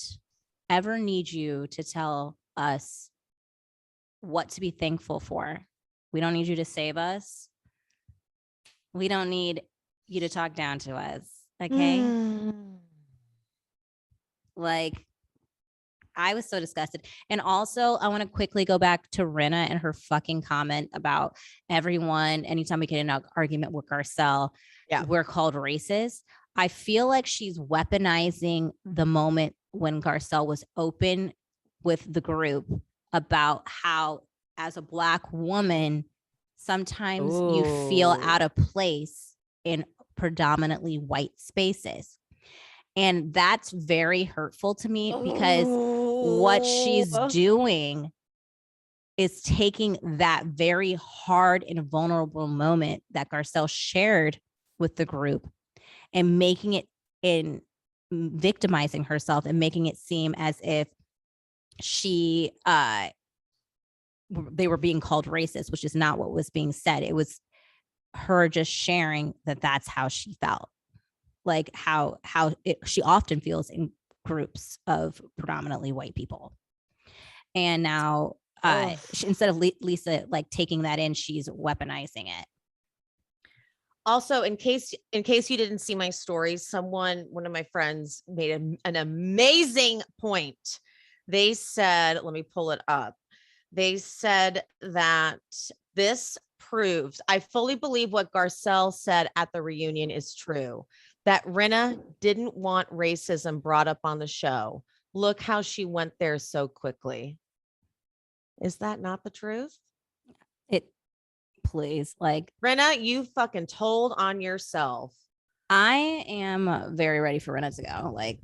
ever need you to tell us what to be thankful for. We don't need you to save us. We don't need you to talk down to us. Okay. Like, I was so disgusted. And also, I want to quickly go back to Rinna and her fucking comment about everyone. Anytime we get in an argument with Garcelle, we're called racist. I feel like she's weaponizing the moment when Garcelle was open with the group about how, as a Black woman, sometimes you feel out of place in predominantly white spaces. And that's very hurtful to me because what she's doing is taking that very hard and vulnerable moment that Garcelle shared with the group and making it in victimizing herself and making it seem as if they were being called racist, which is not what was being said. It was her just sharing that that's how she felt. Like how she often feels in groups of predominantly white people. And now instead of Lisa like taking that in, she's weaponizing it. Also, in case you didn't see my stories, one of my friends made an amazing point. They said, let me pull it up. They said that this proves, I fully believe what Garcelle said at the reunion is true, that Rinna didn't want racism brought up on the show. Look how she went there so quickly. Is that not the truth? Please, like, Rinna, you fucking told on yourself. I am very ready for Rinna to go. Like,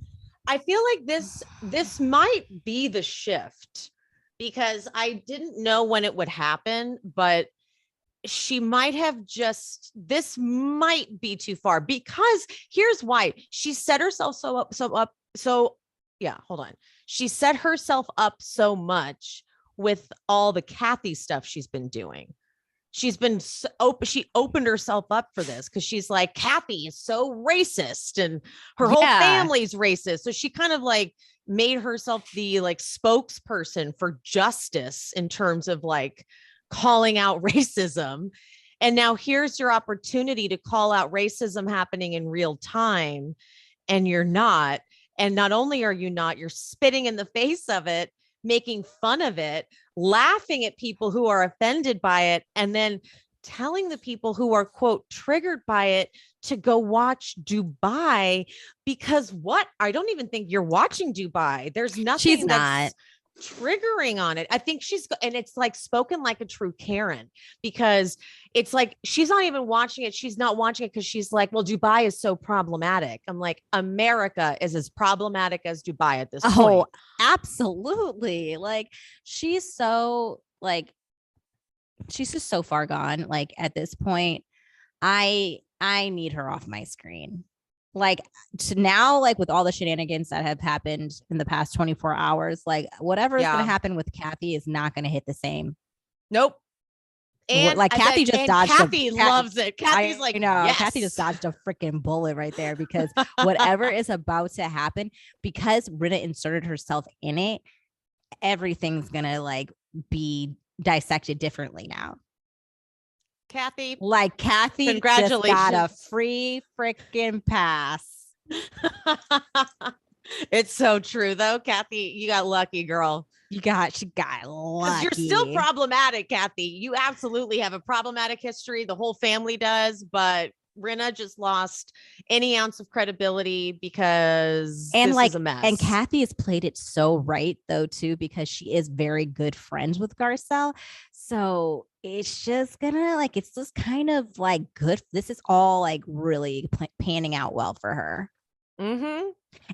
I feel like this might be the shift, because I didn't know when it would happen, but she might have this might be too far, because here's why. She set herself She set herself up so much with all the Kathy stuff she's been doing. She's been she opened herself up for this because she's like, Kathy is so racist and her whole family's racist. So she kind of like made herself the like spokesperson for justice in terms of like calling out racism. And now here's your opportunity to call out racism happening in real time. And you're not. And not only are you not, you're spitting in the face of it, making fun of it, laughing at people who are offended by it, and then telling the people who are, quote, triggered by it to go watch Dubai, because I don't even think you're watching Dubai. There's nothing she's not triggering on it. I think and it's like spoken like a true Karen, because it's like she's not even watching it. She's not watching it because she's like, well, Dubai is so problematic. I'm like, America is as problematic as Dubai at this point. Oh, absolutely. Like, she's just so far gone. Like, at this point, I need her off my screen. Like, to now, like, with all the shenanigans that have happened in the past 24 hours, like, whatever is going to happen with Kathy is not going to hit the same. Nope. And like, Kathy just dodged. Kathy loves it. Kathy's like, yes. Kathy just dodged a freaking bullet right there, because whatever is about to happen, because Rinna inserted herself in it, everything's going to like be dissected differently now. Kathy, congratulations, just got a free freaking pass. It's so true though. Kathy, you got lucky, girl. She got lucky. You're still problematic, Kathy. You absolutely have a problematic history. The whole family does, but Rinna just lost any ounce of credibility because this is a mess. And Kathy has played it so right though too, because she is very good friends with Garcelle. So it's just gonna like, it's just kind of like good. This is all like really panning out well for her. Mm-hmm.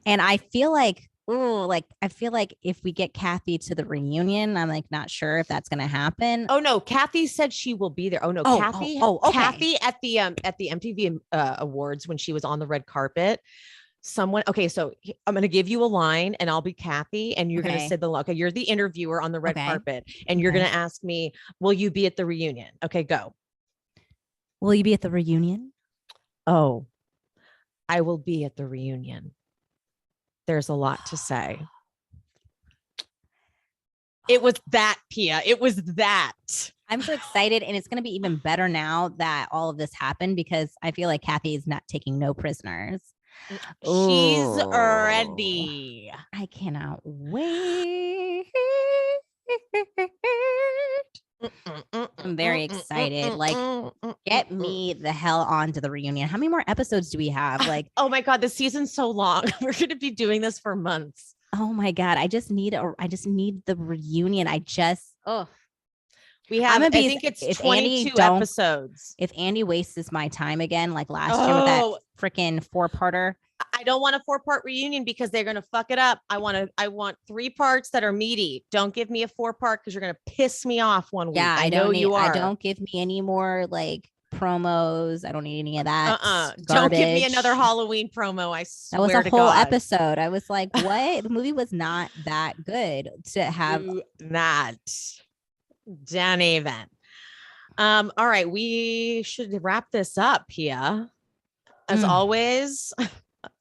And I feel like, if we get Kathy to the reunion, I'm like not sure if that's gonna happen. Oh no, Kathy said she will be there. Oh no, Kathy. Okay. Kathy at the MTV Awards, when she was on the red carpet, Okay, so I'm going to give you a line and I'll be Kathy and you're going to say okay, you're the interviewer on the red carpet and you're going to ask me, will you be at the reunion? Okay, go. Will you be at the reunion? Oh, I will be at the reunion. There's a lot to say. It was that, Pia. It was that. I'm so excited. And it's going to be even better now that all of this happened because I feel like Kathy is not taking no prisoners. She's ready. I cannot wait. I'm very excited. Like, get me the hell onto the reunion. How many more episodes do we have? Like, oh my God, the season's so long. We're going to be doing this for months. Oh my God. I just need the reunion. We have, I think it's 22 episodes. If Andy wastes my time again, like last year with that freaking 4-parter. I don't want a 4-part reunion because they're going to fuck it up. I want 3 parts that are meaty. Don't give me a 4-part because you're going to piss me off one week. Yeah, I don't give me any more like promos. I don't need any of that. Don't give me another Halloween promo. I swear that was a whole God. episode. I was like, what? The movie was not that good to have. Not. Don't even. All right, we should wrap this up, Pia. As always,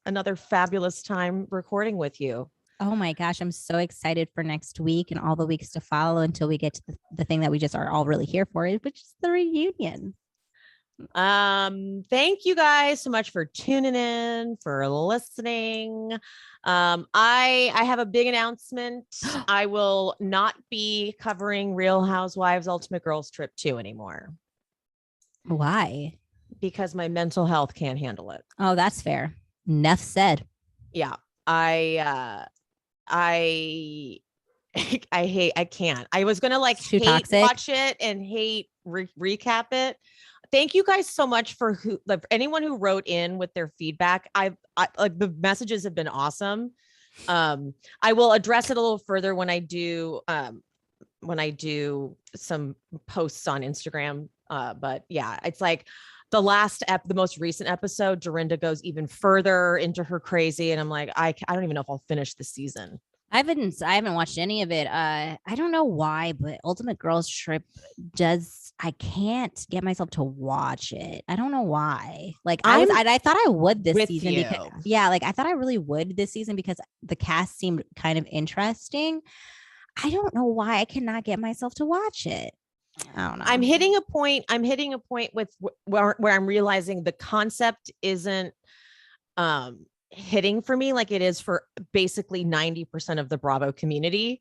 another fabulous time recording with you. Oh my gosh, I'm so excited for next week and all the weeks to follow until we get to the thing that we just are all really here for, which is the reunion. Thank you guys so much for tuning in, for listening. I have a big announcement. I will not be covering Real Housewives Ultimate Girls Trip 2 anymore. Why? Because my mental health can't handle it. Oh, that's fair. Enough said. Yeah. I can't. I was gonna watch it and hate recap it. Thank you guys so much for anyone who wrote in with their feedback. I like the messages have been awesome. I will address it a little further when I do some posts on Instagram. But yeah, it's like the most recent episode, Dorinda goes even further into her crazy. And I'm like, I don't even know if I'll finish the season. I haven't watched any of it. I don't know why, but Ultimate Girls Trip I can't get myself to watch it. I don't know why. Like I thought I would this season. I thought I really would this season because the cast seemed kind of interesting. I don't know why I cannot get myself to watch it. I don't know. I'm hitting a point with where I'm realizing the concept isn't hitting for me like it is for basically 90% of the Bravo community.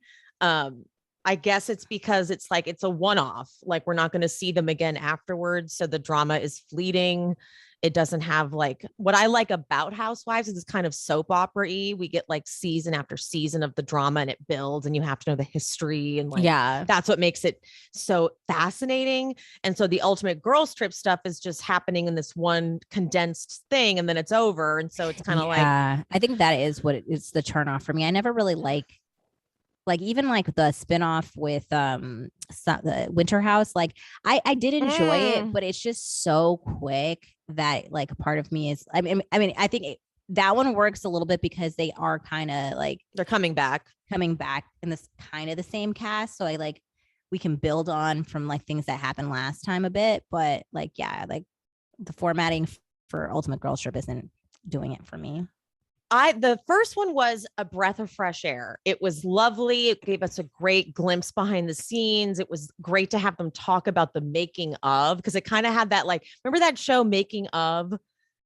I guess it's because it's like it's a one-off, like we're not going to see them again afterwards, so the drama is fleeting. It doesn't have like what I like about Housewives is it's kind of soap opera-y. We get like season after season of the drama and it builds and you have to know the history and like that's what makes it so fascinating. And so the Ultimate Girls Trip stuff is just happening in this one condensed thing and then it's over. And so it's kind of I think that is what it's the turnoff for me. I never really like even like the spinoff with the Winter House, like I did enjoy it, but it's just so quick that like a part of me is I mean I think that one works a little bit because they are kind of like they're coming back in this kind of the same cast, so we can build on from like things that happened last time a bit, but like like the formatting for Ultimate Girls Trip isn't doing it for me. The first one was a breath of fresh air. It was lovely. It gave us a great glimpse behind the scenes. It was great to have them talk about the making of, because it kind of had that, like, remember that show Making Of?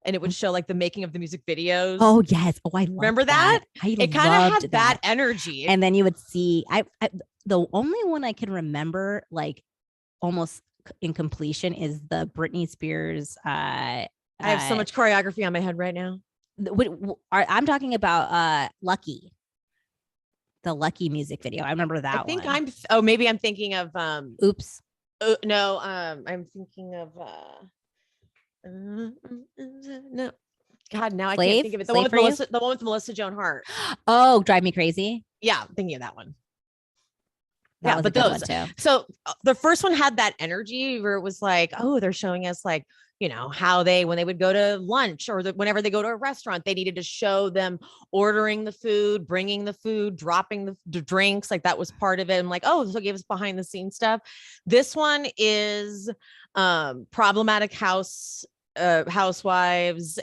And it would show like the making of the music videos. Oh yes. Oh, I remember that. It kind of had that energy. And then you would see, the only one I can remember like almost in completion is the Britney Spears. I have so much choreography on my head right now. I'm talking about Lucky, the Lucky music video. I remember that. I think one. Maybe I'm thinking of Oops. No, I'm thinking of no. God, now Slave? I can't think of it. The one with Melissa Joan Hart. Oh, Drive Me Crazy. Yeah, I'm thinking of that one. But those. So the first one had that energy where it was like, oh, they're showing us like you know, how when they would go to lunch or whenever they go to a restaurant, they needed to show them ordering the food, bringing the food, dropping the drinks. Like that was part of it. I'm like, oh, so give us behind the scenes stuff. This one is problematic housewives,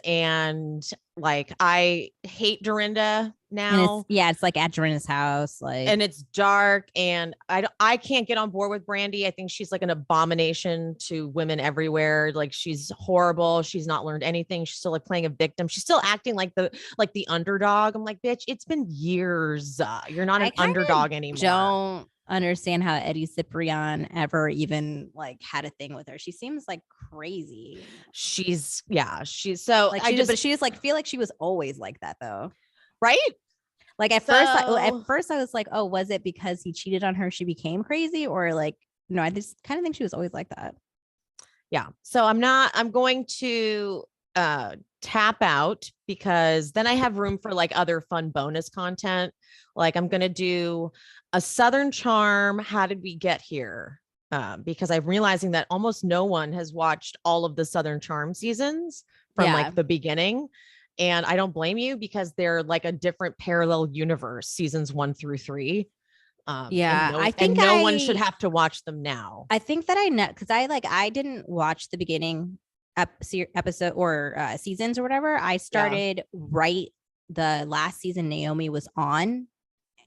and like I hate Dorinda now. It's like at Dorinda's house, like, and it's dark, and I can't get on board with Brandy. I think she's like an abomination to women everywhere. Like she's horrible. She's not learned anything. She's still like playing a victim. She's still acting like the underdog. I'm like, bitch, it's been years. You're not an underdog anymore. Don't understand how Eddie Ciprian ever even like had a thing with her. She seems like crazy. She's so like but she just like feel like she was always like that though, right? Like at first I was like, oh, was it because he cheated on her she became crazy, or like no, I just kind of think she was always like that. Yeah. So I'm going to tap out, because then I have room for like other fun bonus content. Like I'm going to do a Southern Charm. How did we get here? Because I'm realizing that almost no one has watched all of the Southern Charm seasons from like the beginning. And I don't blame you, because they're like a different parallel universe, seasons 1 through 3. I think no one should have to watch them now. I think that I know, because I didn't watch the beginning episode or seasons or whatever. I started right the last season Naomi was on,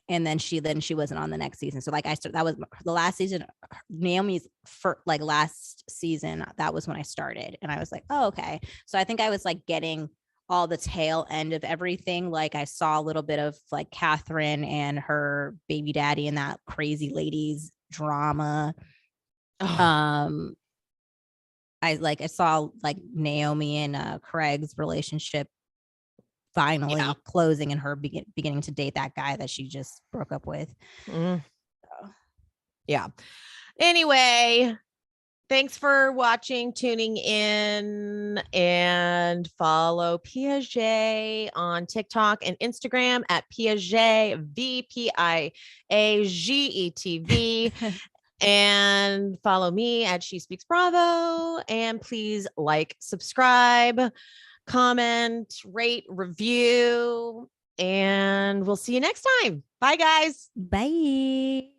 and then she wasn't on the next season. So like that was the last season, Naomi's for like last season. That was when I started, and I was like, oh, okay. So I think I was like getting all the tail end of everything. Like I saw a little bit of like Catherine and her baby daddy and that crazy lady's drama. I saw like Naomi and Craig's relationship finally closing, and her beginning to date that guy that she just broke up with. So. Yeah. Anyway, thanks for watching, tuning in, and follow Piaget on TikTok and Instagram at Piaget, VPIAGETV. And follow me at She Speaks Bravo. And please like, subscribe, comment, rate, review, and we'll see you next time. Bye, guys. Bye.